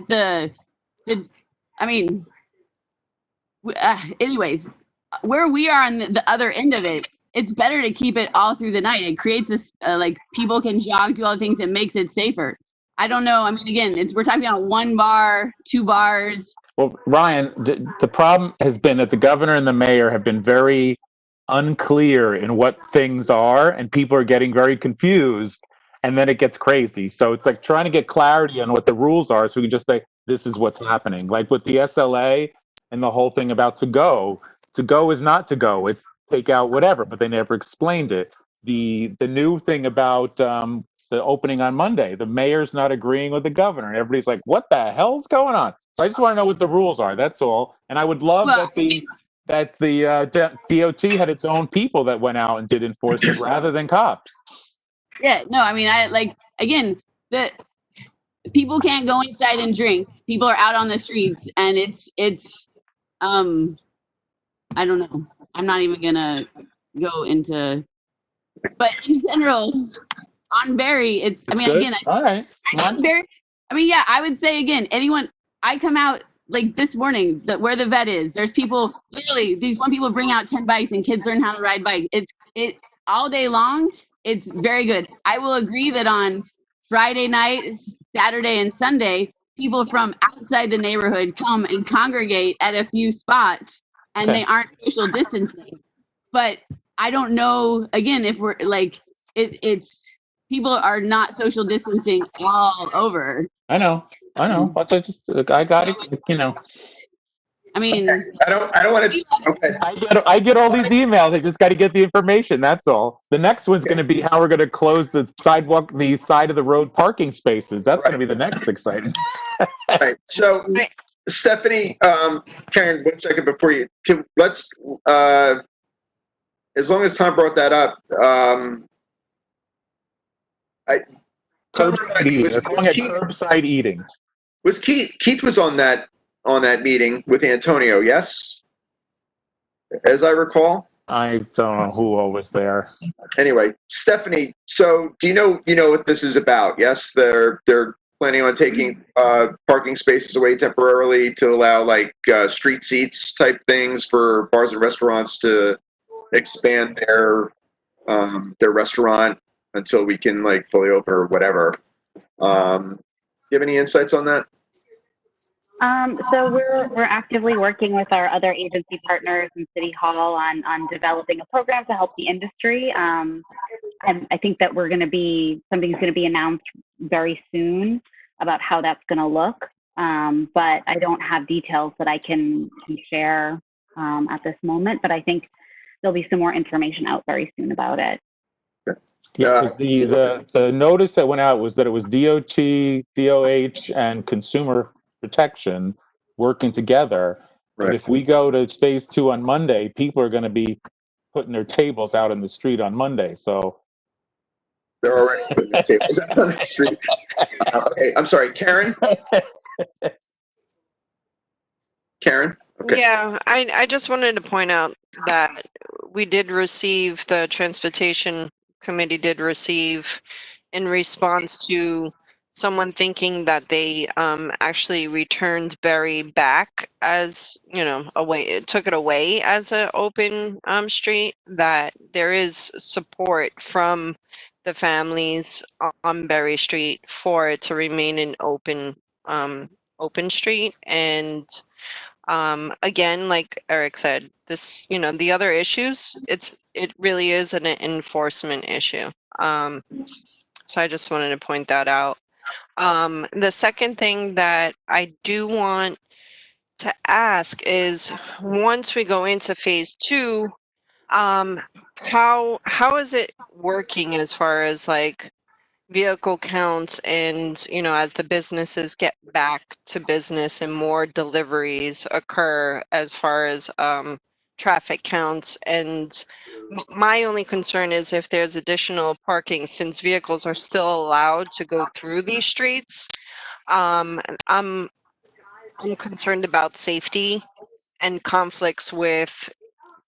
anyways, where we are on the other end of it, it's better to keep it all through the night. It creates people can jog, do all the things. It makes it safer. I don't know. I mean, again, we're talking about 1 bar, 2 bars. Well, Ryan, the problem has been that the governor and the mayor have been very unclear in what things are, and people are getting very confused, and then it gets crazy. So it's like trying to get clarity on what the rules are so we can just say, this is what's happening. Like with the SLA and the whole thing about to go is not to go. It's take out whatever, but they never explained it. The new thing about the opening on Monday, the mayor's not agreeing with the governor, and everybody's like, what the hell's going on? So I just want to know what the rules are. That's all. And I would love Well, that the DOT had its own people that went out and did enforcement rather than cops. Yeah, no, I mean, again, the people can't go inside and drink. People are out on the streets, and it's I don't know. I'm not even gonna go into, but in general, on Barry, it's I mean, good? again, All right. I think Barry, I mean, yeah, I would say again, anyone, I come out like this morning, where the vet is, there's people, literally, these one people bring out 10 bikes and kids learn how to ride bikes. It all day long. It's very good. I will agree that on Friday night, Saturday, and Sunday, people from outside the neighborhood come and congregate at a few spots, and Okay. they aren't social distancing. But I don't know, again, if we're like, it's people are not social distancing all over. I know. But I got it. You know, I mean, I don't want to. Okay. I get all these emails. I just got to get the information. That's all. The next one's going to be how we're going to close the sidewalk, the side of the road parking spaces. That's going to be the next exciting. Right. So, Stephanie, Karen, 1 second before you. Let's. As long as Tom brought that up, Curbside eating. They're calling it curbside eating. Was Keith was on that meeting with Antonio? Yes, as I recall. I don't know who all was there. Anyway, Stephanie. So, do you know what this is about? Yes, they're planning on taking parking spaces away temporarily to allow like street seats type things for bars and restaurants to expand their restaurant until we can like fully open or whatever. Do you have any insights on that? So we're actively working with our other agency partners in City Hall on developing a program to help the industry. And I think that something's going to be announced very soon about how that's going to look. But I don't have details that I can share at this moment. But I think there'll be some more information out very soon about it. Yeah, 'cause the notice that went out was that it was DOT, DOH, and Consumer Protection working together. But Right. if we go to phase 2 on Monday, people are going to be putting their tables out in the street on Monday. So They're already putting the tables out on the street. Okay, I'm sorry, Karen. Karen. Okay. Yeah, I just wanted to point out that we did receive, the Transportation Committee did receive, in response to someone thinking that they actually returned Berry back as, took it away as an open street, that there is support from the families on Berry Street for it to remain an open street. And again, like Eric said, this, the other issues, it really is an enforcement issue. So I just wanted to point that out. The second thing that I do want to ask is, once we go into phase 2, how is it working as far as like vehicle counts and, as the businesses get back to business and more deliveries occur, as far as traffic counts? And my only concern is if there's additional parking, since vehicles are still allowed to go through these streets. I'm concerned about safety and conflicts with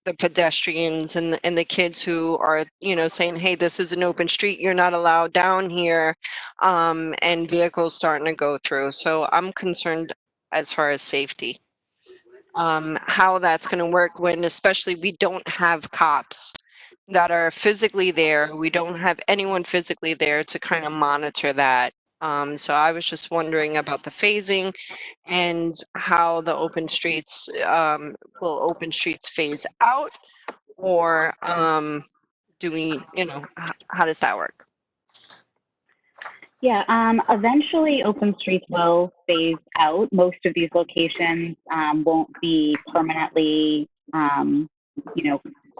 the pedestrians and the kids who are, saying, hey, this is an open street, you're not allowed down here, and vehicles starting to go through. So I'm concerned as far as safety, how that's going to work when, especially, we don't have cops that are physically there. We don't have anyone physically there to kind of monitor that. So I was just wondering about the phasing and how the open streets, will open streets phase out? Or do we, how does that work? Yeah, eventually open streets will phase out. Most of these locations won't be permanently,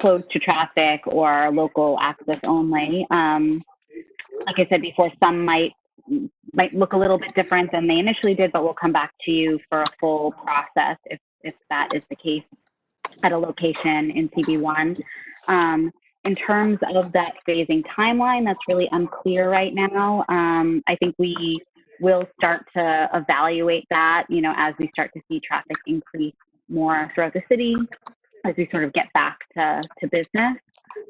closed to traffic or local access only. Like I said before, some might look a little bit different than they initially did, but we'll come back to you for a full process if that is the case at a location in CB1. In terms of that phasing timeline, that's really unclear right now. I think we will start to evaluate that, as we start to see traffic increase more throughout the city, as we sort of get back to business.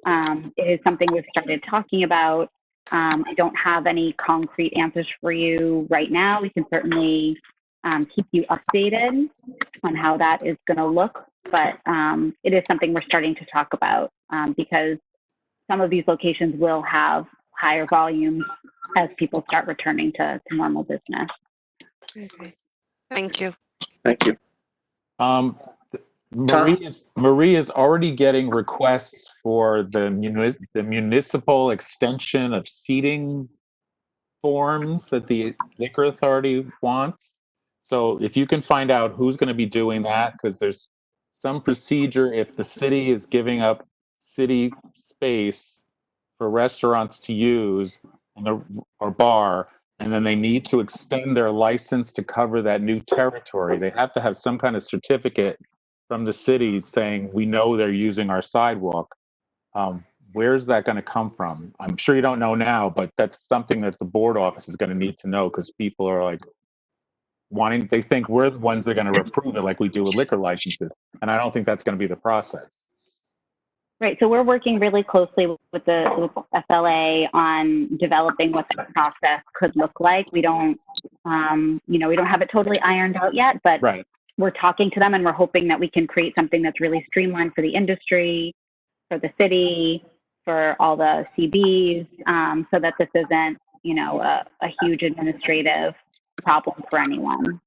It is something we've started talking about. I don't have any concrete answers for you right now. We can certainly keep you updated on how that is going to look, but it is something we're starting to talk about because some of these locations will have higher volumes as people start returning to normal business. Okay. Thank you. Thank you. Marie is already getting requests for the municipal extension of seating forms that the liquor authority wants. So if you can find out who's going to be doing that, because there's some procedure if the city is giving up city space for restaurants to use or bar, and then they need to extend their license to cover that new territory. They have to have some kind of certificate from the city saying, we know they're using our sidewalk. Where's that going to come from? I'm sure you don't know now, but that's something that the board office is going to need to know because people are like they think we're the ones that are going to approve it like we do with liquor licenses. And I don't think that's going to be the process. Right. So we're working really closely with the FLA on developing what that process could look like. We don't, we don't have it totally ironed out yet, but right. We're talking to them and we're hoping that we can create something that's really streamlined for the industry, for the city, for all the CBs, so that this isn't, a huge administrative problem for anyone.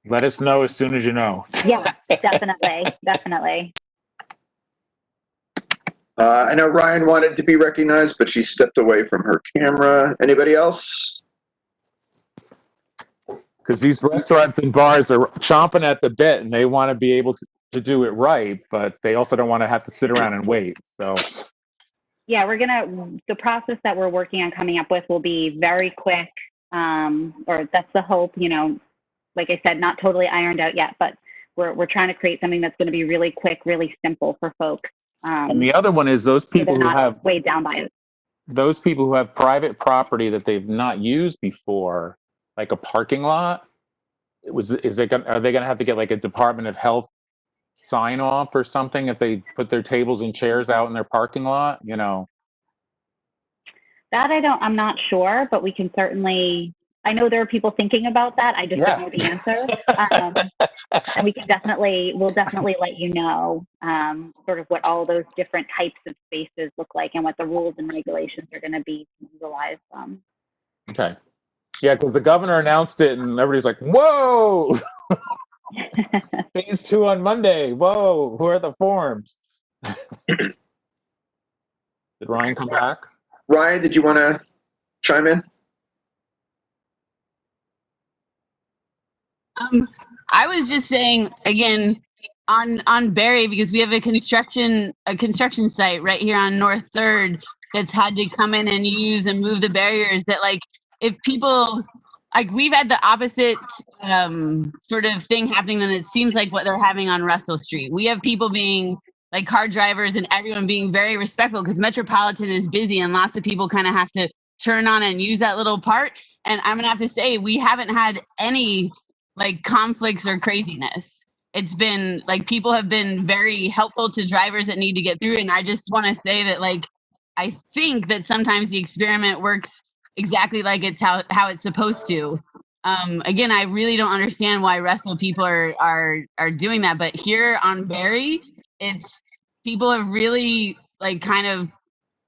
Let us know as soon as you know. Yeah, definitely. I know Ryan wanted to be recognized, but she stepped away from her camera. Anybody else? Because these restaurants and bars are chomping at the bit and they want to be able to do it right, but they also don't want to have to sit around and wait. So yeah, the process that we're working on coming up with will be very quick, or that's the hope, like I said, not totally ironed out yet, but we're trying to create something that's going to be really quick, really simple for folks. And the other one is those people who have weighed down by it. Those people who have private property that they've not used before, like a parking lot, are they going to have to get like a Department of Health sign off or something if they put their tables and chairs out in their parking lot? That I'm not sure, but we can certainly. I know there are people thinking about that. I just don't know the answer. And we'll definitely let you know sort of what all those different types of spaces look like and what the rules and regulations are going to be utilized. Okay. Yeah, because the governor announced it and everybody's like, whoa! Phase 2 on Monday. Whoa, who are the forms? Did Ryan come back? Ryan, did you want to chime in? I was just saying again on Berry, because we have a construction site right here on North 3rd that's had to come in and use and move the barriers, that like if people like we've had the opposite sort of thing happening than it seems like what they're having on Russell Street. We have people being like car drivers and everyone being very respectful because Metropolitan is busy and lots of people kind of have to turn on and use that little part. And I'm gonna have to say we haven't had any like conflicts or craziness. It's been like people have been very helpful to drivers that need to get through. And I just want to say that like I think that sometimes the experiment works exactly like it's how it's supposed to. Again, I really don't understand why Russell people are doing that, but here on Berry, it's people have really like kind of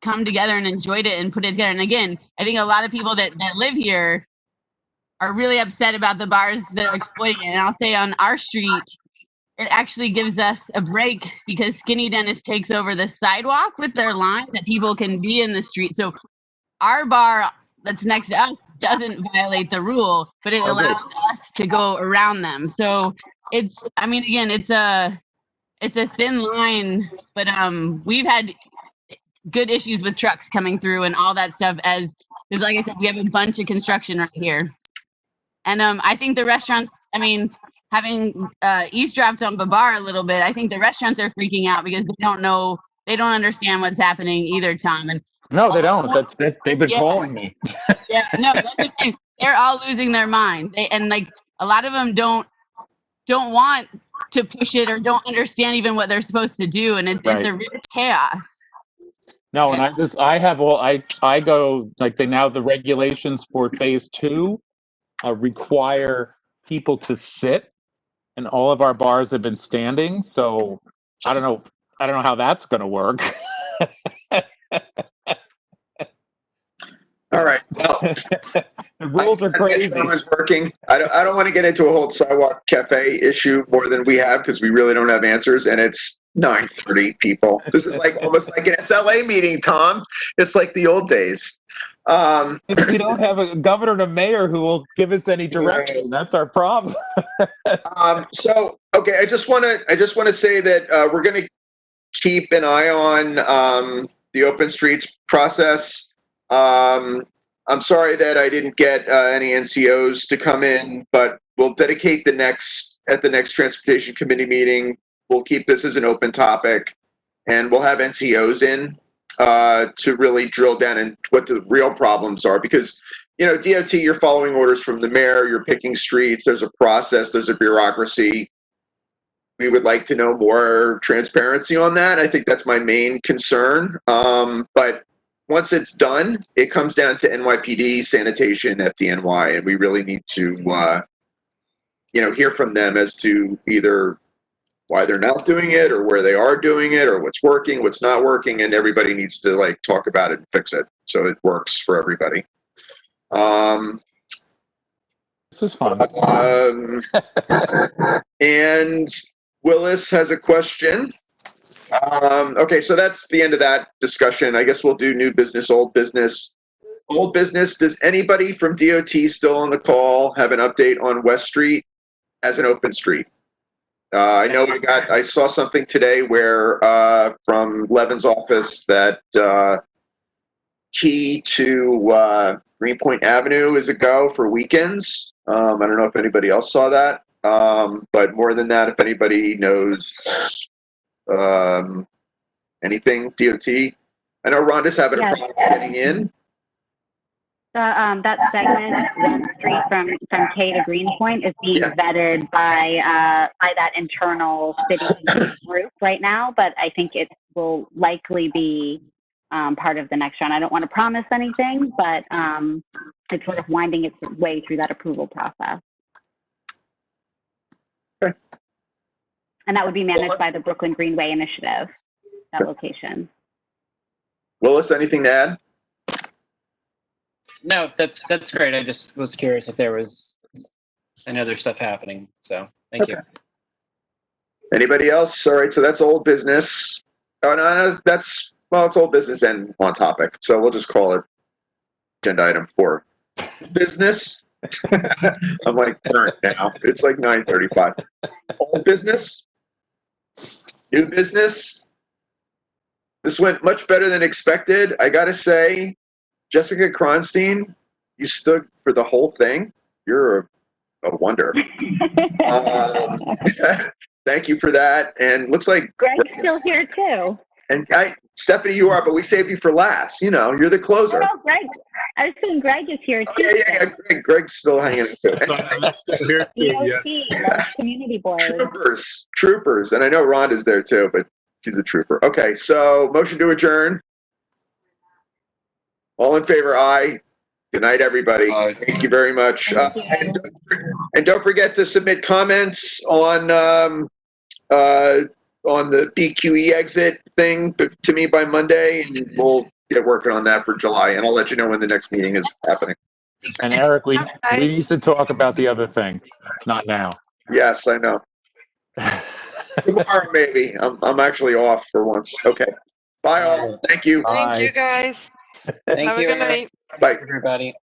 come together and enjoyed it and put it together. And again, I think a lot of people that live here are really upset about the bars that are exploiting it. And I'll say on our street, it actually gives us a break because Skinny Dennis takes over the sidewalk with their line that people can be in the street. So our bar that's next to us doesn't violate the rule, but it allows us to go around them. So it's, I mean, again, it's a thin line, but we've had good issues with trucks coming through and all that stuff because like I said, we have a bunch of construction right here. And I think the restaurants, I mean, having eavesdropped on Babar a little bit, I think the restaurants are freaking out because they don't understand what's happening either, Tom. And No, they don't. They've been calling me. yeah, no, that's the thing. They're all losing their mind. And like a lot of them don't want to push it or don't understand even what they're supposed to do, and it's a real chaos. No, and I go like the regulations for phase 2 require people to sit, and all of our bars have been standing. So I don't know how that's going to work. All right. Well, the rules are crazy. Is working. I don't want to get into a whole sidewalk cafe issue more than we have because we really don't have answers, and it's 9:30 people. This is like almost like an SLA meeting, Tom. It's like the old days. We don't have a governor and a mayor who will give us any direction. That's our problem. So okay, I just want to say that we're going to keep an eye on the open streets process. I'm sorry that I didn't get any NCOs to come in, but we'll dedicate the next transportation committee meeting. We'll keep this as an open topic, and we'll have NCOs in to really drill down in what the real problems are. Because, you know, DOT, you're following orders from the mayor, you're picking streets, there's a process, there's a bureaucracy. We would like to know more transparency on that. I think that's my main concern. But once it's done, it comes down to NYPD, sanitation, FDNY, and we really need to, hear from them as to either why they're not doing it or where they are doing it or what's working, what's not working, and everybody needs to like talk about it and fix it so it works for everybody. This is fun. And Willis has a question. Okay, so that's the end of that discussion. I guess we'll do new business, old business. Old business, does anybody from DOT still on the call have an update on West Street as an open street? I know I saw something today where from Levin's office that key to Greenpoint Avenue is a go for weekends. I don't know if anybody else saw that. But more than that, if anybody knows anything, DOT. I know Rhonda's having a problem getting in. That segment, West Street from K to Greenpoint, is being vetted by that internal city group right now. But I think it will likely be part of the next round. I don't want to promise anything, but it's sort of winding its way through that approval process. Okay. And that would be managed by the Brooklyn Greenway Initiative, that location. Willis, anything to add? No, that's great. I just was curious if there was any other stuff happening. So thank you. Anybody else? All right, so that's old business. Oh, no, it's old business and on topic. So we'll just call it agenda item 4. Business. I'm like current now. It's like 9:35. Old business. New business. This went much better than expected. I got to say, Jessica Kronstein, you stood for the whole thing. You're a wonder. Thank you for that. And looks like Greg's still here too. And Stephanie, you are, but we saved you for last. You know, you're the closer. No, Greg. I was saying Greg is here too. Yeah. Greg's still hanging in too. Here too, yes. Community board. Troopers. And I know Rhonda's there too, but she's a trooper. Okay, so motion to adjourn. All in favor, aye. Good night, everybody. Thank you very much. And don't forget to submit comments on the BQE exit thing to me by Monday, and we'll get working on that for July, and I'll let you know when the next meeting is happening. And Eric, we Guys. need to talk about the other thing, not now. Yes, I know. Tomorrow, maybe. I'm actually off for once. Okay. Bye all. Thank you. Thank Bye. you, guys. Thank Have you, a good Eric. night. Bye. Everybody.